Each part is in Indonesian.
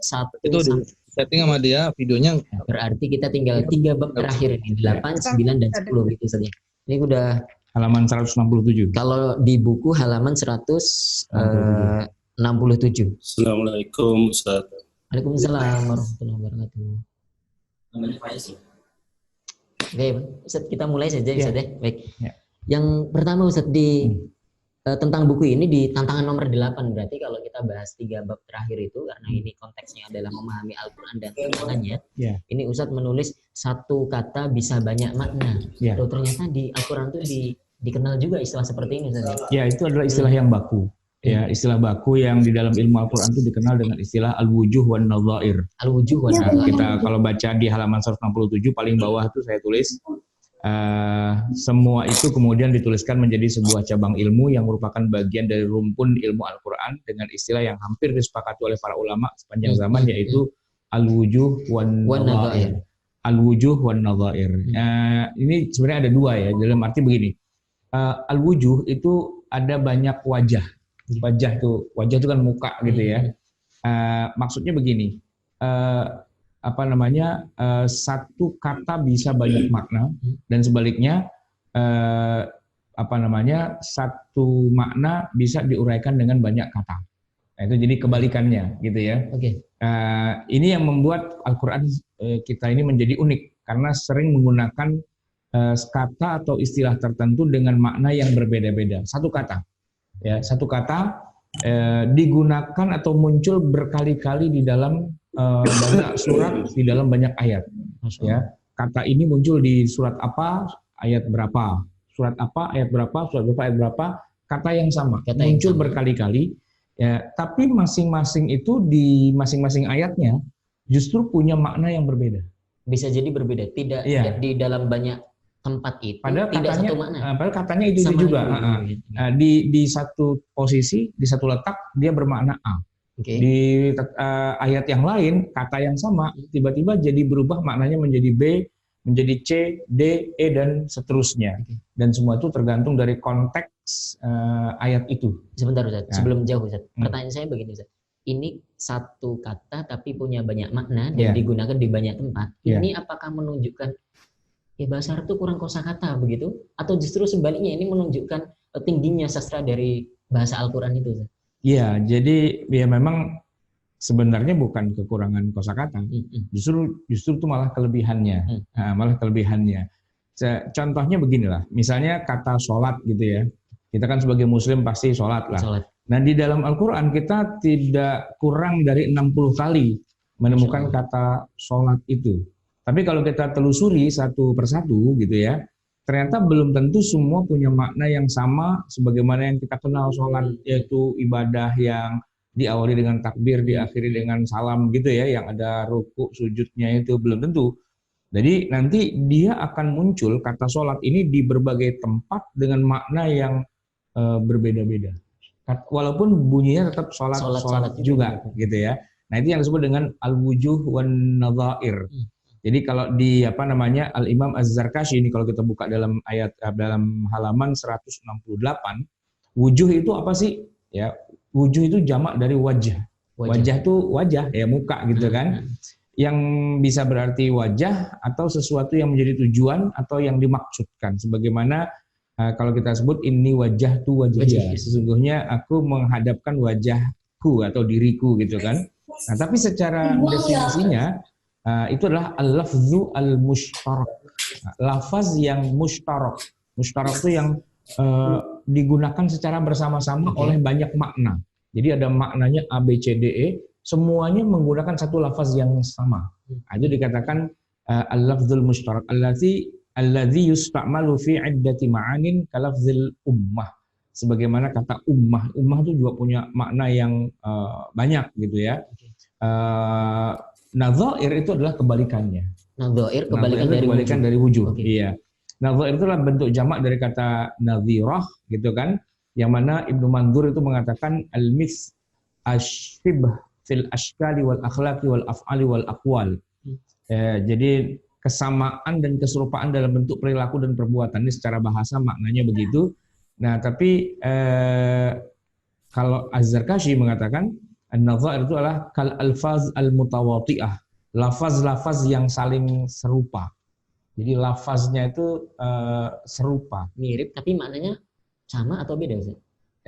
1 Itu di sampai setting sama dia videonya. berarti kita tinggal 3 bab terakhir ini, 8, 9 dan 10 gitu saja. Ini udah halaman 167. kalau di buku halaman 167. Assalamualaikum Ustaz. Waalaikumsalam warahmatullahi wabarakatuh. Namanya Faiz. Oke, Ustaz, kita mulai saja Ustaz ya. Baik. Ya. Yang pertama Ustaz tentang buku ini di tantangan nomor 8, berarti kalau kita bahas 3 bab terakhir itu karena ini konteksnya adalah memahami Al-Qur'an dan tantangannya. Ini Ustaz menulis satu kata bisa banyak makna. Loh, ternyata di Al-Qur'an itu dikenal juga istilah seperti ini Ustaz. Ya, itu adalah istilah yang baku. Ya, istilah baku yang di dalam ilmu Al-Qur'an itu dikenal dengan istilah al-wujuh wan nadhair. Al-wujuh wan nadhair. Kita kalau baca di halaman 167 paling bawah itu saya tulis semua itu kemudian dituliskan menjadi sebuah cabang ilmu yang merupakan bagian dari rumpun ilmu Al-Qur'an dengan istilah yang hampir disepakati oleh para ulama sepanjang zaman, yaitu al-wujuh wan nadhair. Al-wujuh wan nadhair. Ini sebenarnya ada dua ya, dalam arti begini. Al-wujuh itu ada banyak wajah. Wajah itu kan muka gitu ya. Maksudnya begini, satu kata bisa banyak makna dan sebaliknya satu makna bisa diuraikan dengan banyak kata. Nah, itu jadi kebalikannya gitu ya. Ini yang membuat Al-Qur'an kita ini menjadi unik karena sering menggunakan kata atau istilah tertentu dengan makna yang berbeda-beda. Satu kata digunakan atau muncul berkali-kali di dalam banyak surat, di dalam banyak ayat. Ya, kata ini muncul di surat apa, ayat berapa, surat apa, ayat berapa, surat berapa, ayat berapa, kata yang sama muncul berkali-kali. Ya, tapi masing-masing itu di masing-masing ayatnya justru punya makna yang berbeda. Bisa jadi berbeda, tidak di dalam banyak tempat itu padahal tidak katanya, satu makna. Padahal katanya itu juga. Di satu posisi, di satu letak dia bermakna A. Di ayat yang lain kata yang sama tiba-tiba jadi berubah maknanya menjadi B, menjadi C, D, E dan seterusnya. Dan semua itu tergantung dari konteks ayat itu. Sebentar Ustaz, sebelum jauh Ustaz. Pertanyaan saya begini Ustaz. Ini satu kata tapi punya banyak makna dan digunakan di banyak tempat. Ini apakah menunjukkan bahasa Arab itu kurang kosakata begitu, atau justru sebaliknya ini menunjukkan tingginya sastra dari bahasa Al-Qur'an itu? Iya, jadi ya memang sebenarnya bukan kekurangan kosakata, justru itu malah kelebihannya, Contohnya beginilah, misalnya kata sholat gitu ya, kita kan sebagai Muslim pasti sholat lah. Nah di dalam Al-Qur'an kita tidak kurang dari 60 kali menemukan kata sholat itu. Tapi kalau kita telusuri satu persatu gitu ya, ternyata belum tentu semua punya makna yang sama sebagaimana yang kita kenal sholat, yaitu ibadah yang diawali dengan takbir, diakhiri dengan salam gitu ya, yang ada ruku, sujudnya itu belum tentu. Jadi nanti dia akan muncul kata sholat ini di berbagai tempat dengan makna yang berbeda-beda. Walaupun bunyinya tetap sholat juga gitu ya. Nah itu yang disebut dengan al-wujuh wan nadhair. Jadi kalau di Al-Imam Az-Zarkashi ini kalau kita buka dalam halaman 168, wujuh itu apa sih? Ya, wujuh itu jamak dari wajah. Wajah itu wajah ya, muka gitu kan. Yang bisa berarti wajah atau sesuatu yang menjadi tujuan atau yang dimaksudkan. Sebagaimana kalau kita sebut ini wajah tu wajah. Sesungguhnya aku menghadapkan wajahku atau diriku gitu kan. Nah, tapi secara definisinya itu adalah al-lafzu al-mushtarak. Lafaz yang mushtarak. Mushtarak itu yang digunakan secara bersama-sama oleh banyak makna. Jadi ada maknanya A, B, C, D, E. Semuanya menggunakan satu lafaz yang sama. Itu dikatakan al-lafzul mushtarak. Alladzi yusta'malu fi iddati ma'anin kalafzil ummah. Sebagaimana kata ummah. Ummah itu juga punya makna yang banyak gitu ya. Nadhair itu adalah kebalikannya. Nadhair kebalikan dari wujuh. Iya. Nadhair itu adalah bentuk jamak dari kata nadhirah gitu kan. Yang mana Ibnu Mandzur itu mengatakan al-mis asyibh fil ashkali wal akhlaqi wal af'ali wal aqwal. Jadi kesamaan dan keserupaan dalam bentuk perilaku dan perbuatan. Ini secara bahasa maknanya begitu. Nah, tapi kalau Az-Zarkashi mengatakan An-nadhair itu adalah kal alfaz al-mutawati'ah, lafaz-lafaz yang saling serupa. Jadi lafaznya itu serupa. Mirip tapi maknanya sama atau beda Ustaz?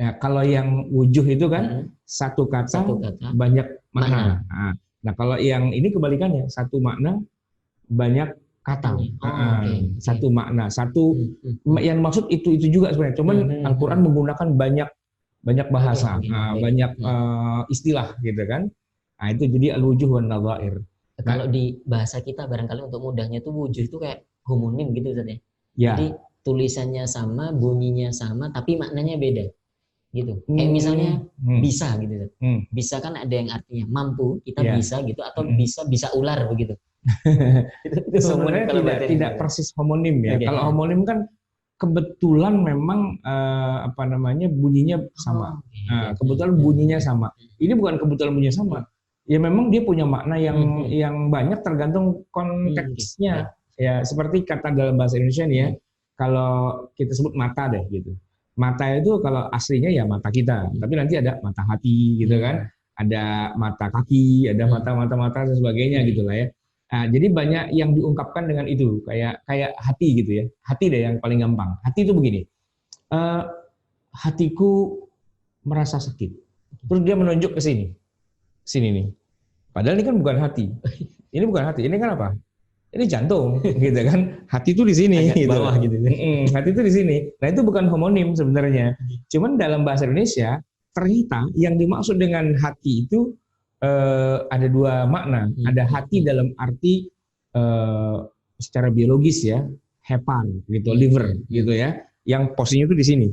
Ya, kalau yang wujuh itu kan satu kata banyak makna. Nah, kalau yang ini kebalikannya, satu makna banyak kata. Satu makna, yang maksud itu juga sebenarnya. Cuman Al-Qur'an menggunakan banyak bahasa, banyak istilah gitu kan. Nah, itu jadi al-wujuh wan nadhair. Kalau di bahasa kita barangkali untuk mudahnya tuh wujuh itu kayak homonim gitu Ustaz ya. Ya. Jadi tulisannya sama, bunyinya sama tapi maknanya beda. Gitu. Kayak misalnya bisa gitu. Bisa kan ada yang artinya mampu, kita bisa gitu, atau bisa ular begitu. Itu sebenarnya tidak persis homonim ya. Kalau homonim kan kebetulan memang bunyinya sama. Kebetulan bunyinya sama. Ini bukan kebetulan bunyinya sama. Ya memang dia punya makna yang banyak tergantung konteksnya. Ya seperti kata dalam bahasa Indonesia nih ya. Kalau kita sebut mata deh gitu. Mata itu kalau aslinya ya mata kita, tapi nanti ada mata hati gitu kan, ada mata kaki, ada mata dan sebagainya gitulah ya. Nah, jadi banyak yang diungkapkan dengan itu, kayak hati gitu ya. Hati deh yang paling gampang. Hati itu begini, hatiku merasa sakit. Terus dia menunjuk ke sini nih. Padahal ini kan bukan hati. Ini bukan hati. Ini kan apa? Ini jantung, gitu kan? Hati itu di sini, gitu. Bawah gitu. Hati itu di sini. Nah itu bukan homonim sebenarnya. Cuman dalam bahasa Indonesia ternyata yang dimaksud dengan hati itu ada dua makna. Ada hati dalam arti secara biologis ya, hepan, gitu, liver, gitu ya. Yang posisinya itu di sini.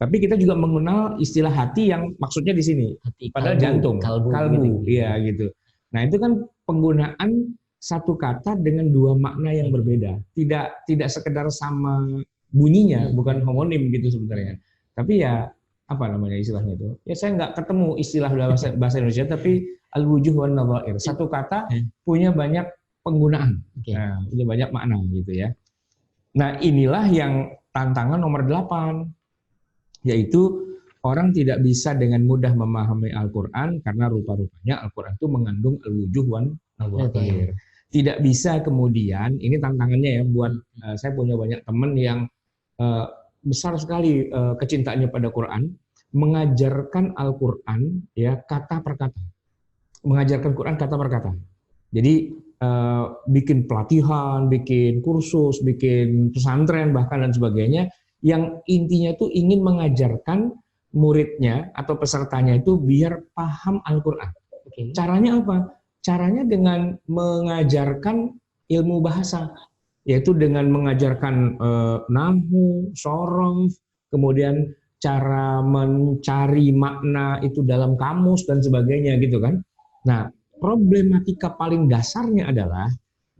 Tapi kita juga mengenal istilah hati yang maksudnya di sini. Hati, padahal jantung, kalbu, iya gitu. Nah itu kan penggunaan satu kata dengan dua makna yang berbeda, tidak sekedar sama bunyinya, bukan homonim gitu sebenarnya. Tapi ya apa namanya istilahnya itu? Ya saya nggak ketemu istilah dalam bahasa Indonesia, tapi al-wujuh wan nadhair. Satu kata punya banyak penggunaan, punya banyak makna gitu ya. Nah inilah yang tantangan nomor 8, yaitu orang tidak bisa dengan mudah memahami Al-Quran karena rupa-rupanya Al-Quran itu mengandung al-wujuh wan nadhair. Tidak bisa kemudian, ini tantangannya ya buat saya punya banyak teman yang besar sekali kecintaannya pada Quran, mengajarkan Al-Quran ya kata per kata, mengajarkan Quran kata per kata. Jadi bikin pelatihan, bikin kursus, bikin pesantren bahkan dan sebagainya, yang intinya tuh ingin mengajarkan muridnya atau pesertanya itu biar paham Al-Quran. Caranya apa? Caranya dengan mengajarkan ilmu bahasa, yaitu dengan mengajarkan nahwu, shorof, kemudian cara mencari makna itu dalam kamus dan sebagainya gitu kan. Nah, problematika paling dasarnya adalah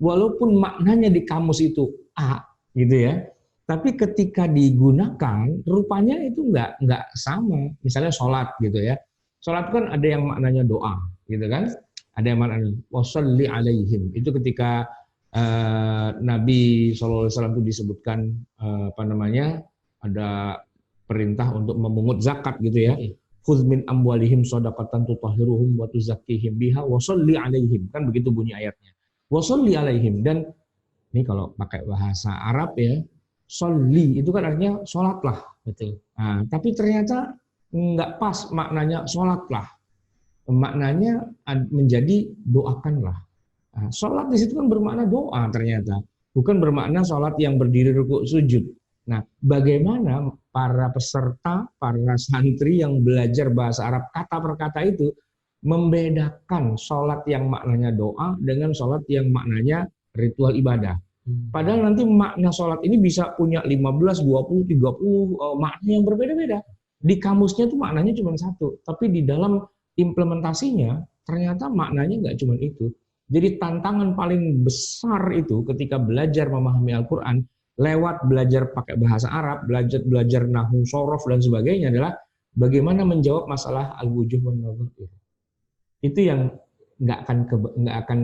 walaupun maknanya di kamus itu A gitu ya, tapi ketika digunakan rupanya itu nggak sama. Misalnya sholat gitu ya, sholat kan ada yang maknanya doa gitu kan. Ada yang maknanya washolli alaihim. Itu ketika Nabi SAW itu disebutkan ada perintah untuk memungut zakat gitu ya. Khudz min amwalihim shadaqatan tutahhiruhum wa tuzakkihim biha washolli alaihim. Kan begitu bunyi ayatnya. Washolli alaihim. Dan ini kalau pakai bahasa Arab ya, sholli itu kan artinya sholatlah. Betul. Nah, tapi ternyata nggak pas maknanya sholatlah. Maknanya menjadi doakanlah. Nah, sholat di situ kan bermakna doa ternyata, bukan bermakna sholat yang berdiri rukuk sujud. Nah, bagaimana para peserta, para santri yang belajar bahasa Arab kata per kata itu membedakan sholat yang maknanya doa dengan sholat yang maknanya ritual ibadah. Padahal nanti makna sholat ini bisa punya 15, 20, 30 makna yang berbeda-beda. Di kamusnya tuh maknanya cuma satu, tapi di dalam implementasinya ternyata maknanya nggak cuma itu. Jadi tantangan paling besar itu ketika belajar memahami Al-Quran lewat belajar pakai bahasa Arab, belajar nahwu, shorof dan sebagainya adalah bagaimana menjawab masalah al-wujuh wan nadhair. Itu yang nggak akan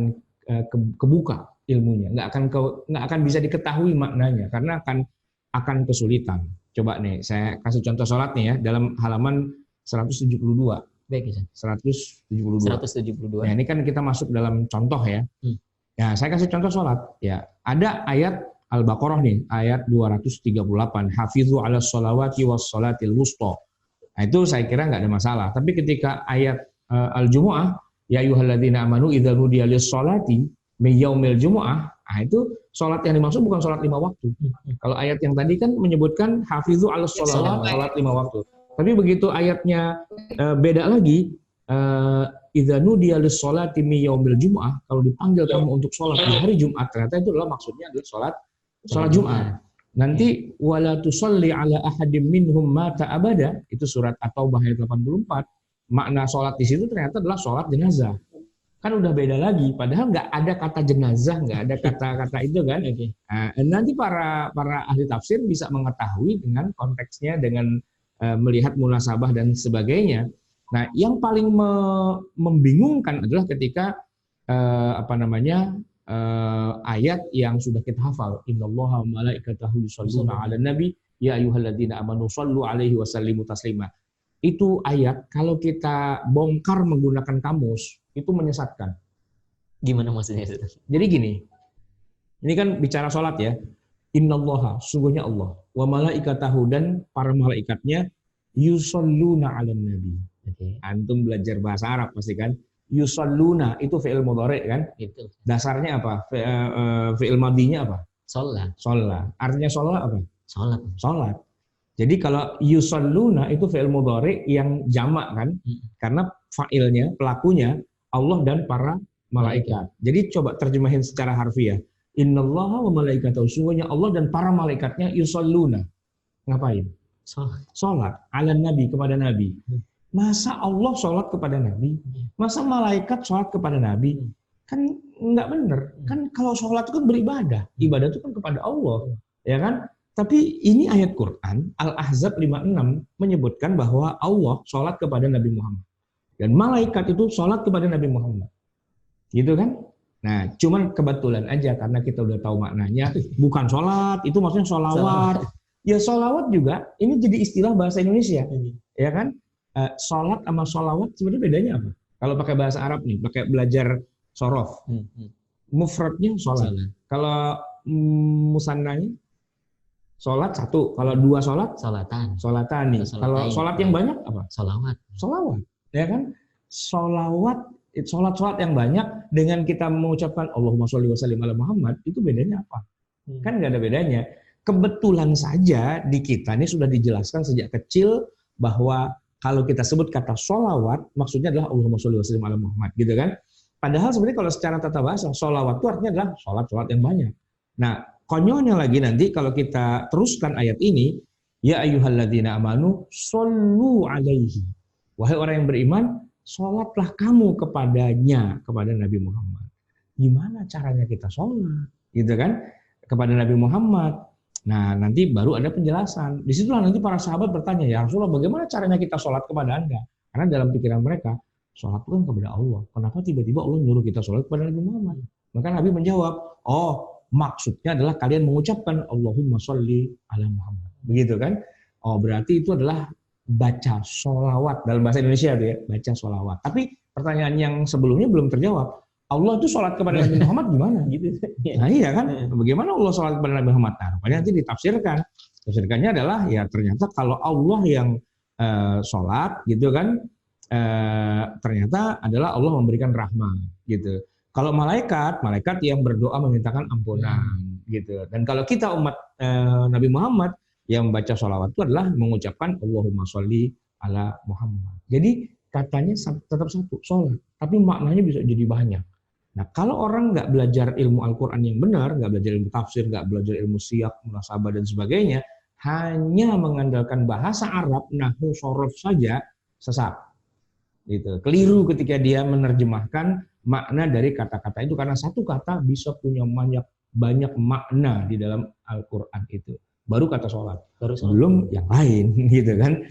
kebuka ilmunya, nggak akan bisa diketahui maknanya karena akan kesulitan. Coba nih saya kasih contoh sholat nih ya dalam halaman 172. Baik, Ustaz. 172. 172. Nah, ini kan kita masuk dalam contoh ya. Ya, saya kasih contoh sholat. Ya, ada ayat Al-Baqarah nih, ayat 238. Hafizu 'alas sholawati was sholatil wusta. Nah, itu saya kira nggak ada masalah. Tapi ketika ayat Al-Jumu'ah, ya ayyuhalladzina amanu idza nudiya lis-sholati min yaumil jumu'ah, nah itu sholat yang dimaksud bukan sholat 5 waktu. Kalau ayat yang tadi kan menyebutkan hafizu 'alas sholawat, sholat 5 waktu. Tapi begitu ayatnya beda lagi, idza nudiya lis-sholati min yaumil jumu'ah, kalau dipanggil kamu untuk sholat di hari Jumat, ternyata itu adalah maksudnya adalah sholat Jumat. Nanti wala tusalli ala ahadim minhum mata abada, itu surat At-Taubah ayat 84. Makna sholat di situ ternyata adalah sholat jenazah. Kan udah beda lagi, padahal nggak ada kata jenazah, nggak ada kata-kata itu kan. Nah, nanti para ahli tafsir bisa mengetahui dengan konteksnya, dengan melihat munasabah dan sebagainya. Nah, yang paling membingungkan adalah ketika ayat yang sudah kita hafal, innallaha wa malaikatahu yusholluna 'alan nabi ya ayyuhalladzina amanu shallu 'alaihi wa sallimu taslima. Itu ayat kalau kita bongkar menggunakan kamus itu menyesatkan. Gimana maksudnya? Jadi gini, ini kan bicara sholat ya. Innallaha, sungguhnya Allah, wa malaikatahu, dan para malaikatnya, yusholluna 'alan nabi. Antum belajar bahasa Arab pasti kan? Yusholluna itu fi'il mudhari kan? Itu. Dasarnya apa? Fi'il madinya apa? Sholat. Artinya sholat apa? Sholat. Jadi kalau yusholluna itu fi'il mudhari yang jamak kan? Karena fa'ilnya, pelakunya Allah dan para malaikat. Jadi coba terjemahin secara harfiah. Innallaha wa malaikatahu, sungguhnya Allah dan para malaikatnya yusholluna. Ngapain? Sholat. 'Alan nabi, kepada nabi. Masa Allah sholat kepada nabi? Masa malaikat sholat kepada nabi? Kan nggak benar. Kan kalau sholat itu kan beribadah. Ibadah itu kan kepada Allah. Ya kan? Tapi ini ayat Quran, Al-Ahzab 56 menyebutkan bahwa Allah sholat kepada Nabi Muhammad. Dan malaikat itu sholat kepada Nabi Muhammad. Gitu kan? Nah, cuman kebetulan aja karena kita udah tahu maknanya, bukan sholat, itu maksudnya sholawat. Ya sholawat juga, ini jadi istilah bahasa Indonesia. Ya kan? Sholat sama sholawat sebenarnya bedanya apa? Kalau pakai bahasa Arab nih, pakai belajar sorof. Mufradnya sholat. Kalau musannanya? Sholat satu, kalau dua sholat? Sholatan nih. Kalau sholat yang banyak apa? Sholawat. Ya kan? Sholat yang banyak dengan kita mengucapkan Allahumma sholli wa sallim ala Muhammad, itu bedanya apa? Kan nggak ada bedanya. Kebetulan saja di kita ini sudah dijelaskan sejak kecil bahwa kalau kita sebut kata sholawat, maksudnya adalah Allahumma sholli wa sallim ala Muhammad, gitu kan? Padahal sebenarnya kalau secara tata bahasa, sholawat itu artinya adalah sholat yang banyak. Nah, konyolnya lagi nanti kalau kita teruskan ayat ini, ya ayyuhalladzina amanu shollu alaihi. Wahai orang yang beriman, sholatlah kamu kepadanya, kepada Nabi Muhammad. Gimana caranya kita sholat? Gitu kan? Kepada Nabi Muhammad. Nah, nanti baru ada penjelasan. Disitulah nanti para sahabat bertanya, ya Rasulullah, bagaimana caranya kita sholat kepada Anda? Karena dalam pikiran mereka, sholat itu kan kepada Allah. Kenapa tiba-tiba Allah nyuruh kita sholat kepada Nabi Muhammad? Maka Nabi menjawab, maksudnya adalah kalian mengucapkan Allahumma sholli ala Muhammad. Begitu kan? Berarti itu adalah baca sholawat. Dalam bahasa Indonesia itu ya, baca sholawat. Tapi pertanyaan yang sebelumnya belum terjawab. Allah itu sholat kepada Nabi Muhammad gimana? Gitu. Nah iya kan? Bagaimana Allah sholat kepada Nabi Muhammad? Nah, rupanya nanti ditafsirkan. Tafsirkannya adalah ya ternyata kalau Allah yang sholat gitu kan, ternyata adalah Allah memberikan rahmat gitu. Kalau malaikat yang berdoa memintakan ampunan gitu. Dan kalau kita umat Nabi Muhammad yang membaca sholawat itu adalah mengucapkan Allahumma sholli ala Muhammad. Jadi katanya tetap satu, sholat. Tapi maknanya bisa jadi banyak. Nah kalau orang nggak belajar ilmu Al-Quran yang benar, nggak belajar ilmu tafsir, nggak belajar ilmu siyaq, munasabah dan sebagainya, hanya mengandalkan bahasa Arab, nahwu, shorof saja, sesat. Gitu. Keliru ketika dia menerjemahkan makna dari kata-kata itu, karena satu kata bisa punya banyak makna di dalam Al-Quran itu. Baru kata sholat, belum yang lain, gitu kan?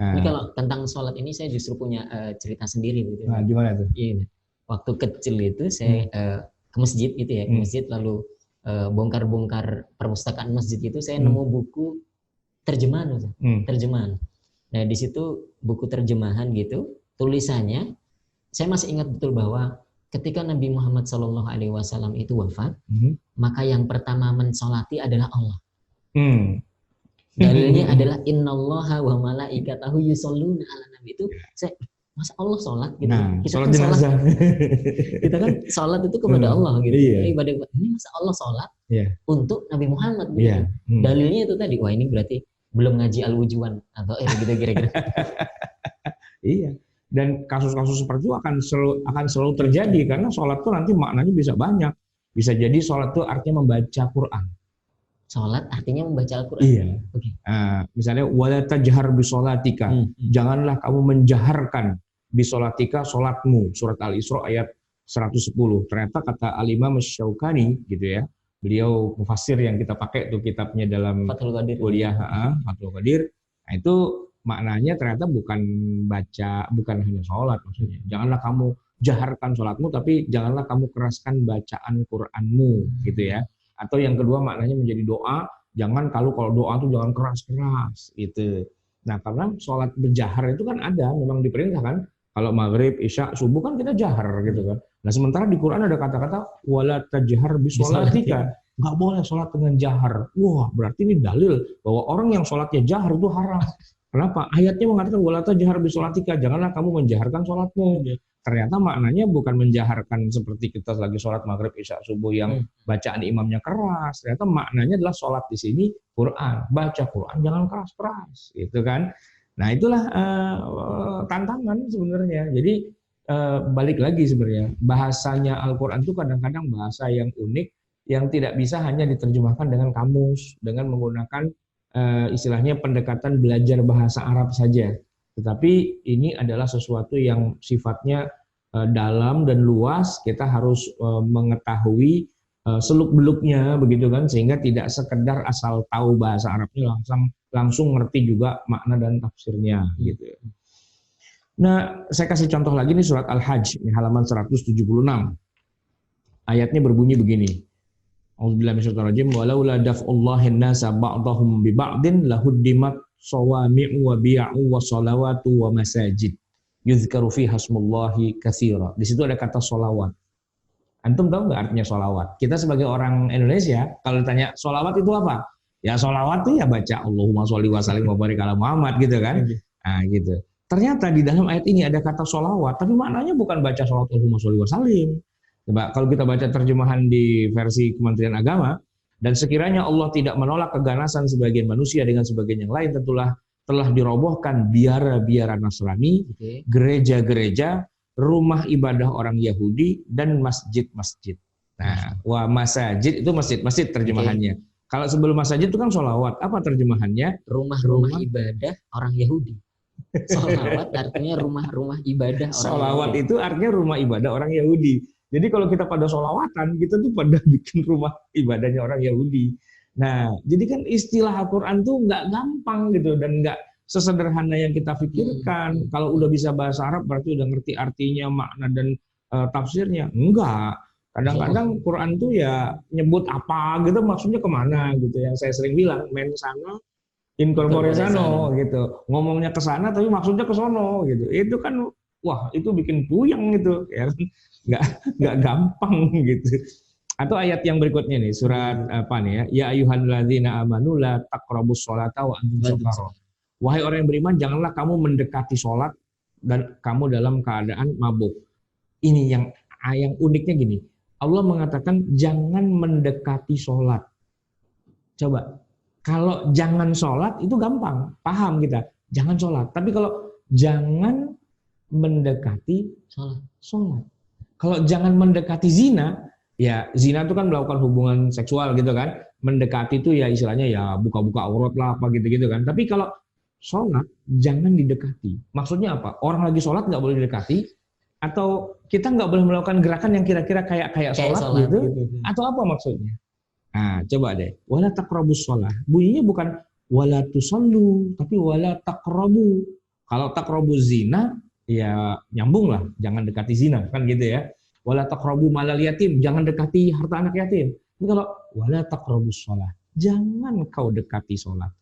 Ini kalau tentang sholat ini saya justru punya cerita sendiri, gitu. Nah, gimana tuh? Iya. Waktu kecil itu saya ke masjid itu ya, ke masjid lalu bongkar-bongkar perpustakaan masjid itu saya nemu buku terjemahan, terjemahan. Nah di situ buku terjemahan gitu. tulisannya, saya masih ingat betul bahwa ketika Nabi Muhammad SAW itu wafat, maka yang pertama mensolati adalah Allah. Dalilnya adalah innallaha wa malaikatahu yusholluna ala nabi. Itu masa Allah sholat gitu. Nah, kita sholat kan jenazah. Kita kan sholat itu kepada Allah gitu. Iya. Ini masa Allah sholat untuk Nabi Muhammad gitu. Iya. Dalilnya itu tadi, wah ini berarti belum ngaji al-wujuan atau gitu kira-kira. Iya. Dan kasus-kasus seperti itu akan selalu terjadi karena sholat itu nanti maknanya bisa banyak. Bisa jadi sholat itu artinya membaca Quran. Sholat artinya membaca Al-Quran. Iya. Okay. Misalnya wala tajhar bisolatika. Janganlah kamu menjaharkan bisolatika sholatmu. Surat Al-Isra ayat 110. Ternyata kata Al-Imam Syaukani gitu ya. Beliau mufassir yang kita pakai tuh kitabnya dalam kuliah Fathul Qadir. Nah, itu maknanya ternyata bukan hanya sholat maksudnya. Janganlah kamu jaharkan sholatmu, tapi janganlah kamu keraskan bacaan Quranmu gitu ya. Atau yang kedua maknanya menjadi doa, kalau doa itu jangan keras-keras gitu. Nah, karena sholat berjahar itu kan ada, memang diperintah kan. Kalau maghrib, isya, subuh kan kita jahar gitu kan. Nah, sementara di Quran ada kata-kata wala tajhar bisolatika. Nggak boleh sholat dengan jahar. Wah, berarti ini dalil bahwa orang yang sholatnya jahar itu haram. Kenapa? Ayatnya mengatakan wala tajhar bisolatika. Janganlah kamu menjaharkan sholatmu. Ternyata maknanya bukan menjaharkan seperti kita lagi sholat maghrib, isya, subuh yang bacaan imamnya keras. Ternyata maknanya adalah sholat di sini Quran, baca Quran jangan keras-keras, gitu kan? Nah itulah tantangan sebenarnya. Jadi balik lagi sebenarnya bahasanya Al-Quran itu kadang-kadang bahasa yang unik yang tidak bisa hanya diterjemahkan dengan kamus, dengan menggunakan istilahnya pendekatan belajar bahasa Arab saja. Tetapi ini adalah sesuatu yang sifatnya dalam dan luas, kita harus mengetahui seluk-beluknya begitu kan, sehingga tidak sekedar asal tahu bahasa Arabnya langsung ngerti juga makna dan tafsirnya gitu. Nah, saya kasih contoh lagi nih surat Al-Hajj, ini halaman 176. Ayatnya berbunyi begini. A'udzubillahi minasyaitonir rajim. Walaula daf'ullahin nasa ba'dahum bi ba'din lahuddimat sawami'u wa bi'u wa salawatu wa masajid yuzkaru fiha hasmullahi katsira. Di situ ada kata solawat. Antum tahu nggak artinya solawat? Kita sebagai orang Indonesia kalau ditanya solawat itu apa? Ya solawat itu ya baca Allahumma sholli wa sallim wa barik ala Muhammad gitu kan. Nah gitu. Ternyata di dalam ayat ini ada kata solawat, tapi maknanya bukan baca solawat Allahumma sholli wa sallim. Coba kalau kita baca terjemahan di versi Kementerian Agama, dan sekiranya Allah tidak menolak keganasan sebagian manusia dengan sebagian yang lain, tentulah telah dirobohkan biara-biara Nasrani, gereja-gereja, rumah ibadah orang Yahudi, dan masjid-masjid. Nah, masajid itu masjid-masjid terjemahannya. Kalau sebelum masjid itu kan sholawat. Apa terjemahannya? Rumah-rumah ibadah orang Yahudi. Sholawat artinya rumah-rumah ibadah orang Sholawat Yahudi. Itu artinya rumah ibadah orang Yahudi. Jadi kalau kita pada sholawatan, kita tuh pada bikin rumah ibadahnya orang Yahudi. Nah, jadi kan istilah Al-Quran tuh nggak gampang gitu, dan nggak sesederhana yang kita pikirkan. Kalau udah bisa bahasa Arab, berarti udah ngerti artinya, makna, dan tafsirnya. Enggak. Kadang-kadang Quran tuh ya nyebut apa gitu, maksudnya kemana gitu. Yang saya sering bilang, men sana, in corpore sano gitu. Ngomongnya ke sana, tapi maksudnya ke sono gitu. Itu kan, wah itu bikin puyeng gitu. Ya. Nggak gampang gitu. Atau ayat yang berikutnya nih, surat apa nih ya? Ya ayyuhalladzina amanu la taqrabus sholata wa antum sukara. Wahai orang yang beriman, janganlah kamu mendekati sholat dan kamu dalam keadaan mabuk. Ini yang uniknya gini. Allah mengatakan jangan mendekati sholat. Coba, kalau jangan sholat itu gampang, paham kita. Jangan sholat. Tapi kalau jangan mendekati sholat. Kalau jangan mendekati zina, ya zina itu kan melakukan hubungan seksual gitu kan. Mendekati itu ya istilahnya ya buka-buka aurat lah apa gitu-gitu kan. Tapi kalau sholat jangan didekati. Maksudnya apa? Orang lagi sholat nggak boleh didekati, atau kita nggak boleh melakukan gerakan yang kira-kira kayak sholat gitu. Atau apa maksudnya? Nah coba deh. Wala taqrabus sholah. Bunyinya bukan wala tusallu, tapi wala taqrabu. Kalau taqrabu zina, ya nyambung lah, jangan dekati zina kan gitu ya. Wala taqrabu malal yatim, jangan dekati harta anak yatim. Tapi kalau wala taqrabus shalah, jangan kau dekati sholat.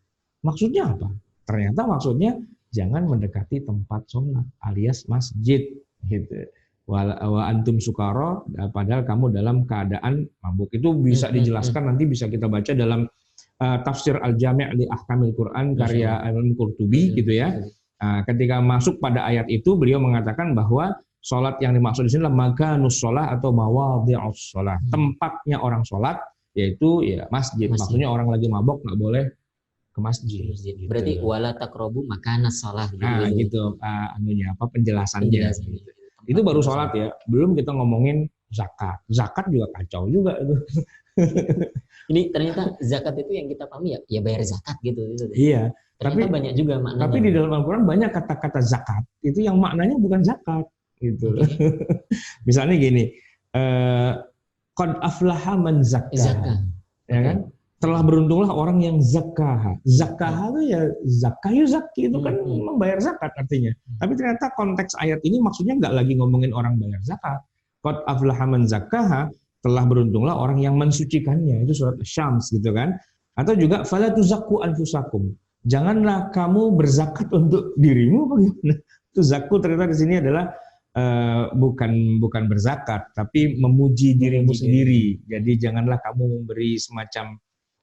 Maksudnya apa? Ternyata maksudnya jangan mendekati tempat sholat alias masjid gitu. Wa antum sukara, padahal kamu dalam keadaan mabuk. Itu bisa dijelaskan, nanti bisa kita baca dalam tafsir Al-Jami' li Ahkamil Quran karya Imam Qurtubi gitu ya. Ketika masuk pada ayat itu, beliau mengatakan bahwa sholat yang dimaksud di sini adalah makanus sholat atau mawadhi'us sholat, tempatnya orang sholat, yaitu ya masjid. Maksudnya orang lagi mabok nggak boleh ke masjid. Gitu. Berarti wala taqrabu makanas sholat. Gitu penjelasannya. Gitu. Itu baru sholat ya, belum kita ngomongin zakat. Zakat juga kacau juga itu. Ini ternyata zakat itu yang kita pahami ya bayar zakat gitu. Iya. Ternyata banyak juga maknanya. Tapi di dalam Al-Quran banyak kata-kata zakat itu yang maknanya bukan zakat gitu. Misalnya gini, qad aflaha man zakkaha. Ya kan? Telah beruntunglah orang yang zakkaha. Zakkaha itu ya zaki itu kan membayar zakat artinya. Tapi ternyata konteks ayat ini maksudnya nggak lagi ngomongin orang bayar zakat. Qad aflaha man zakkaha, telah beruntunglah orang yang mensucikannya. Itu surat Syams gitu kan. Atau juga fala tuzakku anfusakum. Janganlah kamu berzakat untuk dirimu bagaimana? Itu zakku ternyata di sini adalah bukan berzakat, tapi memuji dirimu sendiri. Jadi janganlah kamu memberi semacam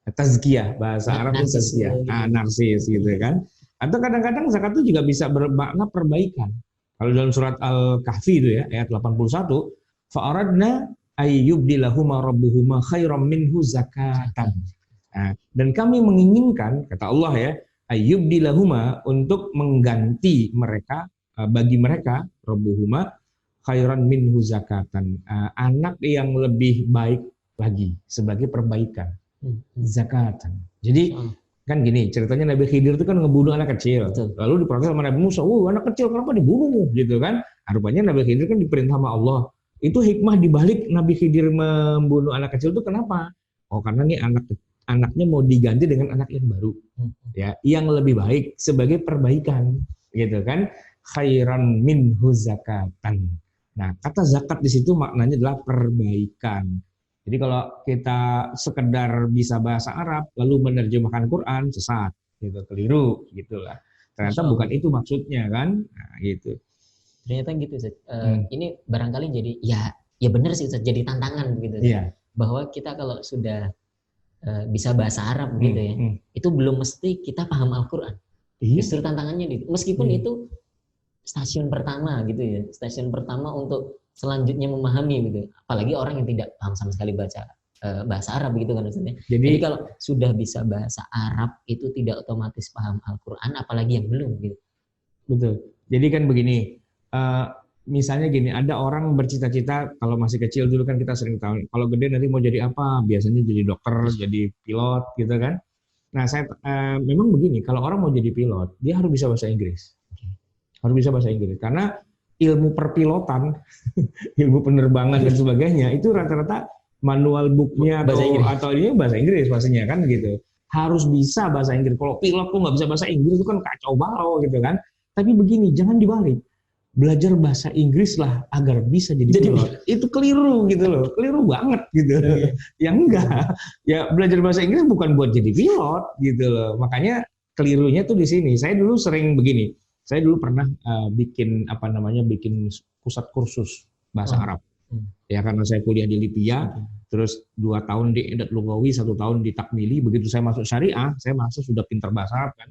tazkiyah, bahasa Arab itu tazkiyah, narsis gitu kan. Atau kadang-kadang zakat itu juga bisa bermakna perbaikan. Kalau dalam surat Al-Kahfi itu ya, ayat 81, fa'aradna ayyubdilahuma rabbuhuma khairam minhu zakatan. Dan kami menginginkan, kata Allah ya, ayyubdilahuma, untuk mengganti mereka, bagi mereka, rabbuhuma khairan minhu zakatan, anak yang lebih baik lagi sebagai perbaikan. Zakatan. Jadi kan gini, ceritanya Nabi Khidir itu kan ngebunuh anak kecil. Lalu diprotes sama Nabi Musa, anak kecil kenapa dibunuh gitu kan? Rupanya Nabi Khidir kan diperintah sama Allah. Itu hikmah dibalik Nabi Khidir membunuh anak kecil itu kenapa? Karena nih anaknya mau diganti dengan anak yang baru, ya, yang lebih baik sebagai perbaikan, gitu kan? Khairan minhu zakatan. Nah, kata zakat di situ maknanya adalah perbaikan. Jadi kalau kita sekedar bisa bahasa Arab lalu menerjemahkan Quran sesat, gitu, keliru, gitulah. Ternyata bukan itu maksudnya kan, nah, gitu. Ternyata gitu, ini barangkali jadi ya benar sih, jadi tantangan gitu, bahwa kita kalau sudah bisa bahasa Arab gitu ya, itu belum mesti kita paham Al-Quran. Justru tantangannya itu, meskipun itu stasiun pertama gitu ya, stasiun pertama untuk selanjutnya memahami gitu, apalagi orang yang tidak paham sama sekali bahasa Arab gitu kan maksudnya. Jadi kalau sudah bisa bahasa Arab itu tidak otomatis paham Al-Quran, apalagi yang belum gitu. Betul. Jadi kan begini, misalnya gini, ada orang bercita-cita kalau masih kecil dulu kan kita sering tahu, kalau gede nanti mau jadi apa? Biasanya jadi dokter, jadi pilot gitu kan. Nah, saya memang begini, kalau orang mau jadi pilot, dia harus bisa bahasa Inggris. Harus bisa bahasa Inggris karena ilmu perpilotan, ilmu penerbangan dan sebagainya itu rata-rata manual booknya atau ini bahasa Inggris pastinya kan gitu. Harus bisa bahasa Inggris. Kalau pilot tuh nggak bisa bahasa Inggris itu kan kacau balau gitu kan. Tapi begini, jangan dibalik. Belajar bahasa Inggris lah agar bisa jadi pilot. Itu keliru gitu loh, keliru banget gitu. Ya enggak, ya belajar bahasa Inggris bukan buat jadi pilot gitu loh. Makanya kelirunya tuh di sini. Saya dulu sering begini. Saya dulu pernah bikin pusat kursus bahasa Arab. Ya karena saya kuliah di Libya, terus 2 tahun di Idat Lugawi, 1 tahun di Takmili. Begitu saya masuk syariah, saya masuk sudah pintar bahasa Arab kan.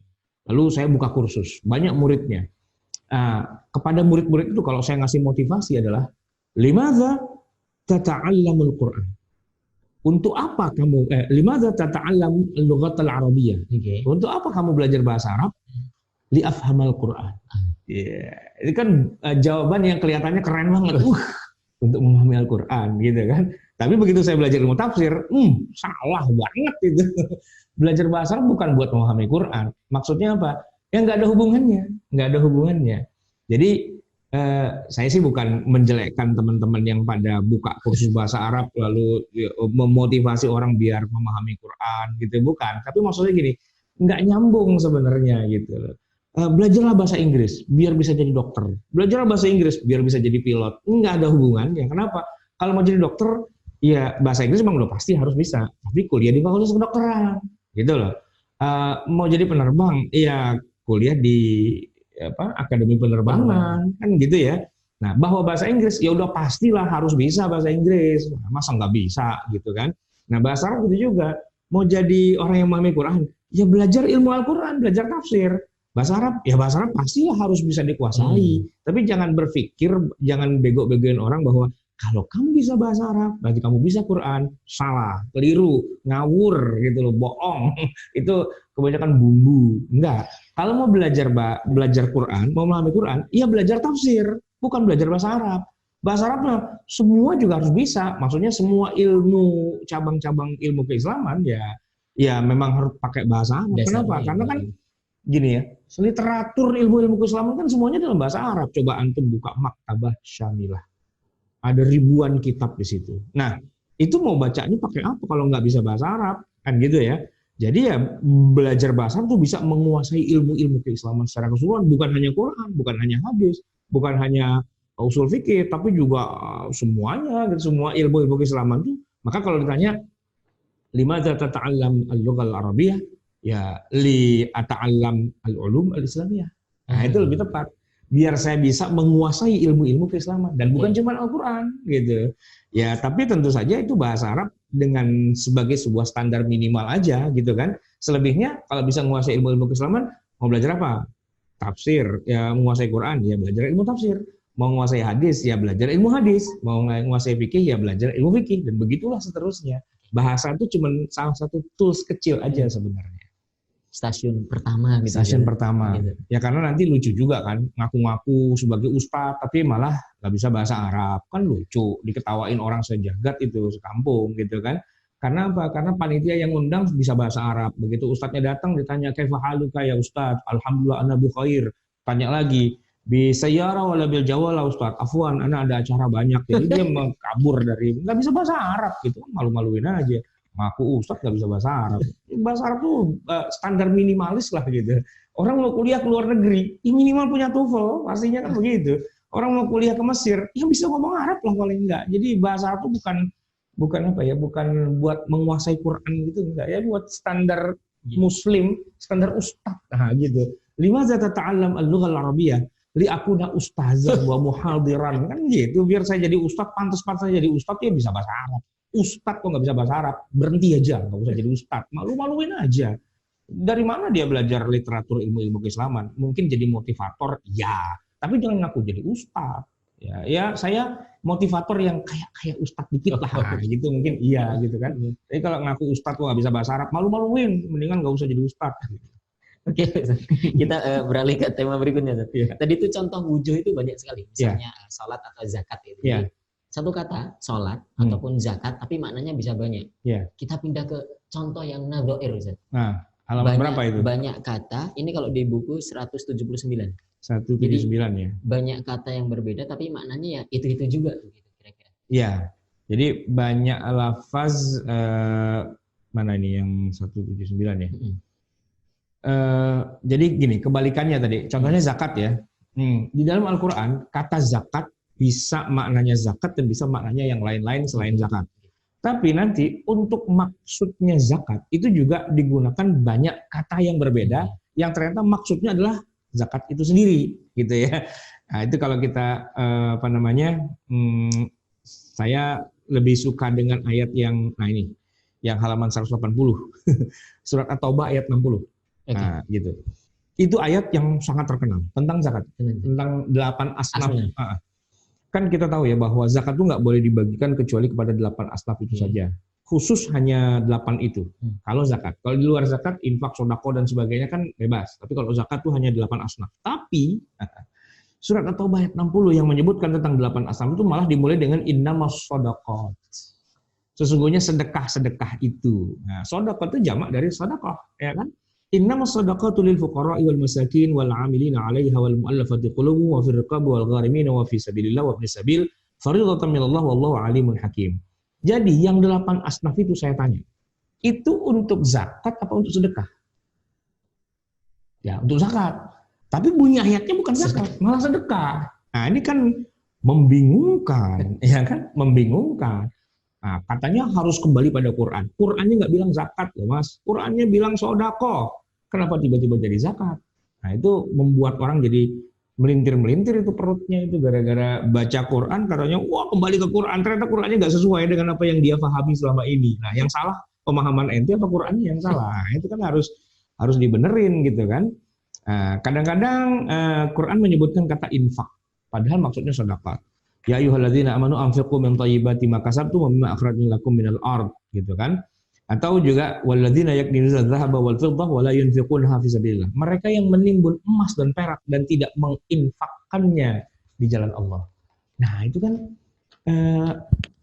Lalu saya buka kursus, banyak muridnya. Kepada murid-murid itu kalau saya ngasih motivasi adalah limadza tata'allamul Qur'an. Untuk apa kamu limadza tata'allam al-lughatal arabiyyah? Untuk apa kamu belajar bahasa Arab? Li'afhamal Qur'an. Itu kan jawaban yang kelihatannya keren banget. Untuk memahami Al-Qur'an gitu kan. Tapi begitu saya belajar ilmu tafsir, salah banget itu. Belajar bahasa Arab bukan buat memahami Quran. Maksudnya apa? Ya nggak ada hubungannya. Jadi saya sih bukan menjelekkan teman-teman yang pada buka kursus bahasa Arab lalu memotivasi orang biar memahami Quran gitu, bukan. Tapi maksudnya gini, nggak nyambung sebenarnya gitu. Belajarlah bahasa Inggris biar bisa jadi dokter. Belajarlah bahasa Inggris biar bisa jadi pilot. Nggak ada hubungannya. Kenapa? Kalau mau jadi dokter, ya bahasa Inggris memang udah pasti harus bisa. Tapi kuliah di fakultas kedokteran, gitu loh. Mau jadi penerbang, ya kuliah di akademi penerbangan, kan gitu ya. Nah, bahwa bahasa Inggris ya udah pastilah harus bisa bahasa Inggris. Nah, masa nggak bisa gitu kan? Nah, bahasa Arab itu juga. Mau jadi orang yang memahami Quran, ya belajar ilmu Al-Quran, belajar tafsir. Bahasa Arab pastilah harus bisa dikuasai. Tapi jangan berpikir, jangan bego-begoin orang bahwa kalau kamu bisa bahasa Arab, berarti kamu bisa Quran. Salah, keliru, ngawur gitu loh, bohong. Itu kebanyakan bumbu. Enggak. Kalau mau belajar Quran, mau memahami Quran, ya belajar tafsir, bukan belajar bahasa Arab. Bahasa Arabnya semua juga harus bisa. Maksudnya semua ilmu, cabang-cabang ilmu keislaman ya memang harus pakai bahasa Arab. Kenapa? Karena kan gini ya, literatur ilmu-ilmu keislaman kan semuanya dalam bahasa Arab. Coba antum buka Maktabah Syamilah. Ada ribuan kitab di situ. Nah, itu mau bacanya pakai apa kalau nggak bisa bahasa Arab? Kan gitu ya. Jadi ya belajar bahasa Arab tuh bisa menguasai ilmu-ilmu keislaman secara keseluruhan. Bukan hanya Quran, bukan hanya hadis, bukan hanya usul fikih, tapi juga semuanya, gitu, semua ilmu-ilmu keislaman itu. Maka kalau ditanya, limadza tata'allam al-lughah al-arabiyyah? Ya, li ata'allam al-ulum al-islamiyah. Nah, itu lebih tepat. Biar saya bisa menguasai ilmu-ilmu keislaman dan bukan cuma Al-Qur'an gitu. Ya, tapi tentu saja itu bahasa Arab dengan sebagai sebuah standar minimal aja gitu kan. Selebihnya kalau bisa menguasai ilmu-ilmu keislaman, mau belajar apa? Tafsir, ya menguasai Quran, ya belajar ilmu tafsir. Mau menguasai hadis, ya belajar ilmu hadis. Mau menguasai fikih, ya belajar ilmu fikih. Dan begitulah seterusnya. Bahasa itu cuma salah satu tools kecil aja sebenarnya. Stasiun pertama gitu. Stasiun pertama. Gitu. Ya karena nanti lucu juga kan, ngaku-ngaku sebagai ustadz tapi malah nggak bisa bahasa Arab. Kan lucu, diketawain orang sejagat itu, sekampung gitu kan. Karena apa? Karena panitia yang undang bisa bahasa Arab. Begitu ustadznya datang ditanya kaifa haluka ya ustadz? Alhamdulillah ana bi khair. Tanya lagi, bi sayyara wala bil jawal ustadz? Afwan, ana ada acara banyak. Jadi dia kabur dari nggak bisa bahasa Arab gitu, malu-maluin aja. Ngaku ustadz nggak bisa bahasa Arab. Bahasa Arab tuh standar minimalis lah gitu. Orang mau kuliah ke luar negeri, ya minimal punya TOEFL, pastinya kan begitu. Orang mau kuliah ke Mesir, ya bisa ngomong Arab lah paling enggak. Jadi bahasa Arab tuh bukan apa ya, bukan buat menguasai Quran gitu enggak ya, buat standar Muslim, standar ustadz, nah gitu. Limadza tata'allam al-lughah al-arabiyyah? Li akuna ustazah wa muhadiran, kan gitu. Biar saya jadi ustadz, pantas-pantas jadi ustadz ya bisa bahasa Arab. Ustadz kok nggak bisa bahasa Arab, berhenti aja, nggak usah jadi ustadz, malu-maluin aja. Dari mana dia belajar literatur ilmu-ilmu keislaman? Mungkin jadi motivator, ya, tapi jangan ngaku jadi ustadz. Ya saya motivator yang kayak ustadz dikit lah, gitu mungkin iya gitu kan. Tapi kalau ngaku ustadz kok nggak bisa bahasa Arab, malu-maluin, mendingan nggak usah jadi ustadz. Oke, kita beralih ke tema berikutnya. Tadi itu contoh wujuh itu banyak sekali, misalnya sholat atau zakat itu. Satu kata sholat ataupun zakat, tapi maknanya bisa banyak. Kita pindah ke contoh yang nadhoir, Ustaz. Nah, halaman berapa itu? Banyak kata. Ini kalau di buku 179. 179 ya. Banyak kata yang berbeda, tapi maknanya ya itu juga, gitu kira-kira. Iya. Jadi banyak lafaz mana ini yang 179 ya? Jadi gini, kebalikannya tadi. Contohnya zakat ya. Di dalam Al-Quran kata zakat bisa maknanya zakat dan bisa maknanya yang lain-lain selain zakat. Tapi nanti untuk maksudnya zakat itu juga digunakan banyak kata yang berbeda yang ternyata maksudnya adalah zakat itu sendiri, gitu ya. Nah, itu kalau kita saya lebih suka dengan ayat yang yang halaman 180. Surat At-Taubah ayat 60. Nah, gitu. Itu ayat yang sangat terkenal tentang zakat, tentang 8 asnaf. Kan kita tahu ya bahwa zakat itu nggak boleh dibagikan kecuali kepada 8 asnaf itu saja. Khusus hanya 8 itu. Kalau zakat. Kalau di luar zakat, infak, sodako, dan sebagainya kan bebas. Tapi kalau zakat itu hanya 8 asnaf. Tapi, surat At-Taubah ayat 60 yang menyebutkan tentang 8 asnaf itu malah dimulai dengan innamas sodakot. Sesungguhnya sedekah-sedekah itu. Nah, sodakot itu jamak dari sodakoh. Ya kan? Innamas sadaqatu lil fuqara'i wal masakin wal 'amilina 'alaiha wal mu'allafati qulubuhum wa fir riqabi wal gharimin wa fi sabilillah wa ibnis sabil fardhatan minallah wallahu 'alimun hakim. Jadi yang 8 asnaf itu saya tanya, itu untuk zakat apa untuk sedekah? Ya, untuk zakat. Tapi bunyi ayatnya bukan zakat, malah sedekah. Nah, ini kan membingungkan, ya kan? Membingungkan. Nah, katanya harus kembali pada Quran. Qurannya nggak bilang zakat loh, Mas. Qurannya bilang sodako. Kenapa tiba-tiba jadi zakat? Nah itu membuat orang jadi melintir-melintir itu perutnya itu gara-gara baca Quran katanya wah kembali ke Quran, ternyata Qurannya nggak sesuai dengan apa yang dia pahami selama ini. Nah yang salah pemahaman ente apa Qurannya yang salah? Nah, itu kan harus dibenerin gitu kan. Kadang-kadang Quran menyebutkan kata infak, padahal maksudnya sedekah. Ya ayyuhalladzina amanu anfiqu min thayyibati ma kasabtum wa mimma akhrajna lakum minal ard gitu kan. Atau juga walladzina yaknizuna dzahaba wal fiddah wa la yunfiqunha fi sabilillah. Mereka yang menimbun emas dan perak dan tidak menginfakkannya di jalan Allah. Nah, itu kan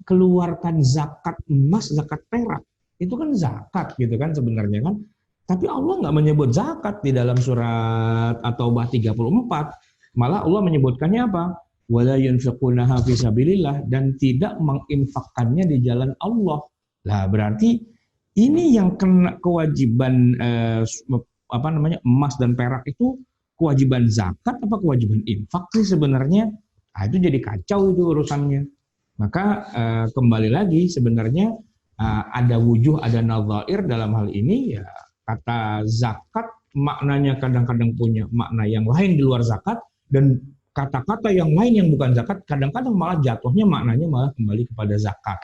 keluarkan zakat emas, zakat perak. Itu kan zakat gitu kan sebenarnya kan. Tapi Allah nggak menyebut zakat di dalam surat At-Taubah 34. Malah Allah menyebutkannya apa? Wa la yunfiqunaha fi sabilillah, dan tidak menginfakkannya di jalan Allah. Lah berarti ini yang kena kewajiban emas dan perak itu kewajiban zakat apa kewajiban infak sih sebenarnya? Nah, itu jadi kacau itu urusannya. Maka kembali lagi sebenarnya ada wujuh, ada nadzair dalam hal ini ya. Kata zakat maknanya kadang-kadang punya makna yang lain di luar zakat, dan kata-kata yang lain yang bukan zakat kadang-kadang malah jatuhnya maknanya malah kembali kepada zakat.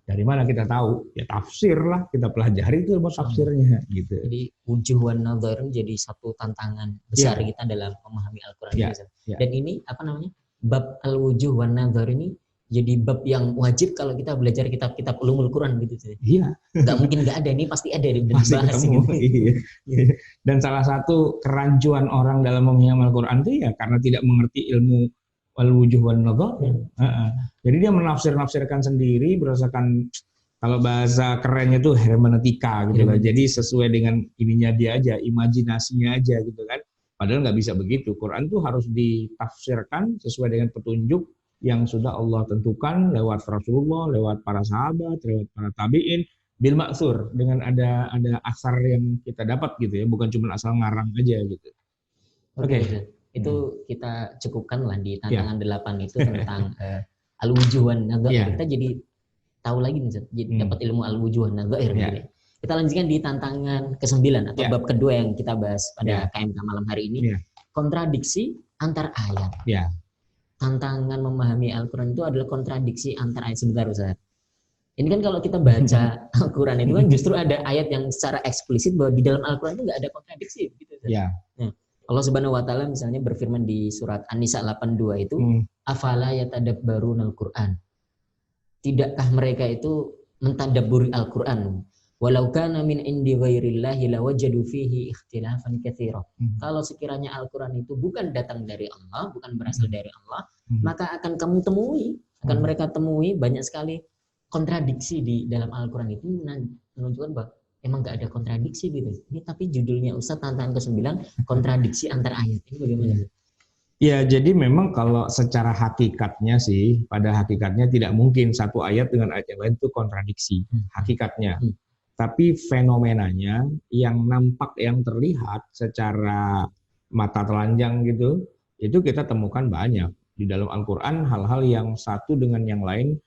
Dari mana kita tahu? Ya tafsir lah, kita pelajari itu ilmu tafsirnya gitu. Jadi wujuh wan nadhair jadi satu tantangan besar kita dalam memahami Al-Qur'an. Dan ini apa namanya? Bab al-wujuh wan nadhair ini jadi bab yang wajib kalau kita belajar kitab-kitab ulumul Quran gitu. Iya. Enggak mungkin enggak ada, ini pasti ada dibahas gitu. Iya. Dan salah satu kerancuan orang dalam memahami Al-Qur'an itu ya karena tidak mengerti ilmu al-wujuh wan nadhair. Jadi dia menafsir-nafsirkan sendiri berdasarkan kalau bahasa kerennya tuh hermeneutika gitu kan. Jadi sesuai dengan ininya dia aja, imajinasinya aja gitu kan. Padahal nggak bisa begitu. Quran tuh harus ditafsirkan sesuai dengan petunjuk yang sudah Allah tentukan lewat Rasulullah, lewat para sahabat, lewat para tabi'in, bil ma'tsur, dengan ada asar yang kita dapat gitu ya, bukan cuma asal ngarang aja gitu. Oke. Itu kita cukupkan lah di tantangan 8 itu tentang al-wujuh wan nadhair. Kita jadi tahu lagi nih, jadi dapat ilmu al-wujuh wan nadhair gitu. Kita lanjutkan di tantangan ke-9 atau bab kedua yang kita bahas pada KMK malam hari ini. Kontradiksi antar ayat. Tantangan memahami Al-Qur'an itu adalah kontradiksi antar ayat. Sebentar Ustaz. Ini kan kalau kita baca Al-Qur'an itu kan justru ada ayat yang secara eksplisit bahwa di dalam Al-Qur'an itu nggak ada kontradiksi gitu. Nah, Allah Subhanahu wa taala misalnya berfirman di surat An-Nisa 82 itu, afala yatadabbarunal Qur'an. Tidakkah mereka itu mentadabburi Al-Qur'an? Walau kana min indi ghairillahi lawajadu fihi ikhtilafan katsira. Kalau sekiranya Al-Qur'an itu bukan datang dari Allah, bukan berasal dari Allah, maka akan mereka temui banyak sekali kontradiksi di dalam Al-Qur'an itu menunjukkan bahwa emang nggak ada kontradiksi gitu. Ini tapi judulnya Ustaz tantangan ke-9 kontradiksi antar ayat. Ini bagaimana? Ya, jadi memang kalau secara hakikatnya sih, pada hakikatnya tidak mungkin satu ayat dengan ayat yang lain itu kontradiksi. Hakikatnya. Tapi fenomenanya yang nampak, yang terlihat secara mata telanjang gitu, itu kita temukan banyak. Di dalam Al-Quran hal-hal yang satu dengan yang lain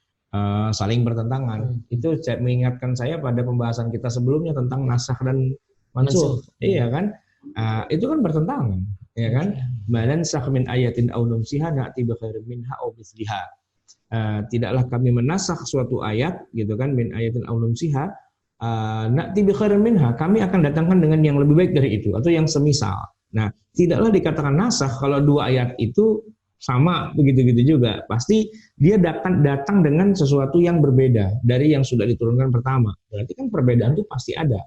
saling bertentangan. Itu mengingatkan saya pada pembahasan kita sebelumnya tentang nasakh dan mansukh. Iya kan? Itu kan bertentangan, ya kan? Manansakh min ayatin aw nunsiha na'ti bi khairin minha aw mithliha. Tidaklah kami menasakh suatu ayat gitu kan, min ayatin aw nunsiha na'ti bi khairin minha, kami akan datangkan dengan yang lebih baik dari itu atau yang semisal. Nah, tidaklah dikatakan nasakh kalau dua ayat itu sama begitu-gitu juga. Pasti dia datang dengan sesuatu yang berbeda dari yang sudah diturunkan pertama. Berarti kan perbedaan itu pasti ada.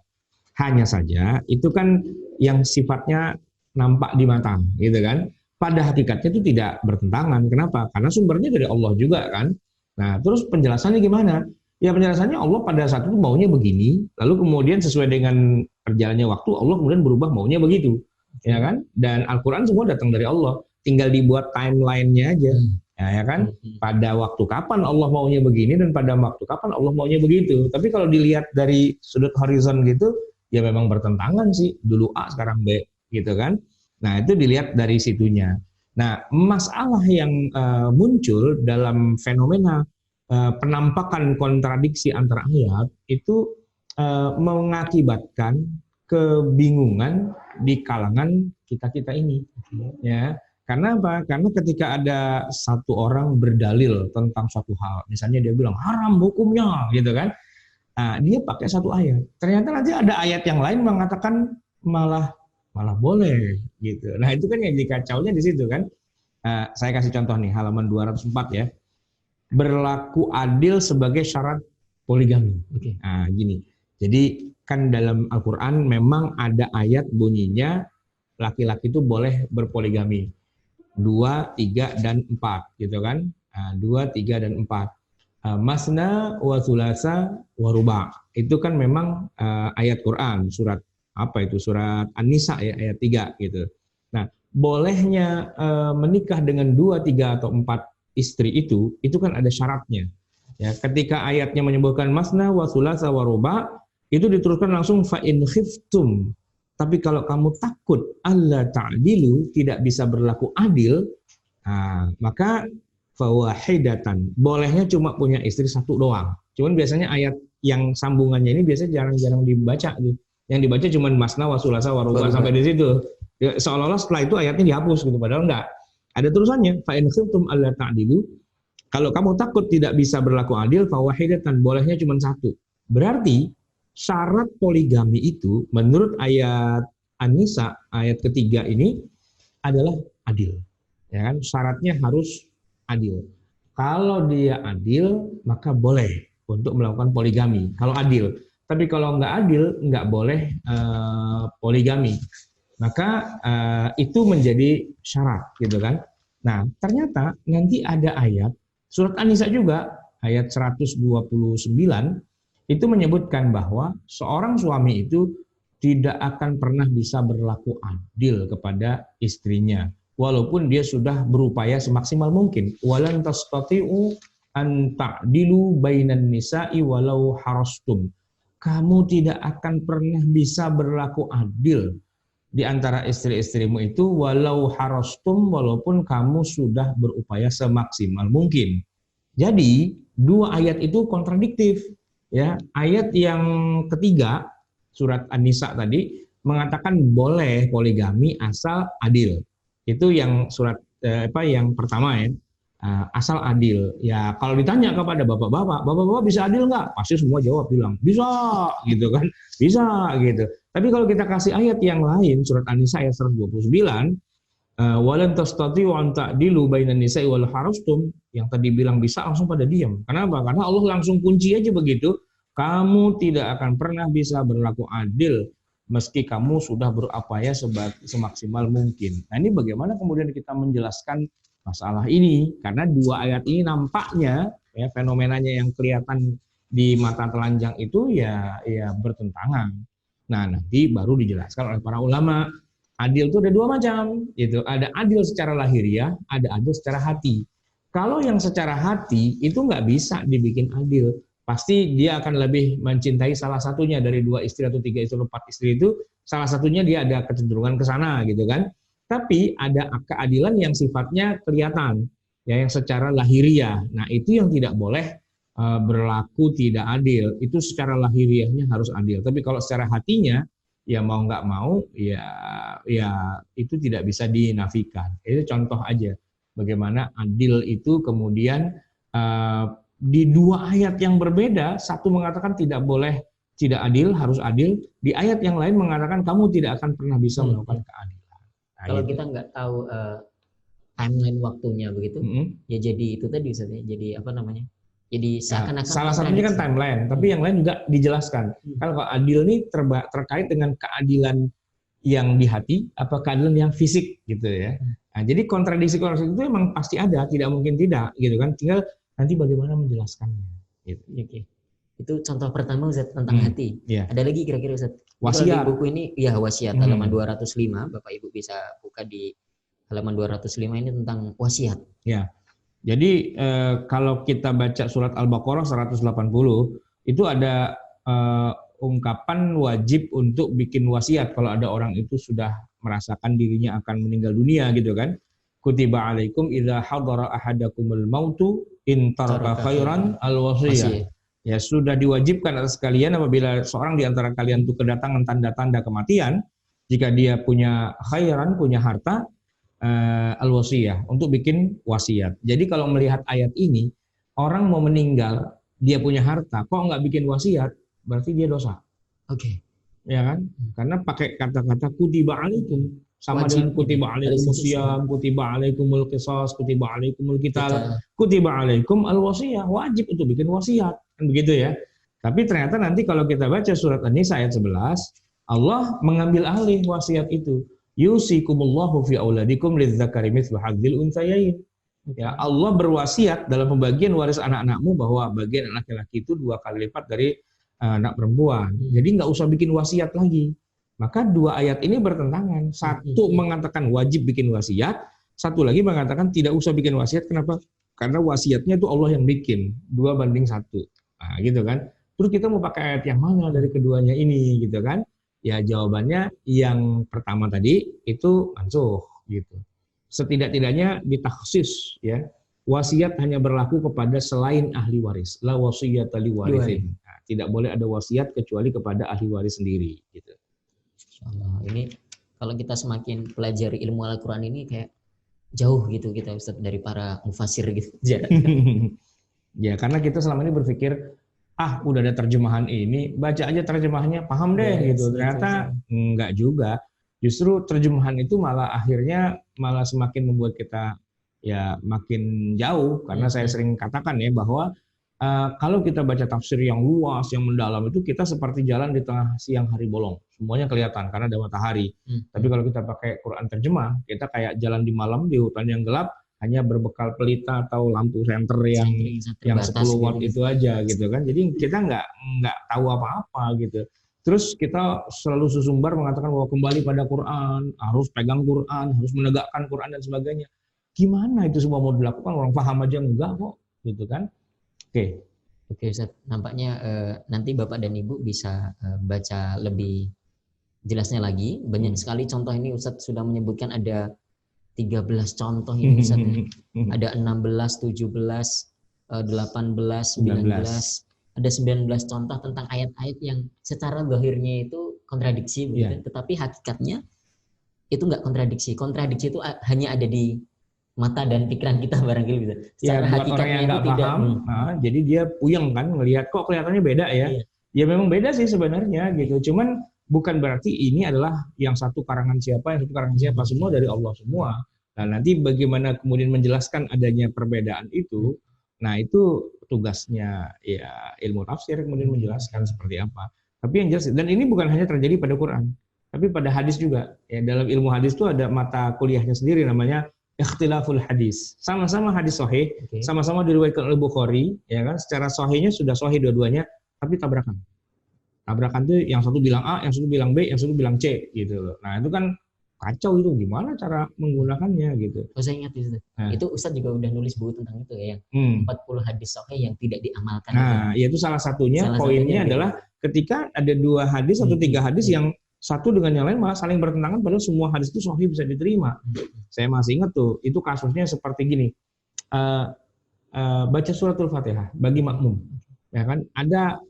Hanya saja itu kan yang sifatnya nampak di mata, gitu kan. Pada hakikatnya itu tidak bertentangan. Kenapa? Karena sumbernya dari Allah juga kan. Nah, terus penjelasannya gimana? Ya penjelasannya Allah pada saat itu maunya begini, lalu kemudian sesuai dengan perjalannya waktu Allah kemudian berubah maunya begitu. Ya kan? Dan Al-Qur'an semua datang dari Allah. Tinggal dibuat timeline-nya aja, ya kan? Pada waktu kapan Allah maunya begini dan pada waktu kapan Allah maunya begitu. Tapi kalau dilihat dari sudut horizon gitu, ya memang bertentangan sih. Dulu A, sekarang B, gitu kan? Nah itu dilihat dari situnya. Nah masalah yang muncul dalam fenomena penampakan kontradiksi antara ayat itu mengakibatkan kebingungan di kalangan kita-kita ini. Ya. Karena apa? Karena ketika ada satu orang berdalil tentang suatu hal, misalnya dia bilang haram hukumnya, gitu kan? Nah, dia pakai satu ayat. Ternyata nanti ada ayat yang lain mengatakan malah boleh, gitu. Nah, itu kan yang dikacaunya di situ kan. Saya kasih contoh nih, halaman 204 ya. Berlaku adil sebagai syarat poligami. Oke. Nah, gini. Jadi kan dalam Al-Quran memang ada ayat bunyinya laki-laki itu boleh berpoligami. 2, 3, dan 4 gitu kan. 2, 3, dan 4. Masna wa sulasa wa ruba. Itu kan memang ayat Quran, surat apa itu? Surat An-Nisa ya, ayat 3 gitu. Nah, bolehnya menikah dengan 2, 3, atau 4 istri itu kan ada syaratnya. Ya, ketika ayatnya menyebutkan masna wa sulasa wa ruba, itu diteruskan langsung fa in khiftum. Tapi kalau kamu takut alla ta'dilu, tidak bisa berlaku adil, maka fawahidatan. Bolehnya cuma punya istri satu doang. Cuman biasanya ayat yang sambungannya ini biasanya jarang-jarang dibaca tuh. Yang dibaca cuma masna wa sulasa wa ruba sampai di situ. Ya, seolah-olah setelah itu ayatnya dihapus gitu, padahal enggak. Ada tulisannya fa in khiftum alla ta'dilu. Kalau kamu takut tidak bisa berlaku adil, fawahidatan, bolehnya cuma satu. Berarti syarat poligami itu menurut ayat An-Nisa ayat ketiga ini adalah adil. Ya kan? Syaratnya harus adil. Kalau dia adil, maka boleh untuk melakukan poligami. Kalau adil. Tapi kalau nggak adil, nggak boleh poligami. Maka itu menjadi syarat, gitu kan? Nah, ternyata nanti ada ayat surat An-Nisa juga ayat 129 itu menyebutkan bahwa seorang suami itu tidak akan pernah bisa berlaku adil kepada istrinya walaupun dia sudah berupaya semaksimal mungkin. Walan tastati'u an ta'dilu bainan nisa'i walau harastum. Kamu tidak akan pernah bisa berlaku adil di antara istri-istrimu itu walau harastum, walaupun kamu sudah berupaya semaksimal mungkin. Jadi dua ayat itu kontradiktif. Ya, ayat yang ketiga surat An-Nisa tadi mengatakan boleh poligami asal adil. Itu yang surat yang pertama ya. Asal adil. Ya, kalau ditanya kepada bapak-bapak bisa adil nggak? Pasti semua jawab bilang bisa, gitu kan? Bisa, gitu. Tapi kalau kita kasih ayat yang lain, surat An-Nisa ayat 129, walan tastati'u an ta'dilu bainan nisa'i wal harastum, yang tadi bilang bisa langsung pada diam. Kenapa? Karena Allah langsung kunci aja begitu. Kamu tidak akan pernah bisa berlaku adil meski kamu sudah berupaya semaksimal mungkin. Nah, ini bagaimana kemudian kita menjelaskan masalah ini? Karena dua ayat ini nampaknya ya fenomenanya yang kelihatan di mata telanjang itu ya bertentangan. Nah, nanti baru dijelaskan oleh para ulama. Adil itu ada dua macam, gitu. Ada adil secara lahiriah, ada adil secara hati. Kalau yang secara hati itu nggak bisa dibikin adil. Pasti dia akan lebih mencintai salah satunya dari 2 istri atau 3 istri atau 4 istri itu, salah satunya dia ada kecenderungan ke sana, gitu kan. Tapi ada keadilan yang sifatnya kelihatan, ya, yang secara lahiriah. Nah, itu yang tidak boleh berlaku tidak adil. Itu secara lahiriahnya harus adil. Tapi kalau secara hatinya, ya mau nggak mau, ya itu tidak bisa dinafikan. Itu contoh aja bagaimana adil itu kemudian di dua ayat yang berbeda, satu mengatakan tidak boleh tidak adil, harus adil. Di ayat yang lain mengatakan kamu tidak akan pernah bisa melakukan keadilan. Nah, kalau kita nggak tahu timeline waktunya begitu, ya jadi itu tadi bisa jadi apa namanya? Jadi seakan-akan salah satunya kan timeline, tapi yang lain juga dijelaskan. Kalau adil ini terkait dengan keadilan yang di hati, apa keadilan yang fisik gitu ya. Nah, jadi kontradiksi itu memang pasti ada, tidak mungkin tidak gitu kan. Tinggal nanti bagaimana menjelaskannya. Gitu. Oke. Itu contoh pertama Ustaz tentang hati. Yeah. Ada lagi kira-kira Ustaz? Wasiat. Di buku ini ya wasiat halaman 205, Bapak Ibu bisa buka di halaman 205 ini tentang wasiat. Ya. Jadi kalau kita baca surat Al-Baqarah 180 itu ada ungkapan wajib untuk bikin wasiat kalau ada orang itu sudah merasakan dirinya akan meninggal dunia gitu kan. Kutiba alaikum idza hadara ahadakumul mautu in taraka khairan al-wasiyah. Ya sudah diwajibkan atas kalian apabila seorang di antara kalian itu kedatangan tanda-tanda kematian, jika dia punya khairan, punya harta, al-wasiyah, untuk bikin wasiat. Jadi kalau melihat ayat ini, orang mau meninggal, dia punya harta, kok nggak bikin wasiat, berarti dia dosa. Oke. Ya kan? Karena pakai kata-kata kutiba alaikum, sama Wajib. dengan kutiba alaikumus syiyam, kutiba alaikumul qisas, kutiba alaikumul qital, kutiba alaikum al-wasiyah, wajib untuk bikin wasiat. Kan begitu ya. Tapi ternyata nanti kalau kita baca surat An-Nisa ayat 11, Allah mengambil alih wasiat itu. Yusikumullahu fi auladikum lidzakari mithlu hadzil unthayain. Ya, Allah berwasiat dalam pembagian waris anak-anakmu bahwa bagian anak laki-laki itu 2 kali lipat dari anak perempuan. Jadi nggak usah bikin wasiat lagi. Maka 2 ayat ini bertentangan. Satu mengatakan wajib bikin wasiat, satu lagi mengatakan tidak usah bikin wasiat. Kenapa? Karena wasiatnya itu Allah yang bikin. 2:1. Nah, gitu kan. Terus kita mau pakai ayat yang mana dari keduanya ini, gitu kan? Ya jawabannya yang pertama tadi itu mansuh, gitu. Setidak-tidaknya ditakhsis, ya. Wasiat hanya berlaku kepada selain ahli waris. La wasiyata li warithin. Nah, tidak boleh ada wasiat kecuali kepada ahli waris sendiri, gitu. Insyaallah. Ini kalau kita semakin pelajari ilmu Al-Quran ini kayak jauh gitu kita Ustaz dari para mufasir gitu. Ya karena kita selama ini berpikir udah ada terjemahan ini, baca aja terjemahannya paham deh gitu. Ternyata enggak juga. Justru terjemahan itu malah akhirnya malah semakin membuat kita ya makin jauh, karena saya sering katakan ya bahwa kalau kita baca tafsir yang luas, yang mendalam itu kita seperti jalan di tengah siang hari bolong. Semuanya kelihatan karena ada matahari. Tapi kalau kita pakai Quran terjemah, kita kayak jalan di malam di hutan yang gelap, hanya berbekal pelita atau lampu senter yang 10 watt gitu aja gitu kan. Jadi kita nggak tahu apa-apa gitu. Terus kita selalu sesumbar mengatakan bahwa kembali pada Quran, harus pegang Quran, harus menegakkan Quran dan sebagainya. Gimana itu semua mau dilakukan? Orang paham aja enggak kok, gitu kan? Oke, Ustaz. Nampaknya nanti Bapak dan Ibu bisa baca lebih jelasnya lagi. Banyak sekali contoh ini Ustaz sudah menyebutkan ada 13 contoh ini Ustaz. Ada 16, 17, 18, 19. Ada 19 contoh tentang ayat-ayat yang secara zahirnya itu kontradiksi begitu, tetapi hakikatnya itu enggak kontradiksi. Kontradiksi itu hanya ada di mata dan pikiran kita barangkali gitu. Secara hakikatnya yang nggak paham, jadi dia puyeng kan melihat kok kelihatannya beda ya. Ya memang beda sih sebenarnya gitu. Cuman bukan berarti ini adalah yang satu karangan siapa, yang satu karangan siapa, semua dari Allah semua. Nah nanti bagaimana kemudian menjelaskan adanya perbedaan itu, nah itu tugasnya ya ilmu tafsir kemudian menjelaskan seperti apa. Tapi yang jelas, dan ini bukan hanya terjadi pada Quran, tapi pada hadis juga. Ya dalam ilmu hadis itu ada mata kuliahnya sendiri namanya ikhtilaful hadis. Sama-sama hadis sahih, sama-sama diriwayatkan oleh Bukhari, ya kan? Secara sahihnya sudah sahih dua-duanya, tapi tabrakan. Tabrakan itu yang satu bilang A, yang satu bilang B, yang satu bilang C, gitu. Nah itu kan kacau itu, gimana cara menggunakannya gitu. Saya ingat itu. Itu Ustadz juga udah nulis buku tentang itu ya, yang 40 hadis sahih yang tidak diamalkan. Nah, itu salah satunya. Poinnya adalah ketika ada 2 hadis atau 3 hadis yang satu dengan yang lain malah saling bertentangan, padahal semua hadis itu sahih bisa diterima. Saya masih ingat tuh, itu kasusnya seperti gini. Baca suratul Fatihah bagi makmum, ya kan? Ada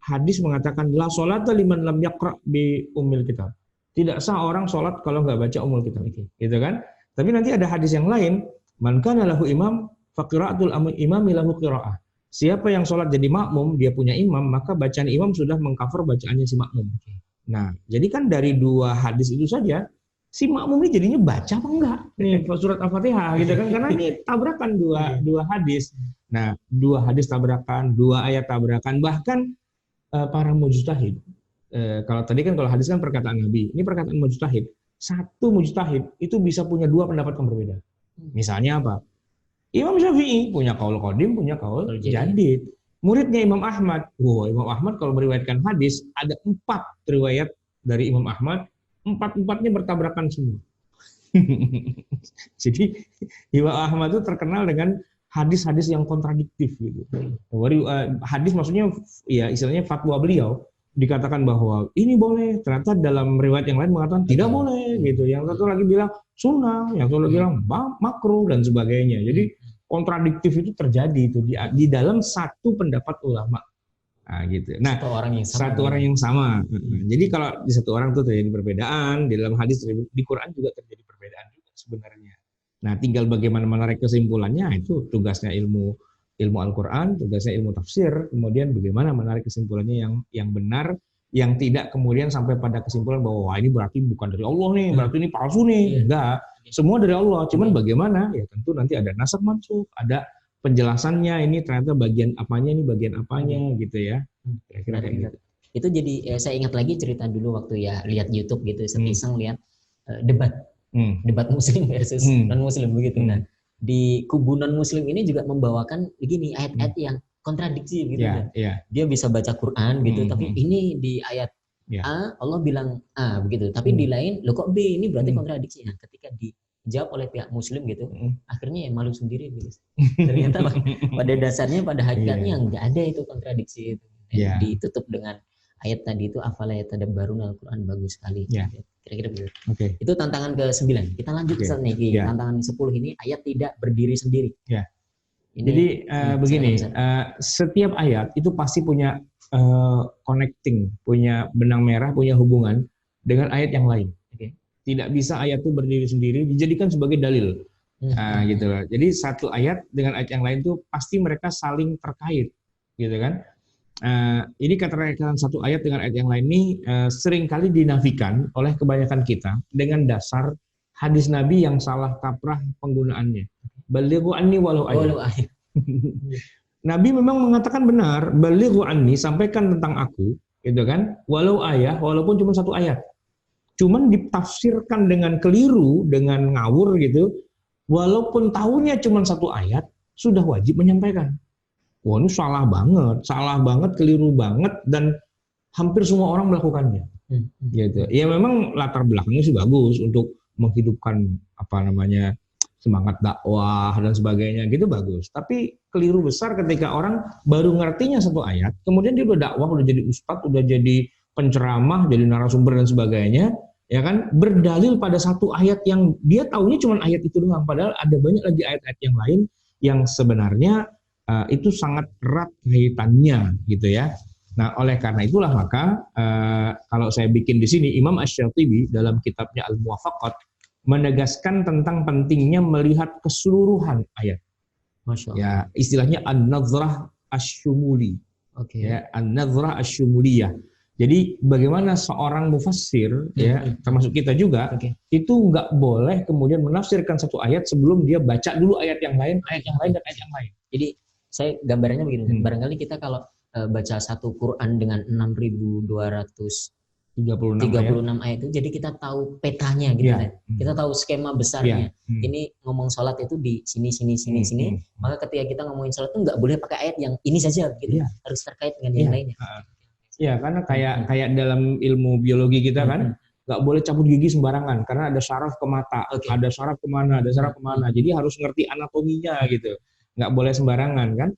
hadis mengatakan la sholata liman lam yaqra bi ummil kitab. Tidak sah orang sholat kalau nggak baca ummul kitab, gitu kan? Tapi nanti ada hadis yang lain, man kana lahu imam faqira'atul imami lahu qira'ah. Siapa yang sholat jadi makmum, dia punya imam, maka bacaan imam sudah mengcover bacaannya si makmum. Nah, jadi kan dari 2 hadis itu saja, si makmum ini jadinya baca apa enggak nih surat Al-Fatihah gitu kan, karena ini tabrakan dua hadis. Nah, 2 hadis tabrakan, 2 ayat tabrakan, bahkan para mujtahid. Kalau tadi kan kalau hadis kan perkataan Nabi, ini perkataan mujtahid. Satu mujtahid itu bisa punya 2 pendapat yang berbeda. Misalnya apa? Imam Syafi'i punya qaul qadim, punya qaul jadid. Muridnya Imam Ahmad, Imam Ahmad kalau meriwayatkan hadis ada 4 riwayat dari Imam Ahmad, 4-4-nya bertabrakan semua. Jadi Imam Ahmad itu terkenal dengan hadis-hadis yang kontradiktif gitu. Hadis maksudnya ya istilahnya fatwa beliau dikatakan bahwa ini boleh, ternyata dalam riwayat yang lain mengatakan tidak boleh gitu. Yang satu lagi bilang sunnah, yang satu lagi bilang makruh dan sebagainya. Jadi kontradiktif itu terjadi itu di dalam satu pendapat ulama. Nah, gitu. Nah, satu orang yang sama. Satu orang yang sama. Jadi kalau di satu orang itu terjadi perbedaan, di dalam hadis di Quran juga terjadi perbedaan juga sebenarnya. Nah, tinggal bagaimana menarik kesimpulannya, itu tugasnya ilmu Al-Quran, tugasnya ilmu tafsir, kemudian bagaimana menarik kesimpulannya yang benar, yang tidak kemudian sampai pada kesimpulan bahwa wah ini berarti bukan dari Allah nih, berarti ini palsu nih. Enggak, semua dari Allah. Cuman bagaimana? Ya tentu nanti ada nasakh mansukh, ada penjelasannya, ini ternyata bagian apanya, ini bagian apanya gitu ya. Kira-kira kayak gitu. Itu jadi saya ingat lagi cerita dulu waktu ya lihat YouTube gitu, iseng lihat debat muslim versus non muslim begitu. Nah, di kubu non muslim ini juga membawakan begini ayat-ayat yang kontradiksi gitu. Dia bisa baca Quran gitu, tapi ini di ayat A Allah bilang A begitu, tapi di lain lo kok B, ini berarti kontradiksi. Nah, ketika dijawab oleh pihak muslim gitu, akhirnya ya malu sendiri gitu. Ternyata pada dasarnya, pada hakikatnya nggak ada itu kontradiksi itu. Ditutup dengan ayat tadi itu afala yatadabbarun al-Quran, bagus sekali. Kira-kira begitu. Itu tantangan ke-9. Kita lanjut ke nih. Tantangan 10 ini ayat tidak berdiri sendiri. Ini, jadi begini, setiap ayat itu pasti punya connecting, punya benang merah, punya hubungan dengan ayat yang lain. Tidak bisa ayat itu berdiri sendiri, dijadikan sebagai dalil. Gitu loh. Jadi satu ayat dengan ayat yang lain itu pasti mereka saling terkait, gitu kan? Ini keterkaitan satu ayat dengan ayat yang lain ini seringkali dinafikan oleh kebanyakan kita dengan dasar hadis Nabi yang salah kaprah penggunaannya. Balighu anni walau ayat. Nabi memang mengatakan benar, balighu anni, sampaikan tentang aku, gitu kan? Walau ayat, walaupun cuma satu ayat. Cuman ditafsirkan dengan keliru, dengan ngawur gitu, walaupun tahunya cuma satu ayat, sudah wajib menyampaikan. Wah ini salah banget, keliru banget, dan hampir semua orang melakukannya. Gitu. Ya memang latar belakangnya sih bagus untuk menghidupkan semangat dakwah dan sebagainya, gitu bagus. Tapi keliru besar ketika orang baru ngertinya satu ayat, kemudian dia udah dakwah, udah jadi ustadz, udah jadi penceramah, jadi narasumber dan sebagainya, ya kan, berdalil pada satu ayat yang dia tahunya cuma ayat itu doang, padahal ada banyak lagi ayat-ayat yang lain yang sebenarnya itu sangat erat kaitannya, gitu ya. Nah, oleh karena itulah maka kalau saya bikin di sini, Imam Asy-Syatibi dalam kitabnya Al-Muwafaqat menegaskan tentang pentingnya melihat keseluruhan ayat. Masya Allah. Ya, istilahnya an-nadhrah asy-syumuli. Ya, an-nadhrah asy-syumuliyah. Jadi bagaimana seorang mufassir, ya termasuk kita juga, itu nggak boleh kemudian menafsirkan satu ayat sebelum dia baca dulu ayat yang lain, dan ayat yang lain. Jadi saya gambarannya begini, barangkali kita kalau baca satu Quran dengan 6.236 ayat itu, jadi kita tahu petanya gitu kan. Kita tahu skema besarnya. Ini ngomong sholat itu di sini. Maka ketika kita ngomongin sholat itu nggak boleh pakai ayat yang ini saja gitu. Harus terkait dengan yang lainnya. Ya, karena kayak dalam ilmu biologi kita kan nggak boleh cabut gigi sembarangan karena ada syaraf ke mata, ada syaraf kemana, Jadi harus ngerti anatominya gitu. Nggak boleh sembarangan kan.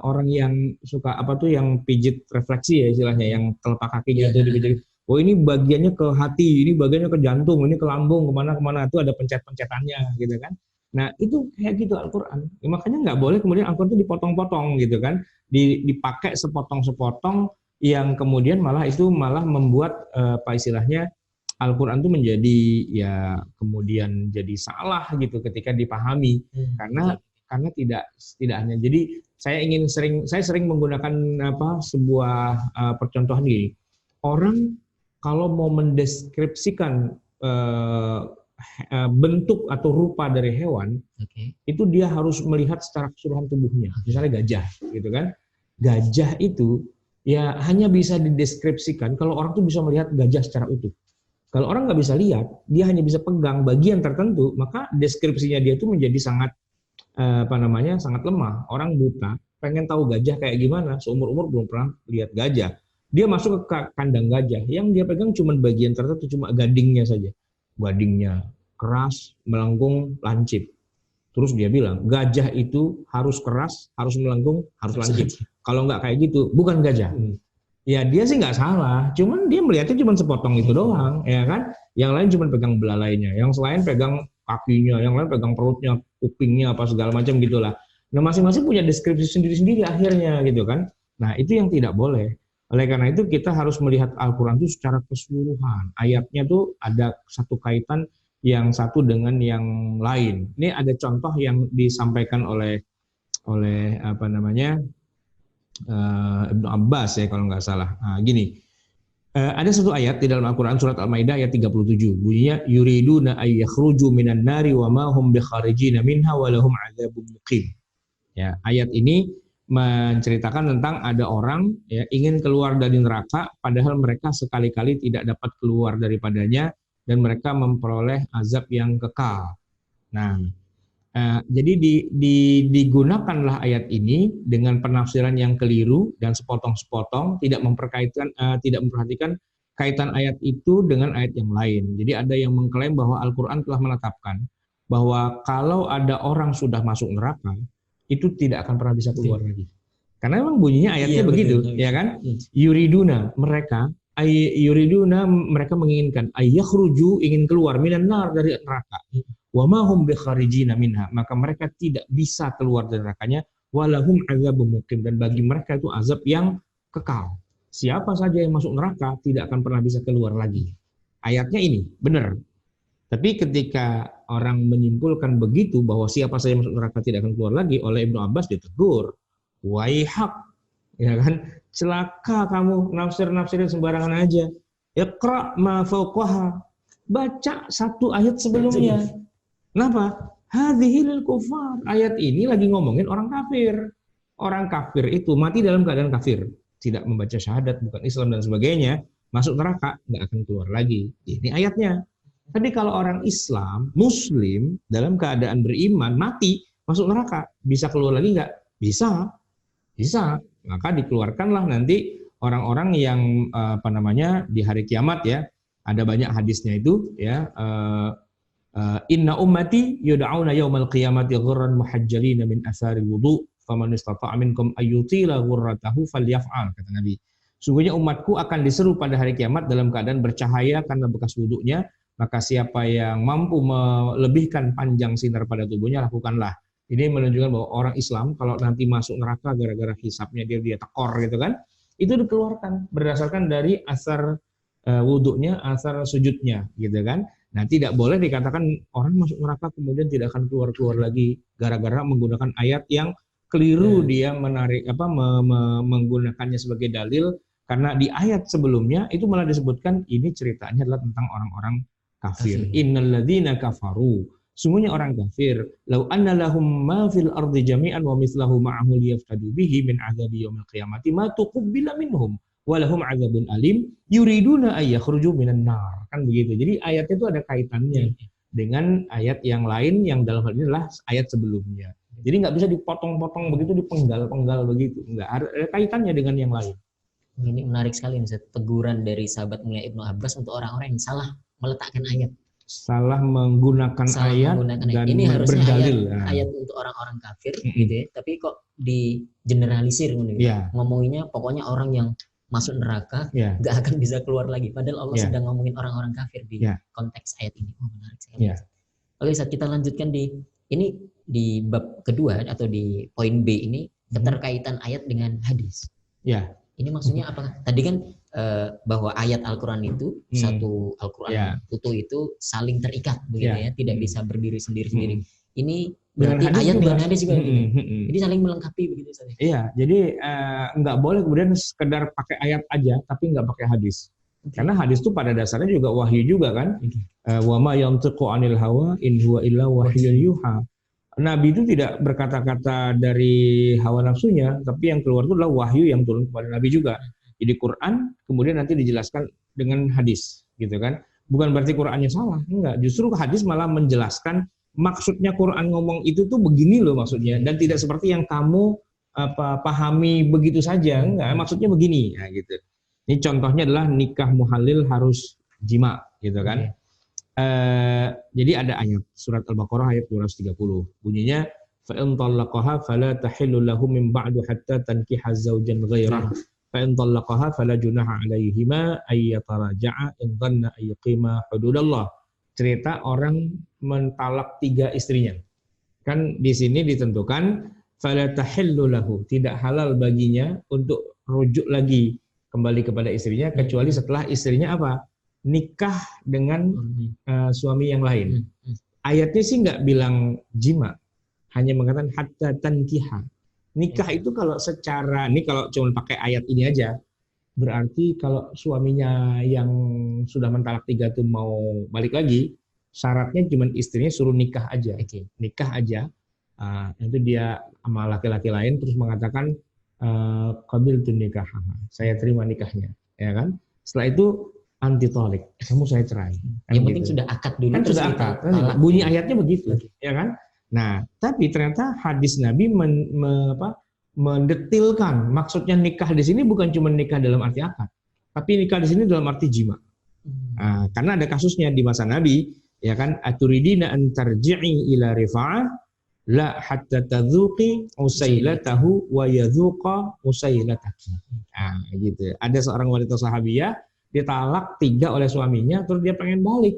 Orang yang suka yang pijit refleksi ya istilahnya, yang telapak kakinya itu dipijit. Oh ini bagiannya ke hati, ini bagiannya ke jantung, ini ke lambung, kemana itu ada pencet-pencetannya gitu kan. Nah itu kayak gitu Al-Quran. Ya, makanya nggak boleh kemudian Al-Quran itu dipotong-potong gitu kan, dipakai sepotong-sepotong yang kemudian malah membuat istilahnya Al-Quran itu menjadi ya kemudian jadi salah gitu ketika dipahami karena tidak hanya. Jadi saya sering menggunakan sebuah percontohan gini. Orang kalau mau mendeskripsikan bentuk atau rupa dari hewan, itu dia harus melihat secara keseluruhan tubuhnya. Misalnya gajah gitu kan. Gajah itu ya hanya bisa dideskripsikan kalau orang tuh bisa melihat gajah secara utuh. Kalau orang nggak bisa lihat, dia hanya bisa pegang bagian tertentu, maka deskripsinya dia itu menjadi sangat sangat lemah. Orang buta pengen tahu gajah kayak gimana, seumur-umur belum pernah lihat gajah. Dia masuk ke kandang gajah, yang dia pegang cuma bagian tertentu, cuma gadingnya saja. Gadingnya keras, melengkung, lancip. Terus dia bilang, gajah itu harus keras, harus melengkung, harus lancip. Kalau nggak kayak gitu, bukan gajah. Ya dia sih nggak salah, cuman dia melihatnya cuma sepotong itu doang, ya kan? Yang lain cuma pegang belalainya, yang lain pegang kakinya, yang lain pegang perutnya, kupingnya, apa segala macam gitulah. Nah masing-masing punya deskripsi sendiri-sendiri akhirnya gitu kan. Nah, itu yang tidak boleh. Oleh karena itu kita harus melihat Al-Quran itu secara keseluruhan. Ayatnya tuh ada satu kaitan yang satu dengan yang lain. Ini ada contoh yang disampaikan oleh apa namanya Ibnu Abbas ya kalau nggak salah. Nah, gini, ada satu ayat di dalam Al-Quran surat Al-Maidah ayat 37. Bunyinya yuriduna ayyakhruju minan nari wa ma hum bikharijina minha wa lahum adzabun muqim. Ya, ayat ini menceritakan tentang ada orang ya ingin keluar dari neraka padahal mereka sekali-kali tidak dapat keluar daripadanya dan mereka memperoleh azab yang kekal. Nah, jadi digunakanlah ayat ini dengan penafsiran yang keliru dan sepotong-sepotong, tidak memperhatikan kaitan ayat itu dengan ayat yang lain. Jadi ada yang mengklaim bahwa Al-Quran telah menetapkan bahwa kalau ada orang sudah masuk neraka, itu tidak akan pernah bisa keluar lagi. Karena memang bunyinya ayatnya begitu, ya kan? Yuriduna, mereka menginginkan ayyakhruju, ingin keluar minan nar, dari neraka. Wa ma hum bikharijina minha, maka mereka tidak bisa keluar dari nerakanya, walahum adzabun muqim, dan bagi mereka itu azab yang kekal. Siapa saja yang masuk neraka tidak akan pernah bisa keluar lagi. Ayatnya ini benar. Tapi ketika orang menyimpulkan begitu bahwa siapa saja yang masuk neraka tidak akan keluar lagi, oleh Ibnu Abbas ditegur, waihak, ya kan? Celaka kamu, nafsir-nafsirin sembarangan aja. Iqra ma fawqaha, baca satu ayat sebelumnya. Kenapa? Hadhil kufar. Ayat ini lagi ngomongin orang kafir. Orang kafir itu mati dalam keadaan kafir, tidak membaca syahadat, bukan Islam dan sebagainya, masuk neraka nggak akan keluar lagi. Ini ayatnya. Tapi kalau orang Islam, Muslim dalam keadaan beriman mati masuk neraka, bisa keluar lagi nggak? Bisa, bisa. Maka dikeluarkanlah nanti orang-orang yang di hari kiamat ya. Ada banyak hadisnya itu ya. Inna ummati yud'auna yaumal qiyamati ghurran muhajjalina min atsaril wudu faman istata'a minkum ayyutila ghurratahu falyaf'al, kata Nabi. Sungguhnya umatku akan diseru pada hari kiamat dalam keadaan bercahaya karena bekas wudunya, maka siapa yang mampu melebihkan panjang sinar pada tubuhnya lakukanlah. Ini menunjukkan bahwa orang Islam kalau nanti masuk neraka gara-gara hisapnya dia tekor gitu kan, itu dikeluarkan berdasarkan dari asar wudunya, asar sujudnya gitu kan. Nah, tidak boleh dikatakan orang masuk neraka kemudian tidak akan keluar lagi gara-gara menggunakan ayat yang keliru. Dia menarik menggunakannya sebagai dalil, karena di ayat sebelumnya itu malah disebutkan ini ceritanya adalah tentang orang-orang kafir. Innalladzina kafaru, sungguhnya orang kafir, lau anna lahum ma fil ardi jami'an wa mithlahu ma'ahu liyaftadu bihi min adzabi yaumil qiyamati ma tuqbila minhum walahum adzabun alim yuriduna ayyakhruju minan nar, kan begitu. Jadi ayatnya itu ada kaitannya dengan ayat yang lain yang dalam hal ini adalah ayat sebelumnya. Jadi nggak bisa dipotong-potong begitu, dipenggal-penggal begitu, nggak ada kaitannya dengan yang lain. Ini menarik sekali nih, teguran dari sahabat mulia Ibnu Abbas untuk orang-orang yang salah meletakkan ayat, salah menggunakan ayat dan ini harusnya berdalil ayat untuk orang-orang kafir gitu ya, tapi kok digeneralisir ngomonginnya pokoknya orang yang masuk neraka nggak akan bisa keluar lagi, padahal Allah sedang ngomongin orang-orang kafir di konteks ayat ini. Menarik sekali. Oke, saat kita lanjutkan di bab kedua atau di poin B ini, keterkaitan ayat dengan hadis. Ini maksudnya apa? Tadi kan bahwa ayat Al-Quran itu satu Al-Quran utuh itu saling terikat begitu ya, tidak bisa berdiri sendiri-sendiri. Ini berarti ayat dengan hadis juga gitu. Jadi saling melengkapi begitu saja. Iya, jadi nggak boleh kemudian sekedar pakai ayat aja tapi nggak pakai hadis. Karena hadis itu pada dasarnya juga wahyu juga kan. Wa ma yantiqu 'anil hawa in huwa illa wahyun yuha. Nabi itu tidak berkata-kata dari hawa nafsunya, tapi yang keluar itu adalah wahyu yang turun kepada Nabi juga. Jadi Quran kemudian nanti dijelaskan dengan hadis, gitu kan? Bukan berarti Qurannya salah, enggak. Justru hadis malah menjelaskan maksudnya Quran ngomong itu tuh begini loh maksudnya, dan tidak seperti yang kamu pahami begitu saja, enggak. Maksudnya begini, ya gitu. Ini contohnya adalah nikah muhalil harus jima, gitu kan? Jadi ada ayat surat Al-Baqarah ayat 230, bunyinya fa in talaqaha fala tahillu lahu min ba'du hatta tankiha zawjan ghairah fa in talaqaha fala junaha 'alaihima ay yataraja'a in dhanna ay yuqima hududallah. Cerita orang mentalak 3 istrinya. Kan di sini ditentukan fala tahillu lahu, tidak halal baginya untuk rujuk lagi kembali kepada istrinya kecuali setelah istrinya apa? Nikah dengan suami yang lain. Ayatnya sih nggak bilang jima, hanya mengatakan hatta tankiha. Nikah itu kalau secara, ini kalau cuma pakai ayat ini aja, berarti kalau suaminya yang sudah mentalak 3 tuh mau balik lagi, syaratnya cuma istrinya suruh nikah aja. Nikah aja. Itu dia sama laki-laki lain terus mengatakan qabiltu nikah, saya terima nikahnya, ya kan? Setelah itu anti tolik, kamu saya cerai. Yang penting sudah akad dulu. Kan sudah akad. Bunyi ayatnya begitu, ya kan? Nah, tapi ternyata hadis Nabi mendetilkan, maksudnya nikah di sini bukan cuma nikah dalam arti akad, tapi nikah di sini dalam arti jima. Karena ada kasusnya di masa Nabi, ya kan? Aturidina an tarji'i ila rifa'ah la hatta tadzuqi usailatahu wa yadzuqa usailataki. Gitu. Ada seorang wanita sahabiyah ditalak 3 oleh suaminya, terus dia pengen balik.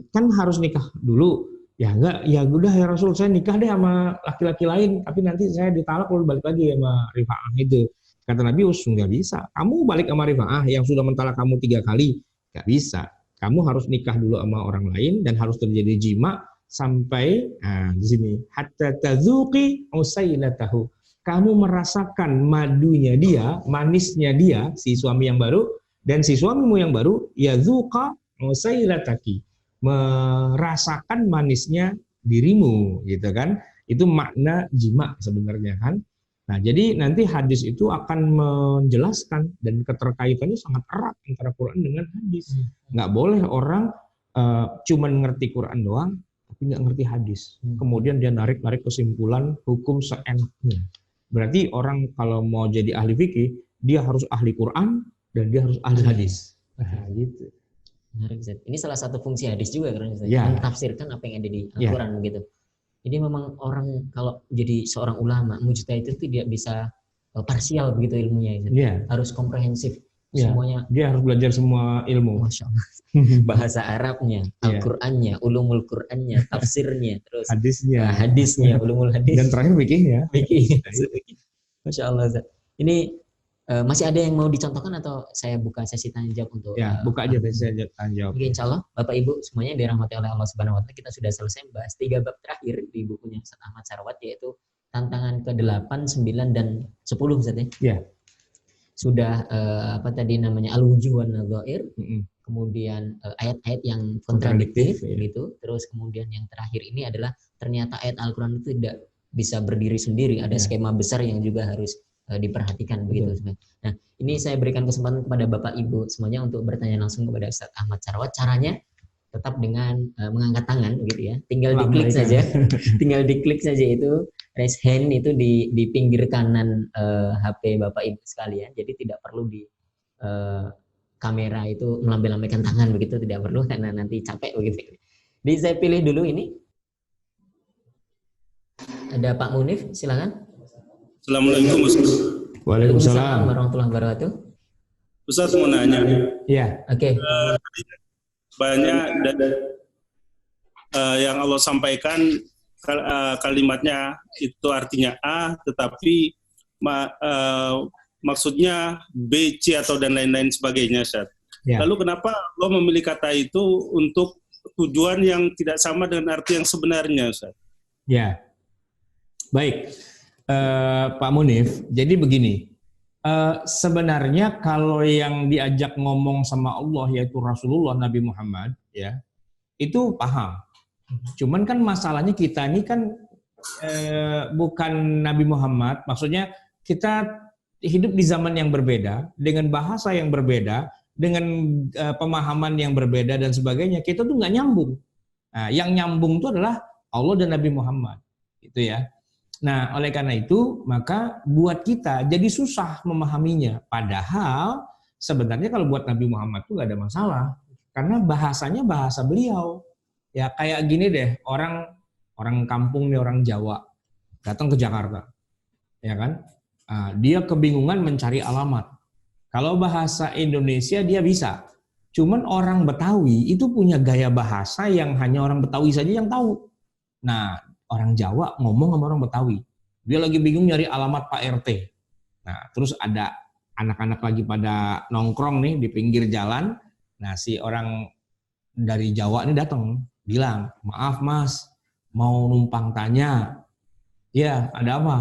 Kan harus nikah dulu. Ya enggak, ya udah ya Rasul, saya nikah deh sama laki-laki lain, tapi nanti saya ditalak lalu balik lagi sama Rifa'ah itu. Kata Nabi, nggak bisa. Kamu balik sama Rifa'ah yang sudah mentalak kamu 3 kali, nggak bisa. Kamu harus nikah dulu sama orang lain dan harus terjadi jima sampai di sini. Hatta tazuqi usailatahu. Kamu merasakan madunya dia, manisnya dia, si suami yang baru, dan si suamimu yang baru, yazuqa usailataki. Merasakan manisnya dirimu, gitu kan? Itu makna jima sebenarnya kan. Nah, jadi nanti hadis itu akan menjelaskan dan keterkaitannya sangat erat antara Quran dengan hadis. Nggak boleh orang cuman ngerti Quran doang, tapi nggak ngerti hadis. Kemudian dia narik kesimpulan hukum seenaknya. Berarti orang kalau mau jadi ahli fikih, dia harus ahli Quran dan dia harus ahli hadis. Nah, gitu. Menarik, Ustaz. Ini salah satu fungsi hadis juga kan, Ustaz. Mentafsirkan apa yang ada di Al-Quran begitu. Jadi memang orang kalau jadi seorang ulama, mujtahid itu tidak bisa parsial begitu ilmunya, harus komprehensif semuanya. Dia harus belajar semua ilmu. Masya Allah. Bahasa Arabnya, Al-Qurannya, ulumul Qurannya, tafsirnya, terus hadisnya, ulumul hadis. Dan terakhir fikihnya. Masya Allah, Ustaz. Ini masih ada yang mau dicontohkan atau saya buka sesi tanya jawab untuk buka aja sesi tanya jawab. Oke, insya Allah Bapak Ibu semuanya dirahmati oleh Allah Subhanahu Wa Taala, kita sudah selesai membahas 3 bab terakhir di bukunya Ustaz Ahmad Sarawat, yaitu tantangan ke-8, 9 dan 10, Ustaz ya. Sudah apa tadi namanya al-wujuh wan nadzair, kemudian ayat-ayat yang kontradiktif gitu. Terus kemudian yang terakhir ini adalah ternyata ayat Al-Qur'an itu tidak bisa berdiri sendiri, ada skema besar yang juga harus diperhatikan begitu. Nah, ini saya berikan kesempatan kepada Bapak Ibu semuanya untuk bertanya langsung kepada Ustaz Ahmad Sarawat. Caranya tetap dengan mengangkat tangan gitu ya. Tinggal diklik saja. Tinggal diklik saja itu raise hand itu di pinggir kanan HP Bapak Ibu sekalian. Jadi tidak perlu di kamera itu melambai-lambaikan tangan begitu, tidak perlu karena nanti capek begitu. Jadi saya pilih dulu ini. Ada Pak Munif, silakan. Assalamualaikum Ustaz. Waalaikumsalam warahmatullahi wabarakatuh. Ustaz mau nanya. Iya. Oke. Banyak yang Allah sampaikan kalimatnya itu artinya A, tetapi maksudnya B, C atau dan lain-lain sebagainya, Ustaz. Ya. Lalu kenapa Allah memilih kata itu untuk tujuan yang tidak sama dengan arti yang sebenarnya, Ustaz? Ya. Baik. Pak Munif, jadi begini, sebenarnya kalau yang diajak ngomong sama Allah yaitu Rasulullah Nabi Muhammad, ya itu paham. Cuman kan masalahnya kita ini kan bukan Nabi Muhammad, maksudnya kita hidup di zaman yang berbeda, dengan bahasa yang berbeda, dengan pemahaman yang berbeda dan sebagainya, kita tuh nggak nyambung. Nah, yang nyambung itu adalah Allah dan Nabi Muhammad, gitu ya. Nah, oleh karena itu, maka buat kita jadi susah memahaminya. Padahal sebenarnya kalau buat Nabi Muhammad itu nggak ada masalah, karena bahasanya bahasa beliau. Ya kayak gini deh, orang kampung nih, orang Jawa datang ke Jakarta, ya kan? Dia kebingungan mencari alamat. Kalau bahasa Indonesia dia bisa, cuman orang Betawi itu punya gaya bahasa yang hanya orang Betawi saja yang tahu. Nah, orang Jawa ngomong sama orang Betawi, Dia lagi bingung nyari alamat Pak RT. Nah, terus ada anak-anak lagi pada nongkrong nih di pinggir jalan. Nah, si orang dari Jawa ini datang, bilang, maaf Mas, mau numpang tanya. Ya, ada apa?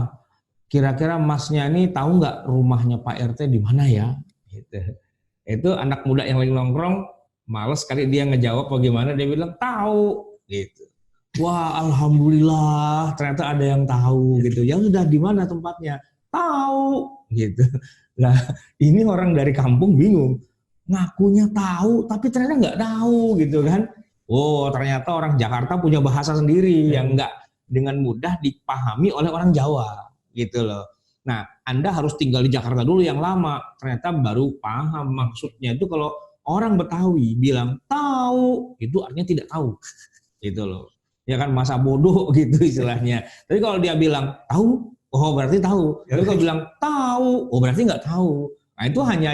Kira-kira Masnya ini tahu nggak rumahnya Pak RT di mana ya? Gitu. Itu anak muda yang lagi nongkrong, males kali dia ngejawab bagaimana, dia bilang tahu. Gitu. Wah, alhamdulillah, ternyata ada yang tahu gitu. Ya sudah, di mana tempatnya? Tahu, gitu. Nah, ini orang dari kampung bingung, ngakunya tahu, tapi ternyata nggak tahu, gitu kan? Oh, ternyata orang Jakarta punya bahasa sendiri yang nggak dengan mudah dipahami oleh orang Jawa, gitu loh. Nah, Anda harus tinggal di Jakarta dulu yang lama, ternyata baru paham maksudnya. Itu kalau orang Betawi bilang tahu, itu artinya tidak tahu, gitu loh. Ya kan, masa bodoh gitu istilahnya. Tapi kalau dia bilang tahu, oh berarti tahu. Tapi kalau bilang tahu, oh berarti nggak tahu. Nah, itu hanya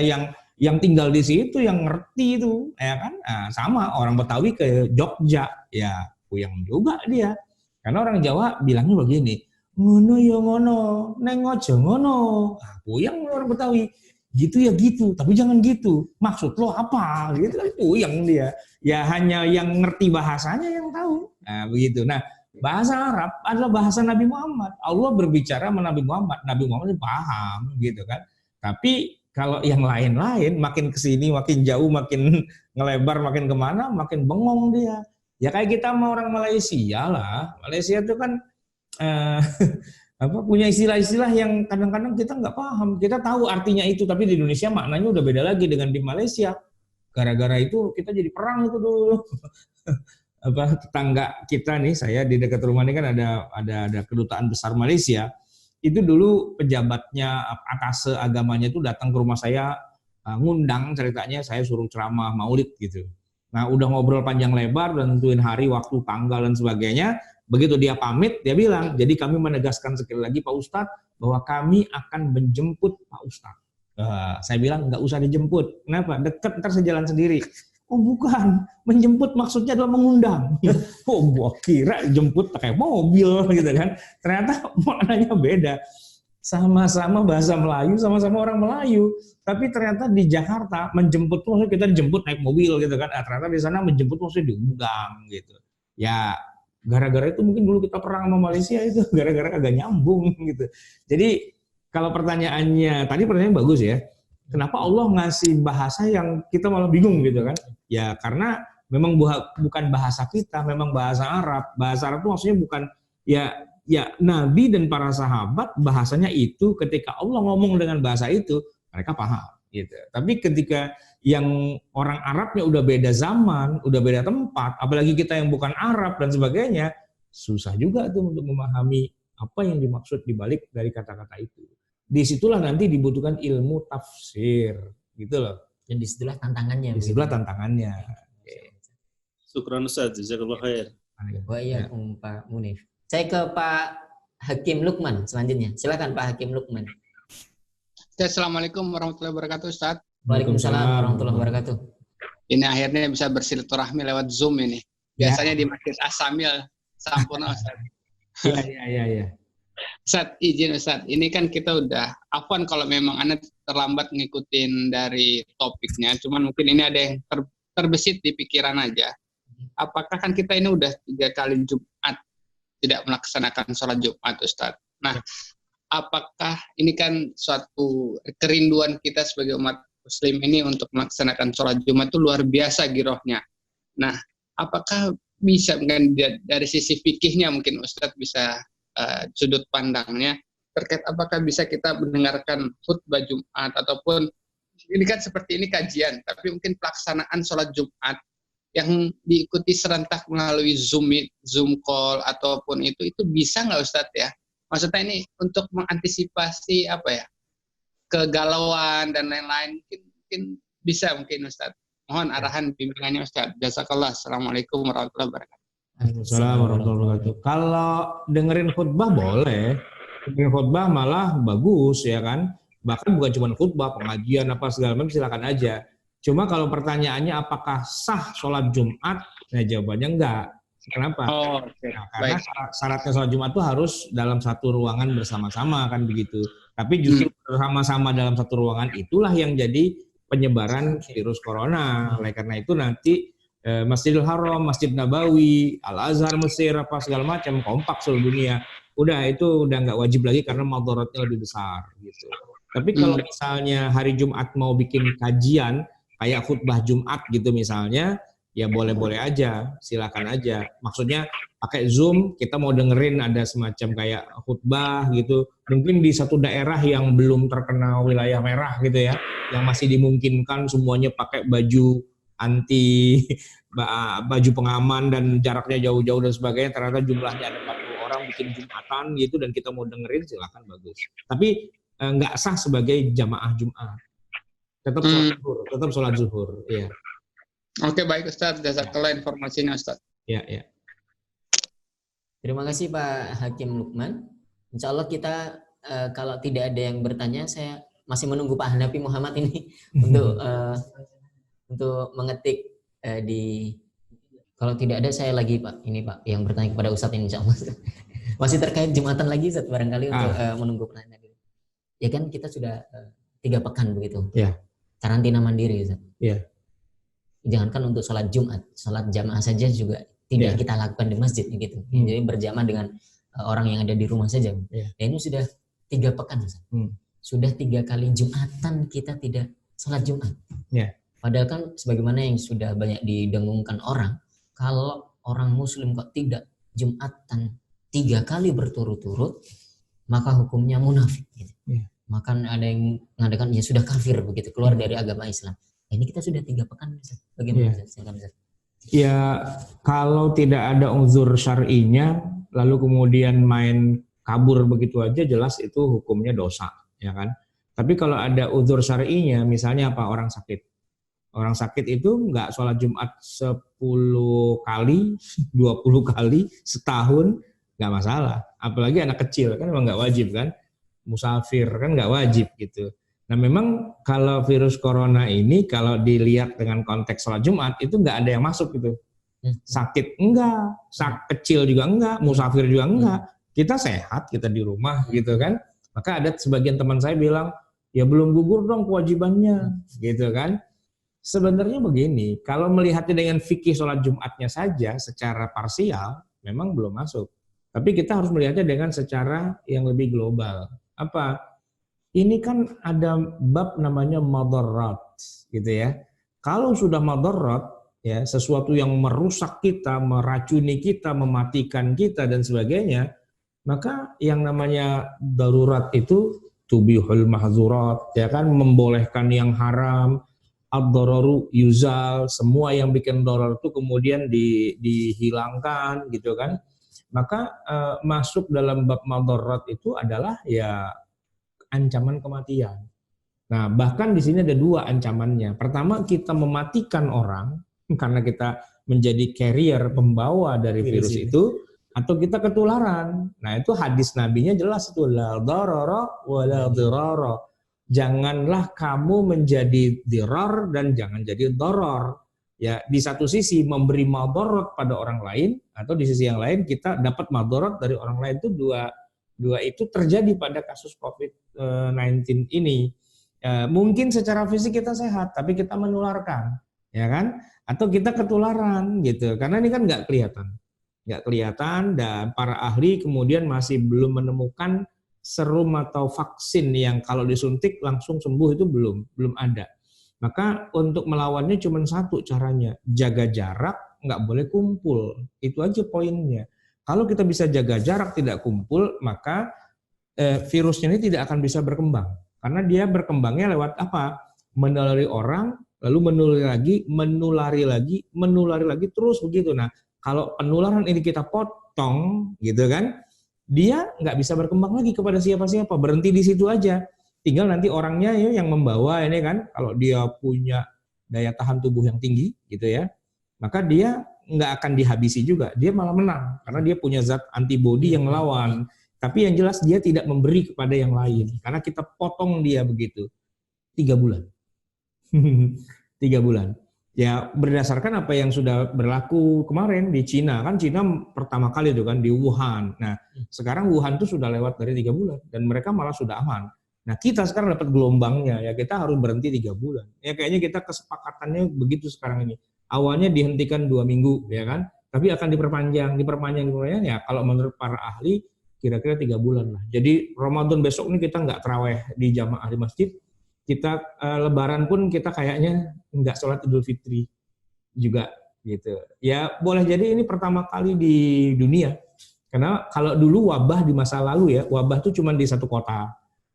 yang tinggal di situ yang ngerti itu, ya kan? Nah, sama orang Betawi ke Jogja, ya puyeng juga dia. Karena orang Jawa bilangnya begini, ngono ya ngono, neng aja ngono. Nah, puyeng orang Betawi. Gitu ya gitu, tapi jangan gitu. Maksud lo apa? Gitu kan puyeng dia. Ya hanya yang ngerti bahasanya yang tahu. Nah, begitu. Nah, bahasa Arab adalah bahasa Nabi Muhammad. Allah berbicara sama Nabi Muhammad. Nabi Muhammad paham, gitu kan. Tapi kalau yang lain-lain makin kesini, makin jauh, makin ngelebar, makin kemana, makin bengong dia. Ya kayak kita sama orang Malaysia lah. Malaysia itu kan punya istilah-istilah yang kadang-kadang kita nggak paham. Kita tahu artinya itu, tapi di Indonesia maknanya udah beda lagi dengan di Malaysia. Gara-gara itu kita jadi perang itu dulu. Tetangga kita nih, saya di dekat rumah ini kan ada kedutaan besar Malaysia. Itu dulu pejabatnya, atase agamanya itu datang ke rumah saya, ngundang ceritanya, saya suruh ceramah maulid gitu. Nah, udah ngobrol panjang lebar dan tentuin hari, waktu, tanggal dan sebagainya. Begitu dia pamit, dia bilang, jadi kami menegaskan sekali lagi Pak Ustadz bahwa kami akan menjemput Pak Ustadz. Saya bilang nggak usah dijemput. Kenapa? Deket, ntar sejalan sendiri. Oh bukan, menjemput maksudnya adalah mengundang. Oh gua kira jemput pakai mobil gitu kan. Ternyata maknanya beda. Sama-sama bahasa Melayu, sama-sama orang Melayu. Tapi ternyata di Jakarta menjemput tuh maksudnya kita dijemput naik mobil gitu kan. Ternyata di sana menjemput maksudnya diundang gitu. Ya gara-gara itu mungkin dulu kita perang sama Malaysia itu gara-gara agak nyambung gitu. Jadi kalau pertanyaannya tadi pertanyaan bagus ya. Kenapa Allah ngasih bahasa yang kita malah bingung gitu kan? Ya karena memang bukan bahasa kita, memang bahasa Arab. Bahasa Arab itu maksudnya bukan ya Nabi dan para sahabat bahasanya itu ketika Allah ngomong dengan bahasa itu mereka paham gitu. Tapi ketika yang orang Arabnya udah beda zaman, udah beda tempat, apalagi kita yang bukan Arab dan sebagainya, susah juga tuh untuk memahami apa yang dimaksud dibalik dari kata-kata itu. Disitulah nanti dibutuhkan ilmu tafsir, gitu loh. Dan disitulah tantangannya. Disitulah tantangannya. Syukran Ustaz, jazakallah khair. Wah iya, Pak Munif. Saya ke Pak Hakim Lukman selanjutnya. Silakan Pak Hakim Lukman. Assalamualaikum warahmatullahi wabarakatuh, Ustaz. Waalaikumsalam warahmatullahi wabarakatuh. Ini akhirnya bisa bersilaturahmi lewat Zoom ini. Biasanya di Masjid As-Samil, Sampurna, Ustaz. Iya. Ustaz, izin Ustaz, ini kan kita udah, afwan kalau memang Anda terlambat ngikutin dari topiknya, cuman mungkin ini ada yang terbesit di pikiran aja. Apakah kan kita ini udah 3 kali Jumat tidak melaksanakan sholat Jumat, Ustaz. Nah, apakah ini kan suatu kerinduan kita sebagai umat Muslim ini untuk melaksanakan sholat Jumat itu luar biasa girohnya. Nah, apakah bisa mungkin dari sisi fikihnya mungkin Ustaz bisa sudut pandangnya terkait apakah bisa kita mendengarkan khutbah Jumat ataupun ini kan seperti ini kajian, tapi mungkin pelaksanaan sholat Jumat yang diikuti serentak melalui Zoom call ataupun itu bisa nggak Ustadz ya? Maksudnya ini untuk mengantisipasi kegalauan dan lain-lain mungkin bisa mungkin Ustadz. Mohon arahan bimbingannya Ustadz. Jazakallah. Assalamualaikum warahmatullahi wabarakatuh. Assalamualaikum warahmatullahi wabarakatuh. Kalau dengerin khutbah boleh, dengerin khutbah malah bagus ya kan. Bahkan bukan cuma khutbah, pengajian apa segala macam silakan aja. Cuma kalau pertanyaannya apakah sah sholat Jumat, nah jawabannya enggak. Kenapa? Oh, okay. Nah, karena syaratnya sholat Jumat itu harus dalam satu ruangan bersama-sama kan begitu. Tapi justru bersama-sama dalam satu ruangan itulah yang jadi penyebaran virus corona. Oleh karena itu nanti Masjidil Haram, Masjid Nabawi, Al Azhar Mesir apa segala macam kompak seluruh dunia. Udah itu udah nggak wajib lagi karena madaratnya lebih besar gitu. Tapi kalau misalnya hari Jumat mau bikin kajian kayak khutbah Jumat gitu misalnya, ya boleh-boleh aja, silakan aja. Maksudnya pakai Zoom, kita mau dengerin ada semacam kayak khutbah gitu. Mungkin di satu daerah yang belum terkena wilayah merah gitu ya, yang masih dimungkinkan semuanya pakai baju anti, baju pengaman dan jaraknya jauh-jauh dan sebagainya. Ternyata jumlahnya ada 40 orang bikin Jumatan gitu dan kita mau dengerin, silakan, bagus. Tapi nggak sah sebagai jamaah Jumat. Tetap sholat zuhur, ya. Oke, baik Ustadz. Jazakallah informasinya Ustadz. Ya. Terima kasih Pak Hakim Lukman. Insya Allah kita kalau tidak ada yang bertanya, saya masih menunggu Pak Hanafi Muhammad ini untuk mengetik di. Kalau tidak ada saya lagi Pak, ini Pak yang bertanya kepada Ustadz ini Insya Allah. Masih terkait Jumatan lagi Ustadz barangkali untuk menunggu pertanyaan. Ya kan kita sudah 3 pekan begitu. Ya. Karantina mandiri Ustadz. Ya. Jangankan untuk sholat Jumat, sholat jamaah saja juga tidak kita lakukan di masjid gitu. Jadi berjamaah dengan orang yang ada di rumah saja. Dan ini sudah 3 pekan. Sudah 3 kali Jumatan kita tidak sholat Jumat. Padahal kan sebagaimana yang sudah banyak didengungkan orang, kalau orang Muslim kok tidak Jumatan 3 kali berturut-turut, maka hukumnya munafik. Gitu. Maka ada yang mengatakan ya sudah kafir begitu, keluar dari agama Islam. Ini kita sudah 3 pekan, bagaimana? Ya, kalau tidak ada uzur syar'inya, lalu kemudian main kabur begitu aja, jelas itu hukumnya dosa, ya kan? Tapi kalau ada uzur syar'inya, misalnya apa? Orang sakit. Orang sakit itu nggak sholat Jumat 10 kali, 20 kali, setahun, nggak masalah. Apalagi anak kecil, kan memang nggak wajib kan? Musafir, kan nggak wajib gitu. Nah memang kalau virus corona ini kalau dilihat dengan konteks sholat Jumat itu nggak ada yang masuk gitu. Sakit enggak, kecil juga enggak, musafir juga enggak. Kita sehat, kita di rumah gitu kan. Maka ada sebagian teman saya bilang, ya belum gugur dong kewajibannya gitu kan. Sebenarnya begini, kalau melihatnya dengan fikih sholat Jumatnya saja secara parsial memang belum masuk. Tapi kita harus melihatnya dengan secara yang lebih global. Apa? Ini kan ada bab namanya madarat gitu ya. Kalau sudah madarat ya, sesuatu yang merusak kita, meracuni kita, mematikan kita dan sebagainya, maka yang namanya darurat itu tubihul mahzurat, ya kan, membolehkan yang haram, ad-dararu yuzal, semua yang bikin darar itu kemudian dihilangkan gitu kan. Maka masuk dalam bab madarat itu adalah ya ancaman kematian. Nah, bahkan di sini ada 2 ancamannya. Pertama, kita mematikan orang karena kita menjadi carrier, pembawa dari virus itu, atau kita ketularan. Nah, itu hadis nabinya jelas itu, la darara wa la dirara. Janganlah kamu menjadi dirar dan jangan jadi darar. Ya, di satu sisi memberi madarat pada orang lain, atau di sisi yang lain kita dapat madarat dari orang lain. Itu dua itu terjadi pada kasus COVID-19 ini. Mungkin secara fisik kita sehat, tapi kita menularkan, ya kan? Atau kita ketularan gitu, karena ini kan nggak kelihatan, dan para ahli kemudian masih belum menemukan serum atau vaksin yang kalau disuntik langsung sembuh, itu belum ada. Maka untuk melawannya cuma satu caranya, jaga jarak, nggak boleh kumpul, itu aja poinnya. Kalau kita bisa jaga jarak, tidak kumpul, maka virusnya ini tidak akan bisa berkembang. Karena dia berkembangnya lewat apa? Menulari orang, lalu menulari lagi, terus begitu. Nah, kalau penularan ini kita potong, gitu kan, dia nggak bisa berkembang lagi kepada siapa-siapa, berhenti di situ aja. Tinggal nanti orangnya ya yang membawa ini kan, kalau dia punya daya tahan tubuh yang tinggi, gitu ya, maka dia nggak akan dihabisi juga, dia malah menang karena dia punya zat antibodi yang melawan. Tapi yang jelas dia tidak memberi kepada yang lain karena kita potong dia begitu 3 bulan. 3 bulan. Ya berdasarkan apa yang sudah berlaku kemarin di Cina, kan Cina pertama kali itu kan di Wuhan. Nah sekarang Wuhan itu sudah lewat dari 3 bulan dan mereka malah sudah aman. Nah kita sekarang dapat gelombangnya, ya kita harus berhenti 3 bulan. Ya kayaknya kita kesepakatannya begitu sekarang ini. Awalnya dihentikan 2 minggu, ya kan? Tapi akan diperpanjang. Ya kalau menurut para ahli kira-kira 3 bulan lah. Jadi Ramadan besok ini kita nggak tarawih di jamaah di masjid. Kita Lebaran pun kita kayaknya nggak sholat Idul Fitri juga gitu. Ya boleh jadi ini pertama kali di dunia. Karena kalau dulu wabah di masa lalu ya, wabah itu cuma di satu kota.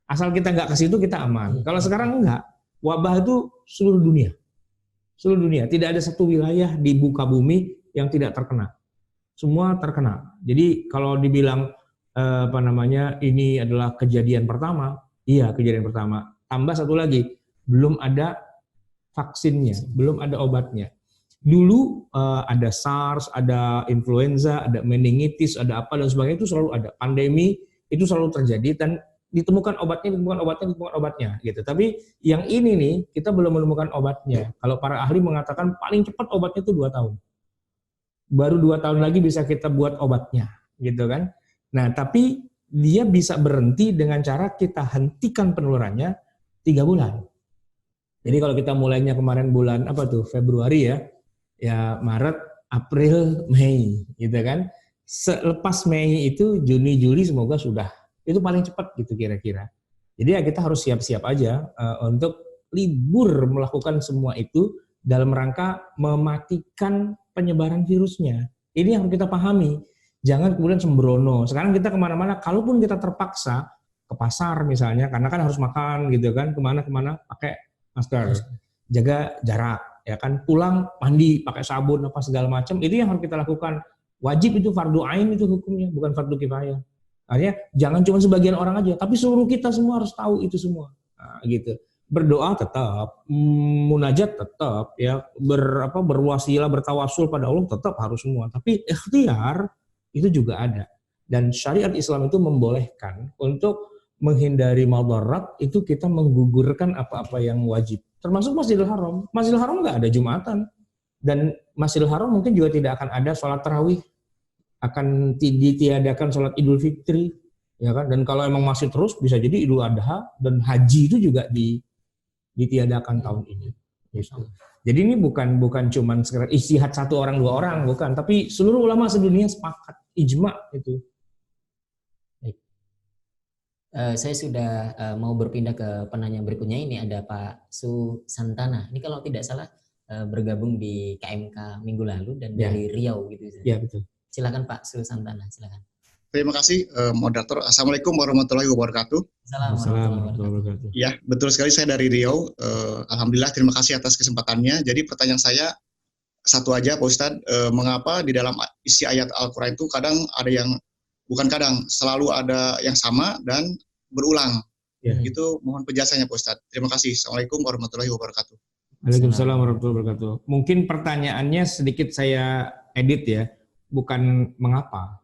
Asal kita nggak ke situ kita aman. Kalau sekarang enggak, wabah itu seluruh dunia. Seluruh dunia. Tidak ada satu wilayah di muka bumi yang tidak terkena. Semua terkena. Jadi kalau dibilang ini adalah kejadian pertama, iya kejadian pertama. Tambah satu lagi, belum ada vaksinnya, belum ada obatnya. Dulu ada SARS, ada influenza, ada meningitis, ada apa dan sebagainya itu selalu ada. Pandemi itu selalu terjadi dan ditemukan obatnya gitu. Tapi yang ini nih kita belum menemukan obatnya. Kalau para ahli mengatakan paling cepat obatnya itu 2 tahun. Baru 2 tahun lagi bisa kita buat obatnya, gitu kan. Nah, tapi dia bisa berhenti dengan cara kita hentikan penularannya 3 bulan. Jadi kalau kita mulainya kemarin bulan Februari ya Maret, April, Mei, gitu kan. Selepas Mei itu Juni, Juli semoga sudah. Itu paling cepat gitu kira-kira. Jadi ya kita harus siap-siap aja untuk libur melakukan semua itu dalam rangka mematikan penyebaran virusnya. Ini yang harus kita pahami. Jangan kemudian sembrono. Sekarang kita kemana-mana, kalaupun kita terpaksa ke pasar misalnya, karena kan harus makan gitu kan, kemana-kemana pakai masker, jaga jarak, ya kan, pulang mandi pakai sabun apa segala macam, itu yang harus kita lakukan. Wajib itu fardu ain itu hukumnya, bukan fardu kifayah. Artinya jangan cuma sebagian orang aja, tapi seluruh kita semua harus tahu itu semua. Nah, gitu. Berdoa tetap, munajat tetap, ya berwasilah, bertawasul pada Allah tetap harus semua. Tapi ikhtiar itu juga ada. Dan syariat Islam itu membolehkan untuk menghindari madarat itu kita menggugurkan apa-apa yang wajib. Termasuk Masjidil Haram. Masjidil Haram nggak ada Jumatan. Dan Masjidil Haram mungkin juga tidak akan ada sholat tarawih. Akan ditiadakan sholat Idul Fitri. Ya kan? Dan kalau emang masih terus bisa jadi Idul Adha dan haji itu juga ditiadakan tahun ini. Gitu. Jadi ini bukan cuma sekedar ijtihad 1 orang 2 orang, bukan. Tapi seluruh ulama sedunia sepakat, ijma itu. Saya sudah mau berpindah ke penanya berikutnya. Ini ada Pak Susantana. Ini kalau tidak salah bergabung di KMK minggu lalu dan dari Riau gitu. Ya betul. Silakan Pak Susantana, silakan. Terima kasih moderator. Assalamualaikum warahmatullahi wabarakatuh. Assalamualaikum warahmatullahi wabarakatuh. Ya betul sekali, saya dari Riau. Alhamdulillah, terima kasih atas kesempatannya. Jadi pertanyaan saya satu aja Pak Ustadz, mengapa di dalam isi ayat Al-Quran itu kadang ada yang selalu ada yang sama dan berulang. Ya. Itu mohon penjelasannya Pak Ustadz. Terima kasih. Assalamualaikum warahmatullahi wabarakatuh. Waalaikumsalam warahmatullahi wabarakatuh. Mungkin pertanyaannya sedikit saya edit ya, bukan mengapa.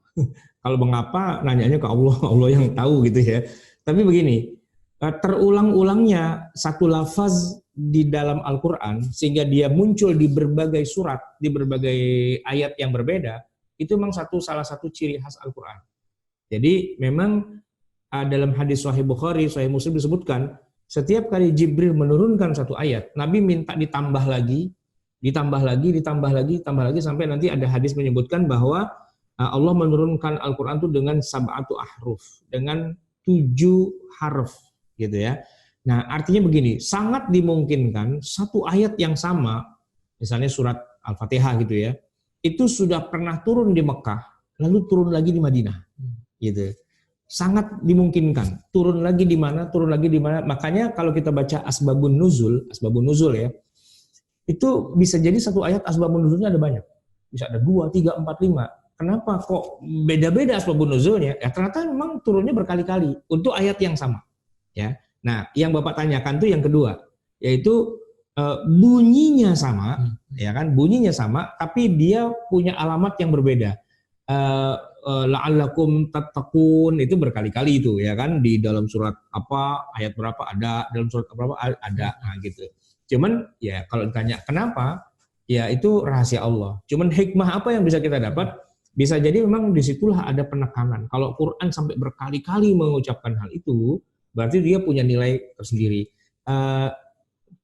Kalau mengapa nanyanya ke Allah, Allah yang tahu gitu ya. Tapi begini, terulang-ulangnya satu lafaz di dalam Al-Quran sehingga dia muncul di berbagai surat, di berbagai ayat yang berbeda, itu memang salah satu ciri khas Al-Quran. Jadi memang dalam hadis Sahih Bukhari, Sahih Muslim disebutkan, setiap kali Jibril menurunkan satu ayat, Nabi minta ditambah lagi sampai nanti ada hadis menyebutkan bahwa Allah menurunkan Al-Quran itu dengan sab'atu ahruf, dengan 7 harf gitu ya. Nah artinya begini, sangat dimungkinkan satu ayat yang sama, misalnya surat Al-Fatihah gitu ya, itu sudah pernah turun di Mekah, lalu turun lagi di Madinah gitu. Sangat dimungkinkan, turun lagi di mana. Makanya kalau kita baca asbabun nuzul ya, itu bisa jadi satu ayat asbabun nuzulnya ada banyak. Bisa ada 2, 3, 4, 5. Kenapa kok beda-beda asbabun nuzulnya? Ya ternyata memang turunnya berkali-kali untuk ayat yang sama. Ya. Nah, yang Bapak tanyakan tuh yang kedua, yaitu bunyinya sama, ya kan? Bunyinya sama, tapi dia punya alamat yang berbeda. La'allakum tattaqun itu berkali-kali itu, ya kan? Di dalam surat apa, ayat berapa ada, dalam surat berapa ada, nah gitu. Cuman ya kalau ditanya kenapa? ya itu rahasia Allah. Cuman hikmah apa yang bisa kita dapat? Bisa jadi memang disitulah ada penekanan. Kalau Quran sampai berkali-kali mengucapkan hal itu, berarti dia punya nilai tersendiri.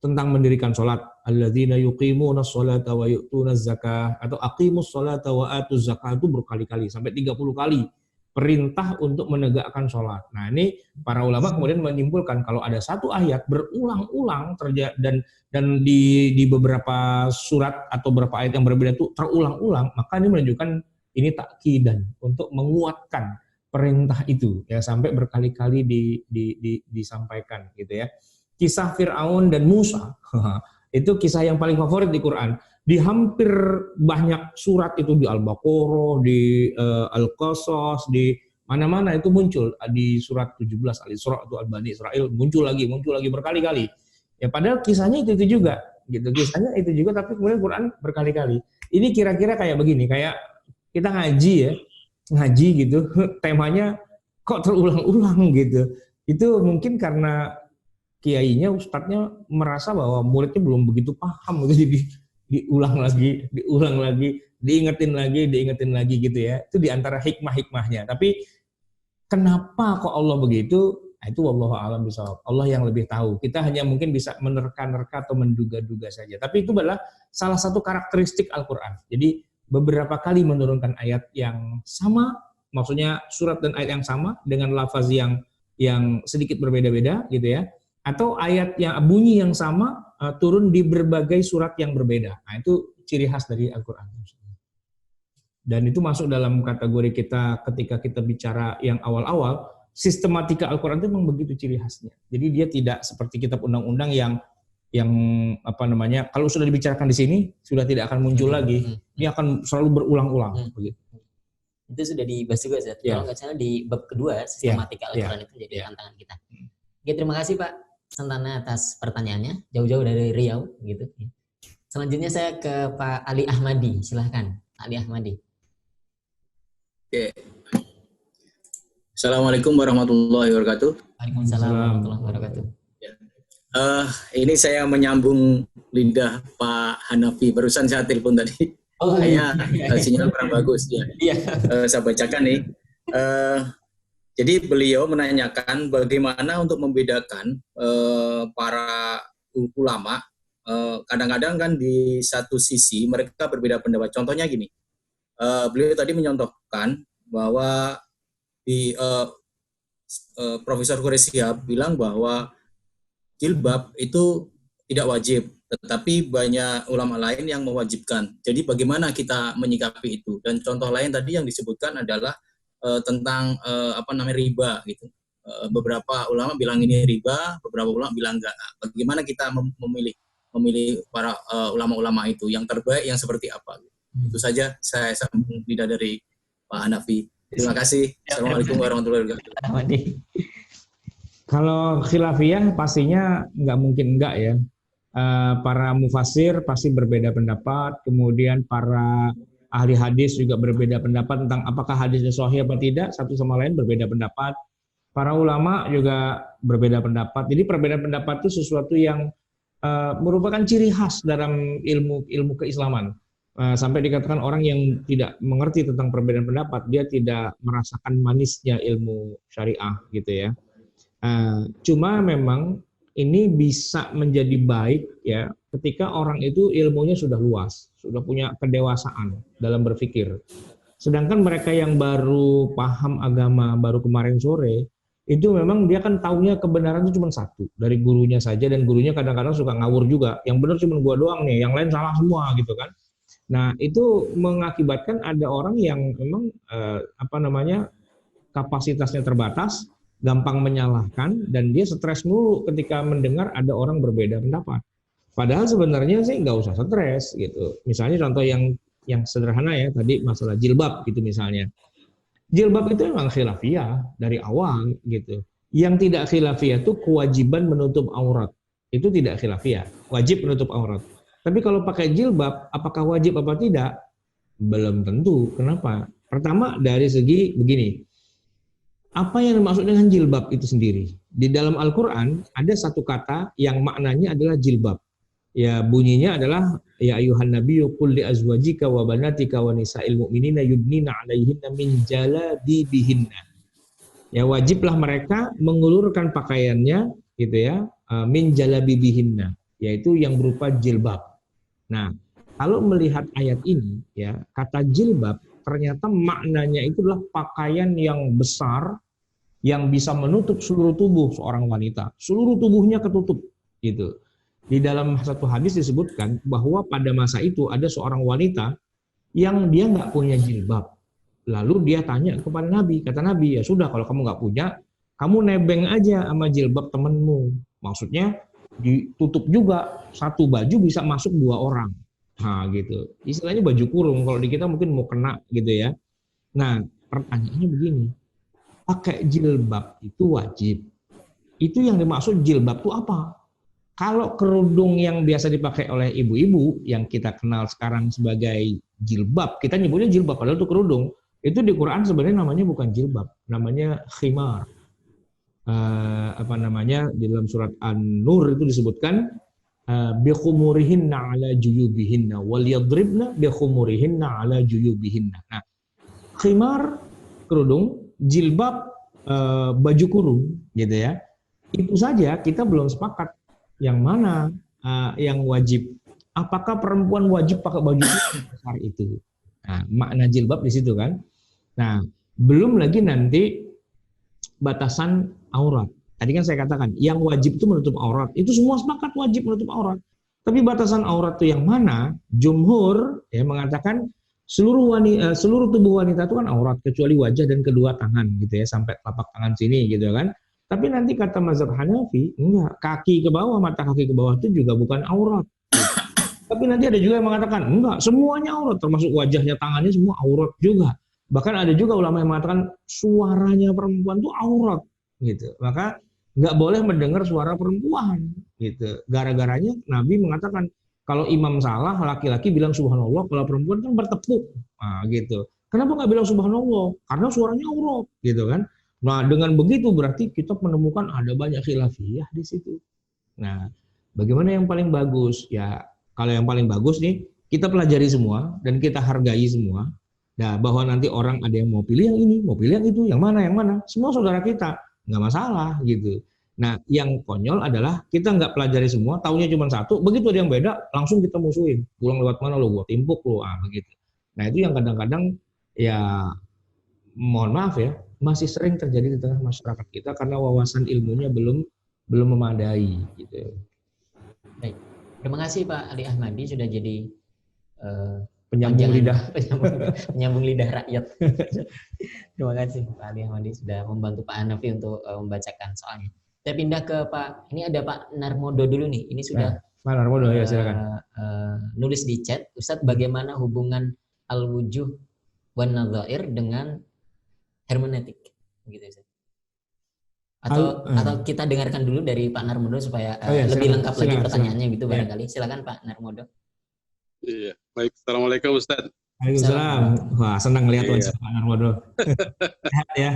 Tentang mendirikan sholat, alladzina yuqimuna sholata wa yu'tuna zakah, atau aqimus sholata wa atuz zakah, itu berkali-kali, sampai 30 kali perintah untuk menegakkan sholat. Nah ini para ulama kemudian menyimpulkan kalau ada satu ayat berulang-ulang dan di beberapa surat atau beberapa ayat yang berbeda itu terulang-ulang, maka ini menunjukkan ini takkidan untuk menguatkan perintah itu ya, sampai berkali-kali disampaikan gitu ya. Kisah Fir'aun dan Musa itu kisah yang paling favorit di Quran. Di hampir banyak surat itu, di Al-Baqarah, di Al-Qasas, di mana-mana itu muncul. Di surat 17 Al-Isra atau Al-Bani Israel muncul lagi berkali-kali. Ya padahal kisahnya itu juga gitu. Kisahnya itu juga, tapi kemudian Quran berkali-kali. Ini kira-kira kayak begini, kayak kita ngaji gitu, temanya kok terulang-ulang gitu. Itu mungkin karena kiainya, ustadznya merasa bahwa muridnya belum begitu paham, gitu, jadi diulang lagi, diingetin lagi gitu ya. Itu diantara hikmah-hikmahnya. Tapi kenapa kok Allah begitu? Nah, itu wallahu a'lam bishawab. Allah yang lebih tahu. Kita hanya mungkin bisa menerka-nerka atau menduga-duga saja. Tapi itu adalah salah satu karakteristik Al-Quran. Jadi beberapa kali menurunkan ayat yang sama, maksudnya surat dan ayat yang sama dengan lafaz yang sedikit berbeda-beda gitu ya. Atau ayat yang bunyi yang sama turun di berbagai surat yang berbeda. Nah, itu ciri khas dari Al-Quran. Dan itu masuk dalam kategori kita ketika kita bicara yang awal-awal, sistematika Al-Quran itu memang begitu ciri khasnya. Jadi dia tidak seperti kitab undang-undang yang kalau sudah dibicarakan di sini sudah tidak akan muncul lagi. Ini akan selalu berulang-ulang. Begitu. Itu sudah dibahas juga, Zat. Kalau nggak salah di bab kedua, sistematika Al-Quran itu jadi tantangan kita. Oke, terima kasih Pak Santana atas pertanyaannya, jauh-jauh dari Riau gitu. Selanjutnya saya ke Pak Ali Ahmadi, silahkan Ali Ahmadi. Oke. Assalamualaikum warahmatullahi wabarakatuh. Waalaikumsalam warahmatullahi wabarakatuh. Ini saya menyambung lidah Pak Hanafi, barusan saya telepon tadi. Sinyal kurang bagus ya. Saya bacakan nih. Jadi beliau menanyakan bagaimana untuk membedakan para ulama. Kadang-kadang kan di satu sisi mereka berbeda pendapat. Contohnya gini, beliau tadi menyontohkan bahwa di Profesor Quraisyhab bilang bahwa jilbab itu tidak wajib, tetapi banyak ulama lain yang mewajibkan. Jadi bagaimana kita menyikapi itu? Dan contoh lain tadi yang disebutkan adalah tentang riba gitu. Beberapa ulama bilang ini riba, beberapa ulama bilang enggak. Bagaimana kita memilih para ulama-ulama itu yang terbaik yang seperti apa? Itu saja saya sambung lidah dari Pak Hanafi. Terima kasih. Assalamualaikum warahmatullahi wabarakatuh. Kalau khilafiyah pastinya nggak mungkin enggak ya. Para mufassir pasti berbeda pendapat, kemudian para ahli hadis juga berbeda pendapat tentang apakah hadisnya sahih apa tidak, satu sama lain berbeda pendapat. Para ulama juga berbeda pendapat. Jadi perbedaan pendapat itu sesuatu yang merupakan ciri khas dalam ilmu keislaman. Sampai dikatakan orang yang tidak mengerti tentang perbedaan pendapat, dia tidak merasakan manisnya ilmu syariah gitu ya. Cuma memang ini bisa menjadi baik ya ketika orang itu ilmunya sudah luas, sudah punya kedewasaan dalam berpikir. Sedangkan mereka yang baru paham agama baru kemarin sore, itu memang dia kan taunya kebenaran itu cuma satu dari gurunya saja, dan gurunya kadang-kadang suka ngawur juga. Yang benar cuma gua doang nih, yang lain salah semua gitu kan. Nah, itu mengakibatkan ada orang yang memang kapasitasnya terbatas, gampang menyalahkan, dan dia stres mulu ketika mendengar ada orang berbeda pendapat. Padahal sebenarnya sih nggak usah stres gitu. Misalnya contoh yang sederhana ya, tadi masalah jilbab gitu misalnya. Jilbab itu memang khilafiyah dari awal gitu. Yang tidak khilafiyah itu kewajiban menutup aurat. Itu tidak khilafiyah, wajib menutup aurat. Tapi kalau pakai jilbab, apakah wajib apa tidak? Belum tentu. Kenapa? Pertama dari segi begini. Apa yang dimaksud dengan jilbab itu sendiri? Di dalam Al-Quran ada satu kata yang maknanya adalah jilbab. Ya bunyinya adalah ya ayuhan nabiyyu qul li azwajika wa banatika wa nisa'il mu'minina yudnina 'alaihinna min jalabibihinna. Ya wajiblah mereka mengulurkan pakaiannya gitu ya, min jalabibihinna, yaitu yang berupa jilbab. Nah, kalau melihat ayat ini ya, kata jilbab ternyata maknanya itu adalah pakaian yang besar yang bisa menutup seluruh tubuh seorang wanita. Seluruh tubuhnya ketutup gitu. Di dalam satu hadis disebutkan bahwa pada masa itu ada seorang wanita yang dia nggak punya jilbab. Lalu dia tanya kepada Nabi, kata Nabi, ya sudah kalau kamu nggak punya, kamu nebeng aja sama jilbab temenmu. Maksudnya ditutup juga, satu baju bisa masuk 2 orang. Nah gitu, istilahnya baju kurung, kalau di kita mungkin mau kena gitu ya. Nah pertanyaannya begini, pakai jilbab itu wajib. Itu yang dimaksud jilbab itu apa? Kalau kerudung yang biasa dipakai oleh ibu-ibu yang kita kenal sekarang sebagai jilbab, kita nyebutnya jilbab padahal itu kerudung. Itu di Quran sebenarnya namanya bukan jilbab, namanya khimar. Di dalam surat An-Nur itu disebutkan bikhumurihinna ala juyubihinna wal yadribna bikhumurihinna ala juyubihinna. Nah, khimar kerudung, jilbab baju kurung gitu ya. Itu saja kita belum sepakat yang mana yang wajib. Apakah perempuan wajib pakai baju besar itu? Nah, makna jilbab di situ kan. Nah, belum lagi nanti batasan aurat. Tadi kan saya katakan, yang wajib itu menutup aurat. Itu semua sepakat wajib menutup aurat. Tapi batasan aurat itu yang mana? Jumhur ya mengatakan seluruh tubuh wanita itu kan aurat kecuali wajah dan kedua tangan gitu ya, sampai telapak tangan sini gitu kan. Tapi nanti kata mazhab Hanafi, enggak, kaki ke bawah, mata kaki ke bawah itu juga bukan aurat. Tapi nanti ada juga yang mengatakan, enggak, semuanya aurat, termasuk wajahnya, tangannya, semua aurat juga. Bahkan ada juga ulama yang mengatakan, suaranya perempuan itu aurat. Gitu. Maka enggak boleh mendengar suara perempuan. Gitu. Gara-garanya Nabi mengatakan, kalau imam salah, laki-laki bilang subhanallah, kalau perempuan kan bertepuk. Nah, gitu. Kenapa enggak bilang subhanallah? Karena suaranya aurat. Gitu kan. Nah, dengan begitu berarti kita menemukan ada banyak khilafiyah di situ. Nah, bagaimana yang paling bagus? Ya, kalau yang paling bagus nih, kita pelajari semua dan kita hargai semua. Nah, bahwa nanti orang ada yang mau pilih yang ini, mau pilih yang itu, yang mana, semua saudara kita, nggak masalah gitu. Nah, yang konyol adalah kita nggak pelajari semua, taunya cuma satu, begitu ada yang beda, langsung kita musuhin. Pulang lewat mana lo, gua timpuk lo, begitu. Nah, itu yang kadang-kadang ya mohon maaf ya, masih sering terjadi di tengah masyarakat kita karena wawasan ilmunya belum memadai gitu. Baik. Terima kasih Pak Ali Ahmadi sudah jadi penyambung lidah rakyat. Terima kasih Pak Ali Ahmadi sudah membantu Pak Hanafi untuk membacakan soalnya. Saya pindah ke Pak, ini ada Pak Narmodo dulu nih. Ini sudah Pak Narmodo ya silakan. Nulis di chat, Ustadz bagaimana hubungan al-wujuh wan nadzair dengan hermeneutik gitu Ustaz. Atau kita dengarkan dulu dari Pak Narmodo supaya lebih lengkap lagi pertanyaannya gitu barangkali. Silakan Pak Narmodo. Iya, baik. Assalamualaikum Ustaz. Waalaikumsalam. Wah, senang lihat wajah Pak Narmodo. Sehat ya.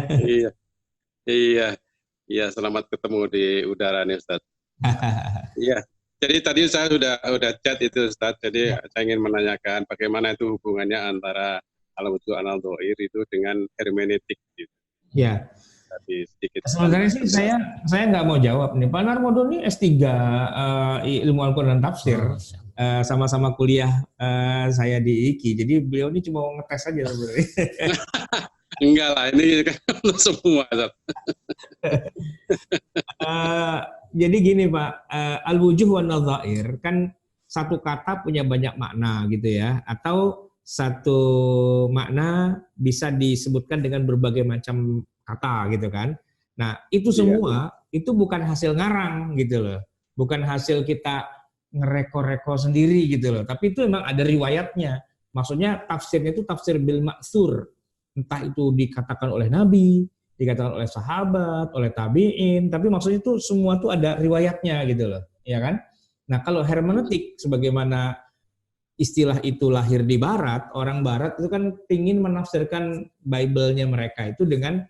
Iya, selamat ketemu di udara nih Ustaz. Iya. Jadi tadi saya udah chat itu Ustaz. Jadi saya ingin menanyakan bagaimana itu hubungannya antara al-wujuh an-nadzair itu dengan hermeneutik gitu. Ya. Sebenarnya sih saya nggak mau jawab nih. Pak Narmodo ini S3 ilmu Al-Quran dan tafsir, sama-sama kuliah saya di IKI. Jadi beliau ini cuma mau ngetes aja sebenarnya. Enggak lah, ini kan semua. Jadi gini Pak, al-wujuh wan nadzair kan satu kata punya banyak makna gitu ya, atau satu makna bisa disebutkan dengan berbagai macam kata gitu kan. Nah, itu semua itu bukan hasil ngarang gitu loh. Bukan hasil kita ngereko-reko sendiri gitu loh. Tapi itu memang ada riwayatnya. Maksudnya tafsirnya itu tafsir bil ma'tsur. Entah itu dikatakan oleh Nabi, dikatakan oleh sahabat, oleh tabi'in, tapi maksudnya itu semua itu ada riwayatnya gitu loh, ya kan? Nah, kalau hermeneutik sebagaimana istilah itu lahir di barat, orang barat itu kan ingin menafsirkan Bible-nya mereka itu dengan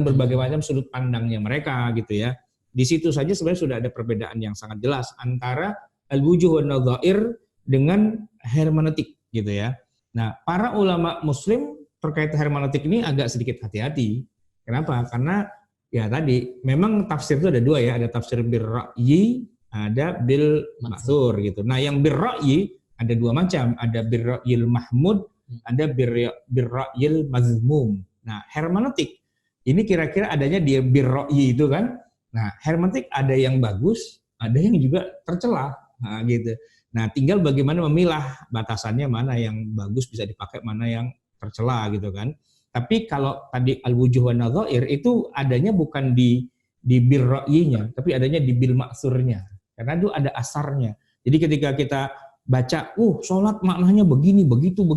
berbagai macam sudut pandangnya mereka gitu ya. Di situ saja sebenarnya sudah ada perbedaan yang sangat jelas antara al-wujuh wan nadhair dengan hermeneutik gitu ya. Nah, para ulama muslim terkait hermeneutik ini agak sedikit hati-hati. Kenapa? Karena ya tadi memang tafsir itu ada dua ya, ada tafsir bil ra'yi, ada bil ma'thur gitu. Nah, yang bil ra'yi ada dua macam, ada bil ra'yil mahmud, ada bil ra'yil mazmum. Nah, hermeneutik ini kira-kira adanya di bil ra'yi itu kan. Nah, hermeneutik ada yang bagus, ada yang juga tercela. Nah, gitu. Nah, tinggal bagaimana memilah batasannya, mana yang bagus bisa dipakai, mana yang tercela gitu kan. Tapi kalau tadi al-wujuh wan nadhair itu adanya bukan di bil ra'yinya, tapi adanya di bil ma'thurnya. Karena itu ada asarnya. Jadi ketika kita baca, sholat maknanya begini, begitu,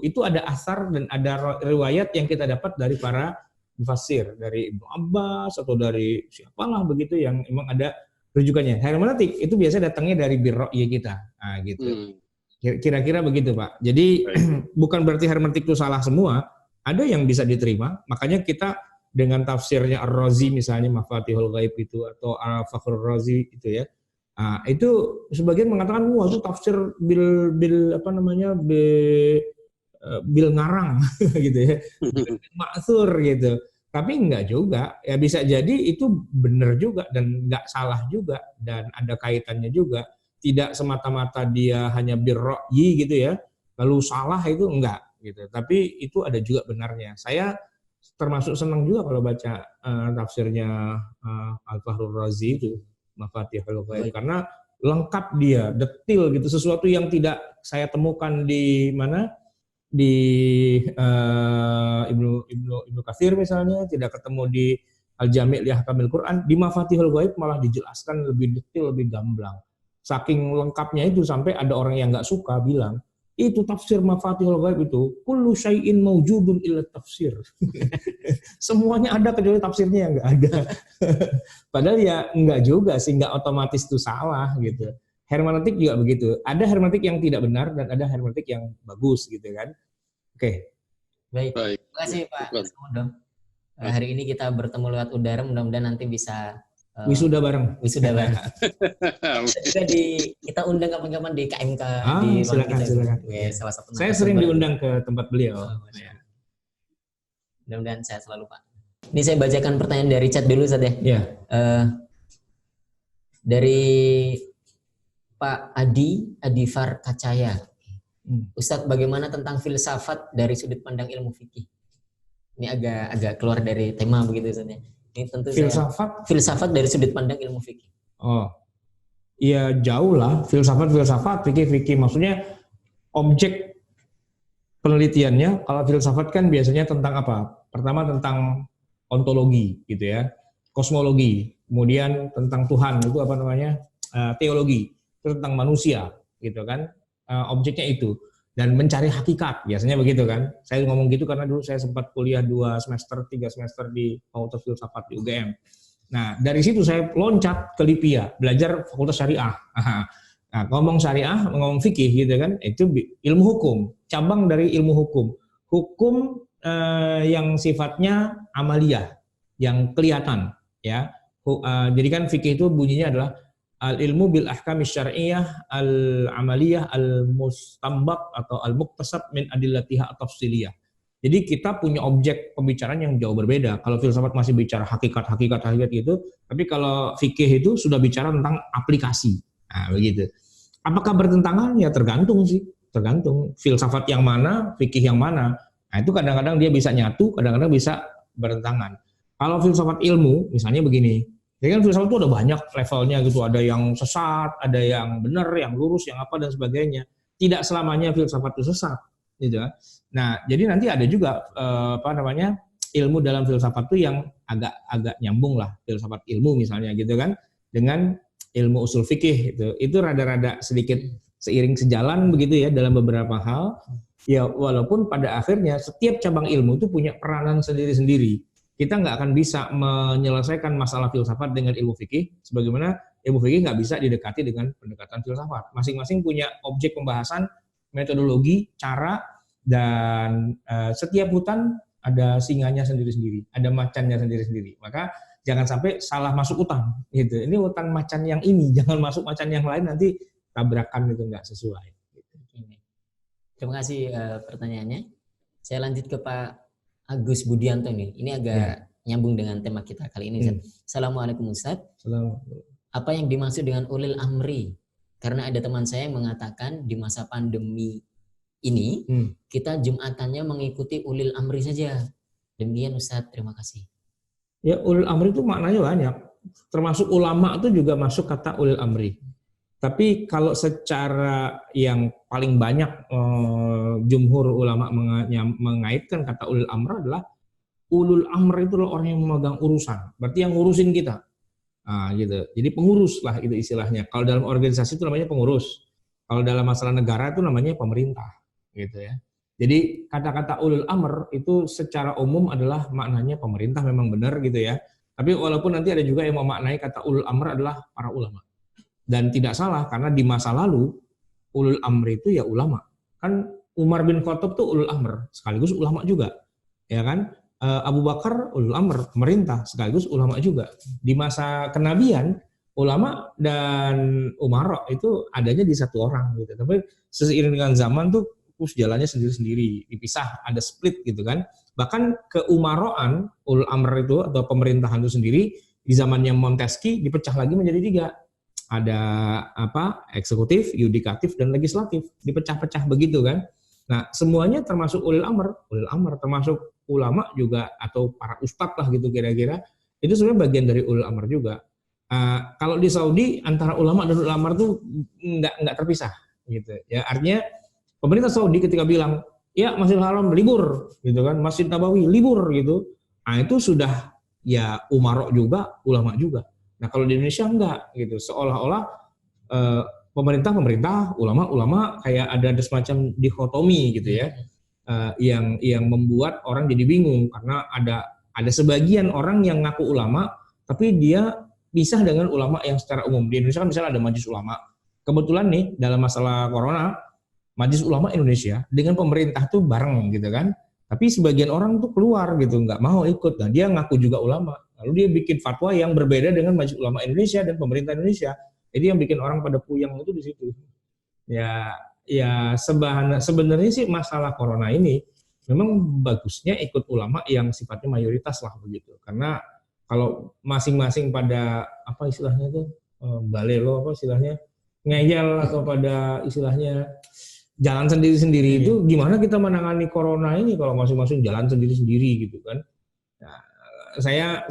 itu ada asar dan ada riwayat yang kita dapat dari para mufassir, dari Ibnu Abbas atau dari siapalah begitu yang memang ada rujukannya. Hermeneutik itu biasanya datangnya dari bil ra'yi kita. Nah, gitu. Kira-kira begitu, Pak. Jadi bukan berarti hermeneutik itu salah semua, ada yang bisa diterima. Makanya kita dengan tafsirnya Ar-Razi misalnya Mafatihul Ghaib itu atau Al-Fakhrur Razi itu ya. Nah, itu sebagian mengatakan wah itu tafsir bil ngarang gitu ya. Ma'thur gitu. Tapi enggak juga. Ya bisa jadi itu benar juga dan enggak salah juga dan ada kaitannya juga. Tidak semata-mata dia hanya bil ra'yi gitu ya. Lalu salah itu enggak gitu. Tapi itu ada juga benarnya. Saya termasuk senang juga kalau baca tafsirnya Al-Fakhrur Razi itu Mafatihul Ghaib karena lengkap dia, detil gitu, sesuatu yang tidak saya temukan di mana di Ibnu Katsir misalnya, tidak ketemu di Al-Jami' li Ahkamil Quran, di Mafatihul Ghaib malah dijelaskan lebih detil, lebih gamblang. Saking lengkapnya itu sampai ada orang yang nggak suka bilang, itu tafsir Mafatihul Ghaib itu kullu syai'in mawjudun illa tafsir. Semuanya ada kecuali tafsirnya yang enggak ada. Padahal ya enggak juga sih, enggak otomatis itu salah gitu. Hermeneutik juga begitu. Ada hermeneutik yang tidak benar dan ada hermeneutik yang bagus gitu kan. Oke. Baik. Terima kasih Pak Dong. Hari ini kita bertemu lewat udara, mudah-mudahan nanti bisa wisuda bareng. Kita undang kapan-kapan di KMK di silakan. Ya, salah satu saya sering diundang ke tempat beliau. Mudah-mudahan sehat selalu Pak. Ini saya bacakan pertanyaan dari chat dulu Ustaz ya. Iya. Dari Pak Adifar Kacaya. Ustadz, bagaimana tentang filsafat dari sudut pandang ilmu fikih? Ini agak keluar dari tema begitu Ustaz ya. Ini tentu filsafat dari sudut pandang ilmu fikih. Oh, iya jauh lah filsafat fikih. Maksudnya objek penelitiannya. Kalau filsafat kan biasanya tentang apa? Pertama tentang ontologi gitu ya, kosmologi. Kemudian tentang Tuhan itu apa namanya? Teologi. Terus tentang manusia gitu kan? Objeknya itu. Dan mencari hakikat, biasanya begitu kan. Saya ngomong gitu karena dulu saya sempat kuliah 3 semester di Fakultas Filsafat di UGM. Nah, dari situ saya loncat ke LIPIA, belajar Fakultas Syariah. Nah, ngomong syariah, ngomong fikih gitu kan, itu ilmu hukum, cabang dari ilmu hukum. Hukum yang sifatnya amaliyah, yang kelihatan ya. Jadi kan fikih itu bunyinya adalah al-ilmu bil ahkami syar'iyyah al-amaliyah al-mustambat atau al-muktasab min adillatiha at-tafsiliyah. Jadi kita punya objek pembicaraan yang jauh berbeda. Kalau filsafat masih bicara hakikat gitu, tapi kalau fikih itu sudah bicara tentang aplikasi. Nah, begitu. Apakah bertentangan? Ya tergantung sih. Tergantung filsafat yang mana, fikih yang mana. Nah, itu kadang-kadang dia bisa nyatu, kadang-kadang bisa bertentangan. Kalau filsafat ilmu, misalnya begini. Jadi kan filsafat itu ada banyak levelnya gitu, ada yang sesat, ada yang benar, yang lurus, yang apa dan sebagainya. Tidak selamanya filsafat itu sesat, gitu. Nah, jadi nanti ada juga ilmu dalam filsafat itu yang agak nyambung lah, filsafat ilmu misalnya gitu kan, dengan ilmu usul fikih itu. Itu rada-rada sedikit seiring sejalan begitu ya dalam beberapa hal. Ya walaupun pada akhirnya setiap cabang ilmu itu punya peranan sendiri-sendiri. Kita nggak akan bisa menyelesaikan masalah filsafat dengan ilmu fikih, sebagaimana ilmu fikih nggak bisa didekati dengan pendekatan filsafat. Masing-masing punya objek pembahasan, metodologi, cara, dan setiap hutan ada singanya sendiri-sendiri, ada macannya sendiri-sendiri. Maka jangan sampai salah masuk hutan. Gitu. Ini hutan macan yang ini, jangan masuk macan yang lain, nanti tabrakan itu nggak sesuai. Terima kasih pertanyaannya. Saya lanjut ke Pak Agus Budianto nih. Ini agak nyambung dengan tema kita kali ini, Ustaz. Assalamualaikum Ustaz. Apa yang dimaksud dengan ulil amri? Karena ada teman saya yang mengatakan di masa pandemi ini kita Jumatannya mengikuti ulil amri saja. Demikian Ustaz, terima kasih. Ya, ulil amri itu maknanya banyak. Termasuk ulama itu juga masuk kata ulil amri. Tapi kalau secara yang paling banyak jumhur ulama mengaitkan kata ulil amr adalah ulul amr itu adalah orang yang memegang urusan. Berarti yang ngurusin kita. Nah, gitu. Jadi pengurus lah itu istilahnya. Kalau dalam organisasi itu namanya pengurus. Kalau dalam masalah negara itu namanya pemerintah, gitu ya. Jadi kata-kata ulul amr itu secara umum adalah maknanya pemerintah, memang benar gitu ya. Tapi walaupun nanti ada juga yang memaknai kata ulul amr adalah para ulama. Dan tidak salah karena di masa lalu ulul amr itu ya ulama. Kan Umar bin Khattab tuh ulul amr sekaligus ulama juga. Ya kan? Abu Bakar ulul amr pemerintah sekaligus ulama juga. Di masa kenabian ulama dan umara itu adanya di satu orang gitu. Tapi seiring dengan zaman tuh jalannya sendiri-sendiri, dipisah, ada split gitu kan. Bahkan keumaraan ulul amr itu atau pemerintahan itu sendiri di zamannya Montesquieu dipecah lagi menjadi 3. Ada eksekutif, yudikatif, dan legislatif, dipecah-pecah begitu kan. Nah semuanya termasuk ulil amr termasuk ulama juga atau para ustadz lah gitu kira-kira, itu sebenarnya bagian dari ulil amr juga. Kalau di Saudi antara ulama dan ulil amr tuh nggak terpisah gitu ya. Artinya pemerintah Saudi ketika bilang ya Masjidil Haram libur gitu kan, Masjid Nabawi libur gitu, nah itu sudah ya umarok juga, ulama juga. Nah kalau di Indonesia enggak gitu, seolah-olah pemerintah, ulama kayak ada semacam dikotomi gitu ya, yang membuat orang jadi bingung karena ada sebagian orang yang ngaku ulama tapi dia pisah dengan ulama yang secara umum. Di Indonesia kan misalnya ada Majelis Ulama. Kebetulan nih dalam masalah corona, Majelis Ulama Indonesia dengan pemerintah tuh bareng gitu kan. Tapi sebagian orang tuh keluar gitu, nggak mau ikut. Nah dia ngaku juga ulama. Lalu dia bikin fatwa yang berbeda dengan Majelis Ulama Indonesia dan pemerintah Indonesia. Jadi yang bikin orang pada puyeng itu di situ. Ya sebenarnya sih masalah corona ini memang bagusnya ikut ulama yang sifatnya mayoritas lah begitu. Karena kalau masing-masing pada apa istilahnya tuh balelo apa istilahnya ngeyel atau pada istilahnya jalan sendiri-sendiri itu gimana kita menangani corona ini kalau masing-masing jalan sendiri-sendiri gitu kan. Nah, saya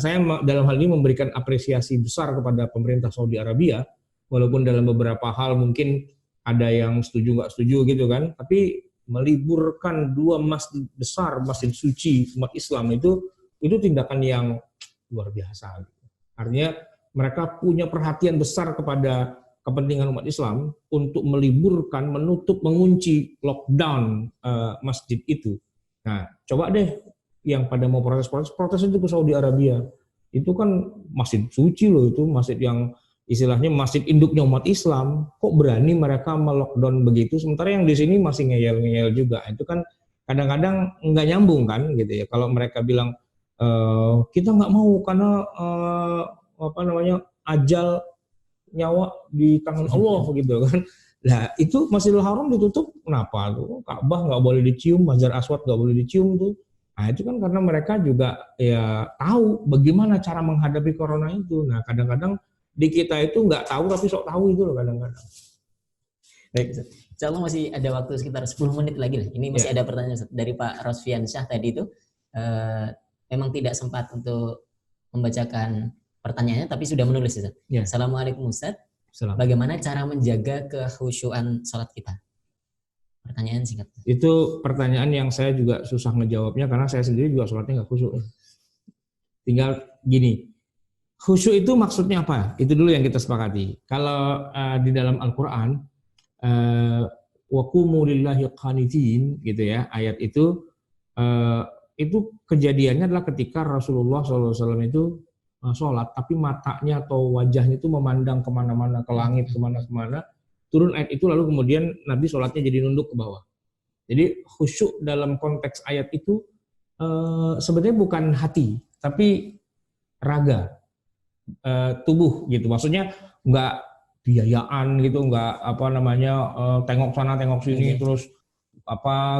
dalam hal ini memberikan apresiasi besar kepada pemerintah Saudi Arabia walaupun dalam beberapa hal mungkin ada yang setuju nggak setuju gitu kan, tapi meliburkan 2 masjid besar, masjid suci umat Islam itu tindakan yang luar biasa. Artinya mereka punya perhatian besar kepada kepentingan umat Islam untuk meliburkan, menutup, mengunci, lockdown masjid itu. Nah, coba deh yang pada mau protes itu ke Saudi Arabia. Itu kan masjid suci loh, itu masjid yang istilahnya masjid induknya umat Islam. Kok berani mereka melockdown begitu? Sementara yang di sini masih ngeyel-ngeyel juga. Itu kan kadang-kadang nggak nyambung kan gitu ya. Kalau mereka bilang kita nggak mau karena ajal nyawa di tangan Allah gitu kan. Nah itu Masjidil Haram ditutup kenapa tuh? Ka'bah nggak boleh dicium, Hajar Aswad nggak boleh dicium tuh. Nah itu kan karena mereka juga ya tahu bagaimana cara menghadapi corona itu. Nah kadang-kadang di kita itu nggak tahu tapi sok tahu itu loh kadang-kadang. Baik, insya Allah masih ada waktu sekitar 10 menit lagi lah. Ini masih ada pertanyaan dari Pak Rosfian Syah tadi itu. Memang tidak sempat untuk membacakan pertanyaannya, tapi sudah menulis Ustaz. Ya. Assalamualaikum Ustaz. Bagaimana cara menjaga kekhusyuan salat kita? Pertanyaan singkat. Itu pertanyaan yang saya juga susah ngejawabnya karena saya sendiri juga sholatnya nggak khusyuk. Tinggal gini, khusyuk itu maksudnya apa? Itu dulu yang kita sepakati. Kalau di dalam Al-Quran, wa qumu lillahi qanitin gitu ya, ayat itu kejadiannya adalah ketika Rasulullah SAW itu sholat, tapi matanya atau wajahnya itu memandang kemana-mana, ke langit, kemana-mana. Turun ayat itu lalu kemudian Nabi sholatnya jadi nunduk ke bawah. Jadi khusyuk dalam konteks ayat itu sebenarnya bukan hati, tapi raga, tubuh gitu. Maksudnya nggak biayaan gitu, nggak tengok sana tengok sini terus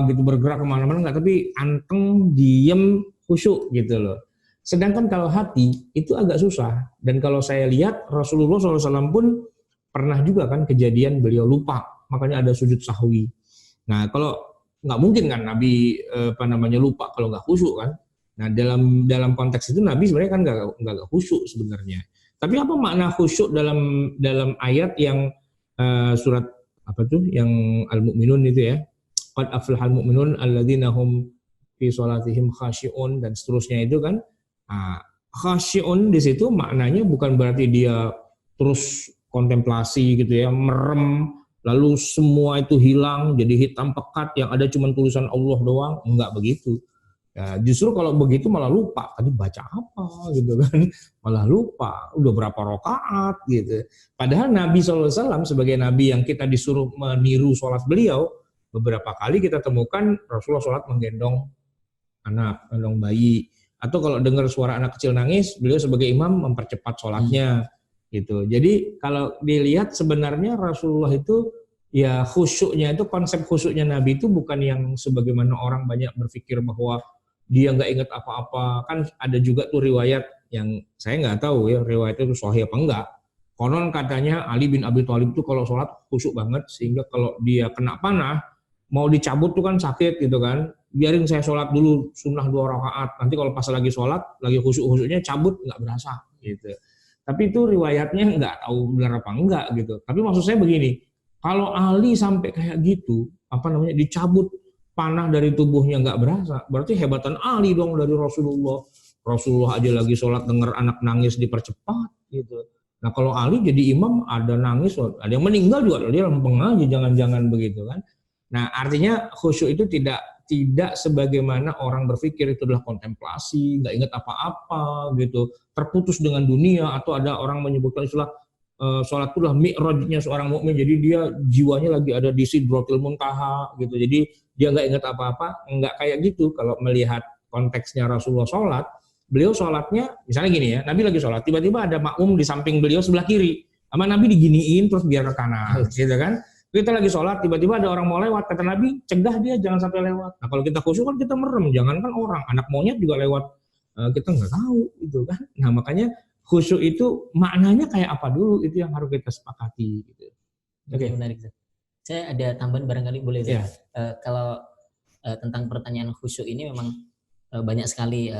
gitu bergerak kemana-mana, nggak, tapi anteng, diem, khusyuk gitu loh. Sedangkan kalau hati itu agak susah. Dan kalau saya lihat Rasulullah SAW pun pernah juga kan kejadian beliau lupa, makanya ada sujud sahwi. Nah kalau nggak mungkin kan Nabi lupa kalau nggak khusyuk kan. Nah dalam konteks itu Nabi sebenarnya kan nggak khusyuk sebenarnya. Tapi apa makna khusyuk dalam ayat yang surat yang Al-Mu'minun itu ya? Qad aflahal mu'minun alladzina hum fi sholatihim khashi'un dan seterusnya itu kan. Nah, khashi'un di situ maknanya bukan berarti dia terus kontemplasi gitu ya, merem lalu semua itu hilang jadi hitam pekat yang ada cuma tulisan Allah doang, enggak begitu. Ya, justru kalau begitu malah lupa tadi baca apa gitu kan, malah lupa udah berapa rakaat gitu. Padahal Nabi SAW sebagai Nabi yang kita disuruh meniru sholat beliau, beberapa kali kita temukan Rasulullah sholat menggendong anak, menggendong bayi. Atau kalau dengar suara anak kecil nangis, beliau sebagai imam mempercepat sholatnya. Gitu. Jadi kalau dilihat sebenarnya Rasulullah itu ya khusyuknya itu, konsep khusyuknya Nabi itu bukan yang sebagaimana orang banyak berpikir bahwa dia nggak ingat apa-apa. Kan ada juga tuh riwayat yang saya nggak tahu ya riwayat itu sahih apa enggak. Konon katanya Ali bin Abi Thalib itu kalau sholat khusyuk banget sehingga kalau dia kena panah mau dicabut tuh kan sakit gitu kan, biarin saya sholat dulu sunnah 2 rakaat, nanti kalau pas lagi sholat lagi khusyuk-khusyuknya cabut nggak berasa gitu. Tapi itu riwayatnya nggak tahu benar apa enggak gitu. Tapi maksud saya begini, kalau Ali sampai kayak gitu, dicabut panah dari tubuhnya nggak berasa, berarti hebatan Ali dong dari Rasulullah. Rasulullah aja lagi sholat dengar anak nangis dipercepat gitu. Nah kalau Ali jadi imam ada nangis, ada yang meninggal juga dia lempeng aja, jangan-jangan begitu kan. Nah artinya khusyuk itu tidak sebagaimana orang berpikir itu adalah kontemplasi, nggak ingat apa-apa gitu, terputus dengan dunia, atau ada orang menyebutkan istilah sholat itu adalah mi'rajnya seorang mukmin, jadi dia jiwanya lagi ada di Sidratul Muntaha gitu, jadi dia nggak ingat apa-apa, nggak kayak gitu. Kalau melihat konteksnya Rasulullah sholat, beliau sholatnya misalnya gini ya, Nabi lagi sholat, tiba-tiba ada makmum di samping beliau sebelah kiri, sama Nabi diginiin terus biar ke kanan, gitu kan. Kita lagi sholat, tiba-tiba ada orang mau lewat, kata Nabi, cegah dia jangan sampai lewat. Nah kalau kita khusyuk kan kita merem, jangankan orang, anak monyet juga lewat, kita nggak tahu gitu kan. Nah makanya khusyuk itu maknanya kayak apa dulu, itu yang harus kita sepakati. Gitu. Oke, menarik. Saya ada tambahan barangkali boleh. Yeah. Kalau tentang pertanyaan khusyuk ini memang banyak sekali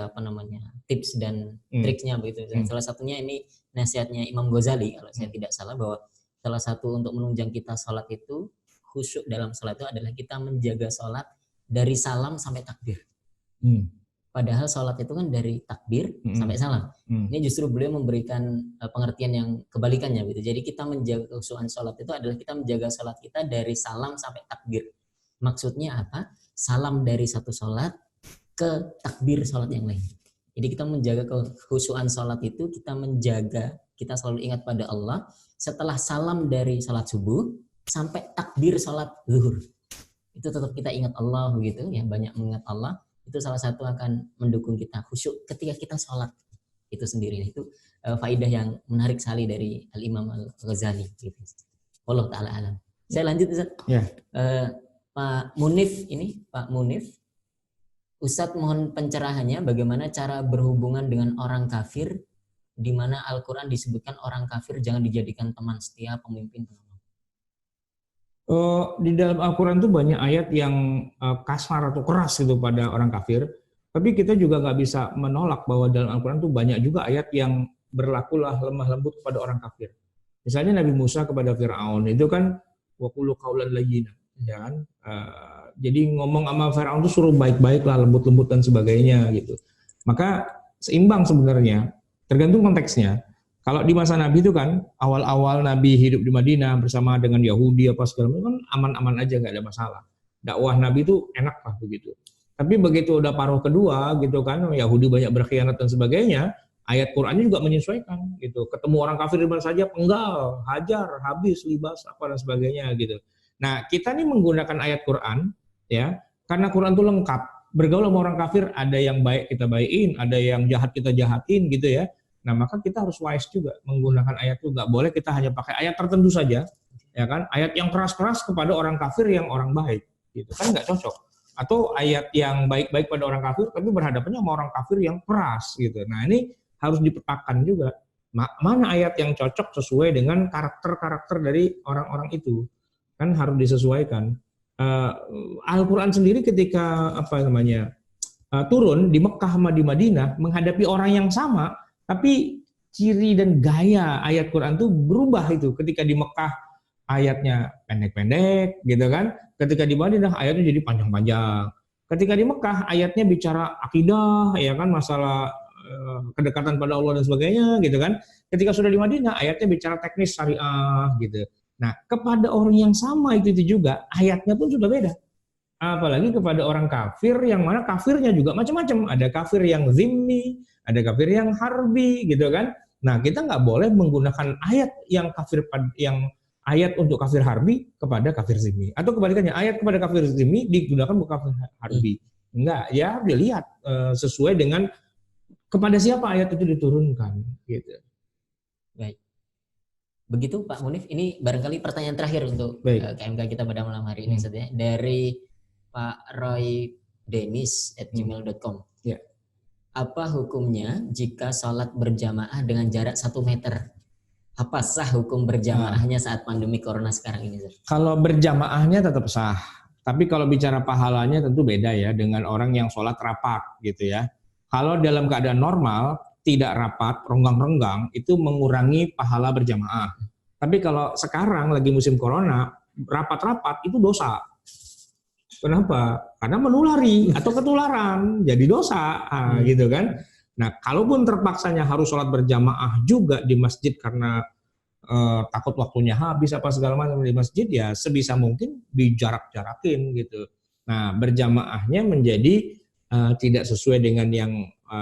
tips dan triknya begitu. Salah satunya ini nasihatnya Imam Ghazali kalau saya tidak salah, bahwa salah satu untuk menunjang kita sholat itu, khusyuk dalam sholat itu adalah kita menjaga sholat dari salam sampai takbir. Padahal sholat itu kan dari takbir sampai salam. Ini justru beliau memberikan pengertian yang kebalikannya gitu. Jadi kita menjaga kekhusyukan sholat itu adalah kita menjaga sholat kita dari salam sampai takbir. Maksudnya apa? Salam dari satu sholat ke takbir sholat yang lain. Jadi kita menjaga kekhusyukan sholat itu, kita selalu ingat pada Allah setelah salam dari sholat subuh sampai takbir sholat zuhur. Itu tetap kita ingat Allah begitu ya, banyak mengingat Allah. Itu salah satu akan mendukung kita khusyuk ketika kita sholat itu sendiri. Itu faidah yang menarik sekali dari Al-Imam Al-Ghazali gitu. Allah Ta'ala alam. Saya lanjut Ustaz. Yeah. Pak Munif, Ustadz mohon pencerahannya bagaimana cara berhubungan dengan orang kafir, di mana Al-Quran disebutkan orang kafir jangan dijadikan teman setia, pemimpin. Di dalam Al-Quran itu banyak ayat yang kasar atau keras gitu pada orang kafir. Tapi kita juga nggak bisa menolak bahwa dalam Al-Quran itu banyak juga ayat yang berlakulah lemah lembut kepada orang kafir. Misalnya Nabi Musa kepada Fir'aun itu kan waqulu qaulan layyinan, ya kan? Jadi ngomong sama Fir'aun itu suruh baik-baik lah, lembut-lembut dan sebagainya gitu. Maka seimbang sebenarnya. Tergantung konteksnya. Kalau di masa Nabi itu kan awal-awal Nabi hidup di Madinah bersama dengan Yahudi apa segala macam kan aman-aman aja, nggak ada masalah. Dakwah Nabi itu enak lah begitu. Tapi begitu udah paruh kedua gitu kan, Yahudi banyak berkhianat dan sebagainya, ayat Qur'annya juga menyesuaikan gitu. Ketemu orang kafir di mana saja penggal, hajar, habis, libas apa dan sebagainya gitu. Nah kita nih menggunakan ayat Qur'an ya, karena Qur'an itu lengkap. Bergaul sama orang kafir, ada yang baik kita baikin, ada yang jahat kita jahatin gitu ya. Nah, maka kita harus wise juga menggunakan ayat itu. Nggak boleh kita hanya pakai ayat tertentu saja, ya kan? Ayat yang keras-keras kepada orang kafir yang orang baik, gitu kan nggak cocok. Atau ayat yang baik-baik pada orang kafir, tapi berhadapannya sama orang kafir yang keras, gitu. Nah, ini harus dipetakan juga. Mana ayat yang cocok sesuai dengan karakter-karakter dari orang-orang itu, kan harus disesuaikan. Al-Quran sendiri ketika turun di Mekah sama di Madinah menghadapi orang yang sama, tapi ciri dan gaya ayat Quran itu berubah itu. Ketika di Mekah ayatnya pendek-pendek, gitu kan? Ketika di Madinah ayatnya jadi panjang-panjang. Ketika di Mekah ayatnya bicara akidah, ya kan, masalah kedekatan pada Allah dan sebagainya, gitu kan? Ketika sudah di Madinah ayatnya bicara teknis syariah, gitu. Nah, kepada orang yang sama itu juga ayatnya pun sudah beda. Apalagi kepada orang kafir yang mana kafirnya juga macam-macam. Ada kafir yang zimmi, ada kafir yang harbi, gitu kan. Nah, kita nggak boleh menggunakan ayat yang ayat untuk kafir harbi kepada kafir zimmi. Atau kebalikannya, ayat kepada kafir zimmi digunakan untuk kafir harbi. Enggak, ya dilihat sesuai dengan kepada siapa ayat itu diturunkan, gitu. Baik. Begitu Pak Munif, ini barangkali pertanyaan terakhir untuk KMK kita pada malam hari ini, dari Pak Roy Denis @gmail.com. Ya. Apa hukumnya jika sholat berjamaah dengan jarak 1 meter? Apa sah hukum berjamaahnya saat pandemi corona sekarang ini? Kalau berjamaahnya tetap sah, tapi kalau bicara pahalanya tentu beda ya dengan orang yang sholat rapat, gitu ya. Kalau dalam keadaan normal tidak rapat, renggang-renggang, itu mengurangi pahala berjamaah. Tapi kalau sekarang lagi musim corona, rapat-rapat itu dosa. Kenapa? Karena menulari atau ketularan, jadi dosa, gitu kan. Nah, kalaupun terpaksanya harus sholat berjamaah juga di masjid karena takut waktunya habis apa segala macam di masjid, ya sebisa mungkin dijarak-jarakin gitu. Nah, berjamaahnya menjadi tidak sesuai dengan yang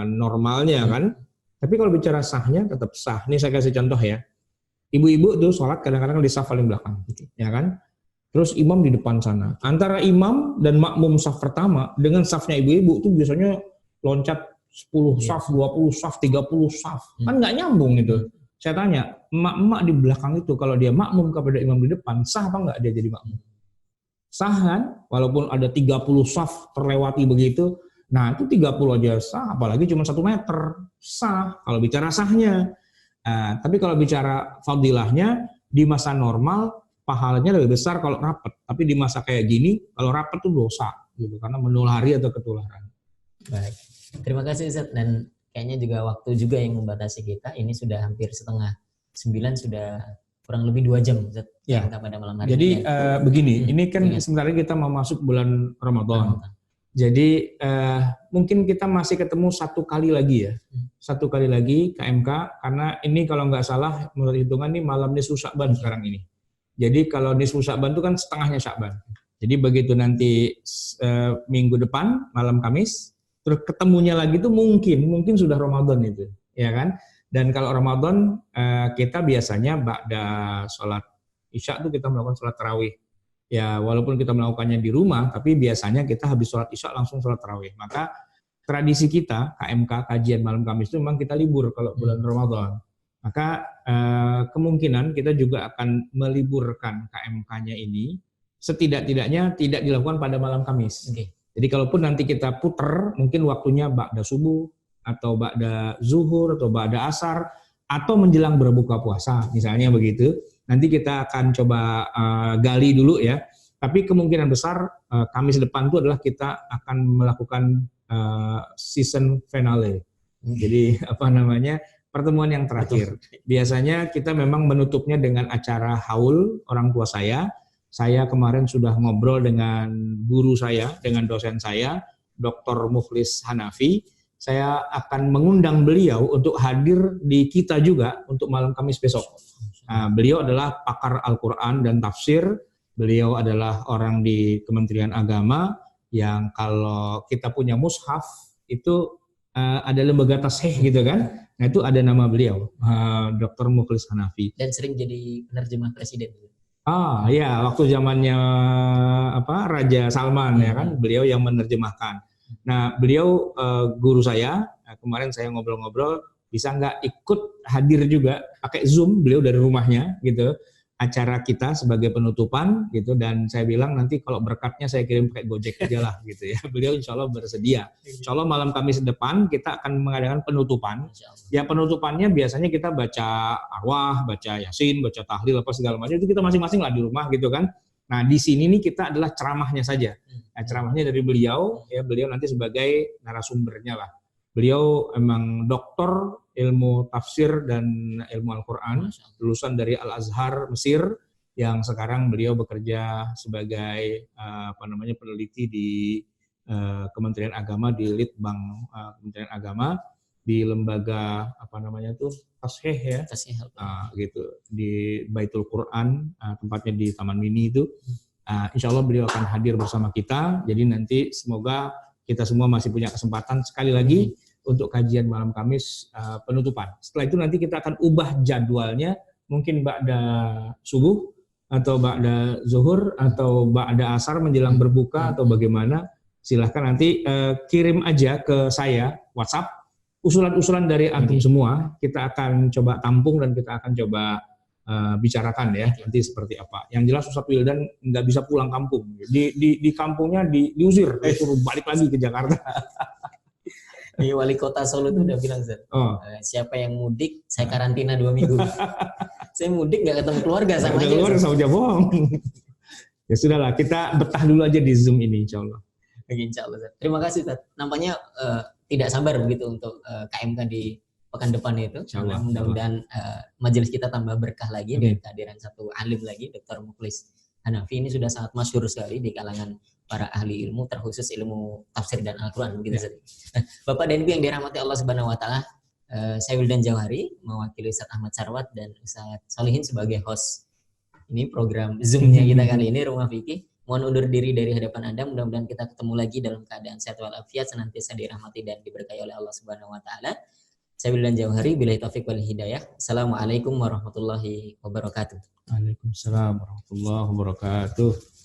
normalnya kan. Tapi kalau bicara sahnya tetap sah. Ini saya kasih contoh ya. Ibu-ibu tuh sholat kadang-kadang di saf paling belakang, ya kan? Terus imam di depan sana. Antara imam dan makmum saf pertama dengan safnya ibu-ibu tuh biasanya loncat 10 saf, 20 saf, 30 saf. Kan nggak nyambung itu. Saya tanya, emak-emak di belakang itu kalau dia makmum kepada imam di depan, sah apa nggak dia jadi makmum? Sah kan? Walaupun ada 30 saf terlewati begitu. Nah, itu 30 aja sah, apalagi cuma 1 meter. Sah, kalau bicara sahnya. Tapi kalau bicara fadilahnya, di masa normal, pahalanya lebih besar kalau rapat. Tapi di masa kayak gini, kalau rapat tuh dosa. Gitu, karena menulari atau ketularan. Baik. Terima kasih Ustaz. Dan kayaknya juga waktu juga yang membatasi kita. Ini sudah hampir 8:30, sudah kurang lebih 2 jam Ustaz. Ya. Pada malam hari. Jadi begini, ini kan sebenarnya kita mau masuk bulan Ramadan. Jadi mungkin kita masih ketemu 1 kali lagi ya, 1 kali lagi KMK, karena ini kalau nggak salah menurut hitungan nih malam nisfu Sya'ban sekarang ini. Jadi kalau nisfu Sya'ban itu kan setengahnya Sya'ban. Jadi begitu nanti minggu depan malam Kamis, terus ketemunya lagi tuh mungkin sudah Ramadan itu, ya kan? Dan kalau Ramadan kita biasanya ba'da sholat Isya tuh kita melakukan sholat tarawih. Ya walaupun kita melakukannya di rumah, tapi biasanya kita habis sholat Isya langsung sholat tarawih. Maka tradisi kita KMK kajian malam Kamis itu memang kita libur kalau bulan Ramadan. Maka kemungkinan kita juga akan meliburkan KMK-nya ini setidak-tidaknya tidak dilakukan pada malam Kamis. Jadi kalaupun nanti kita puter, mungkin waktunya ba'da subuh atau ba'da zuhur atau ba'da asar atau menjelang berbuka puasa, misalnya begitu. Nanti kita akan coba gali dulu ya. Tapi kemungkinan besar Kamis depan itu adalah kita akan melakukan season finale. Jadi pertemuan yang terakhir. Biasanya kita memang menutupnya dengan acara haul orang tua saya. Saya kemarin sudah ngobrol dengan guru saya, dengan dosen saya, Dr. Mukhlis Hanafi. Saya akan mengundang beliau untuk hadir di kita juga untuk malam Kamis besok. Beliau adalah pakar Al-Quran dan tafsir. Beliau adalah orang di Kementerian Agama yang kalau kita punya mushaf itu ada lembaga tasheeh gitu kan. Nah itu ada nama beliau, Dr. Mukhlis Hanafi. Dan sering jadi penerjemah presiden. Ya, waktu zamannya Raja Salman ya kan, beliau yang menerjemahkan. Nah beliau guru saya. Kemarin saya ngobrol-ngobrol. bisa nggak ikut hadir juga pakai Zoom, beliau dari rumahnya gitu, acara kita sebagai penutupan gitu, dan saya bilang nanti kalau berkatnya saya kirim pakai Gojek aja lah gitu ya. Beliau insya Allah bersedia. Insya Allah malam Kamis depan kita akan mengadakan penutupan. Ya penutupannya biasanya kita baca arwah, baca yasin, baca tahlil apa segala macam, itu kita masing-masing lah di rumah gitu kan. Nah di sini nih kita adalah ceramahnya saja. Nah, ceramahnya dari beliau, ya beliau nanti sebagai narasumbernya lah. Beliau emang doktor ilmu tafsir dan ilmu Al-Quran, lulusan dari Al-Azhar Mesir, yang sekarang beliau bekerja sebagai peneliti di Kementerian Agama, di Litbang Kementerian Agama, di lembaga Tasheh ya, gitu, di Baitul Quran, tempatnya di Taman Mini itu. Insya Allah beliau akan hadir bersama kita. Jadi nanti semoga kita semua masih punya kesempatan sekali lagi untuk kajian malam Kamis penutupan. Setelah itu nanti kita akan ubah jadwalnya, mungkin ba'da subuh atau ba'da zuhur atau ba'da asar menjelang berbuka atau bagaimana. Silahkan nanti kirim aja ke saya WhatsApp usulan-usulan dari antum semua. Kita akan coba tampung dan kita akan coba bicarakan ya nanti seperti apa. Yang jelas Ustaz Wildan nggak bisa pulang kampung. Di kampungnya diusir, suruh balik lagi ke Jakarta. Wali kota Solo itu udah bilang, siapa yang mudik, saya karantina 2 minggu. Saya mudik nggak ketemu keluarga sama aja. Keluarga sama aja bohong. Ya sudahlah, kita betah dulu aja di Zoom ini, insya Allah. Insya Allah. Terima kasih, Tad. Nampaknya tidak sabar begitu untuk KMK di pekan depan itu. Mudah-mudahan majelis kita tambah berkah lagi dengan kehadiran satu alim lagi, Dr. Mukhlis Hanafi. Ini sudah sangat masyhur sekali di kalangan para ahli ilmu, terkhusus ilmu tafsir dan Al-Quran. Begitu, Bapak dan Ibu yang dirahmati Allah Subhanahu Wa Taala, saya Wildan Jauhari mewakili Ustaz Ahmad Sarwat dan Ustaz Solihin sebagai host ini program Zoom-nya kita kali ini, Rumah Fikih. Mohon undur diri dari hadapan Anda. Mudah-mudahan kita ketemu lagi dalam keadaan sehat walafiat, senantiasa dirahmati dan diberkahi oleh Allah Subhanahu Wa Taala. Saya Wildan Jauhari, billahi taufiq wal hidayah. Assalamualaikum warahmatullahi wabarakatuh. Waalaikumsalam warahmatullahi wabarakatuh.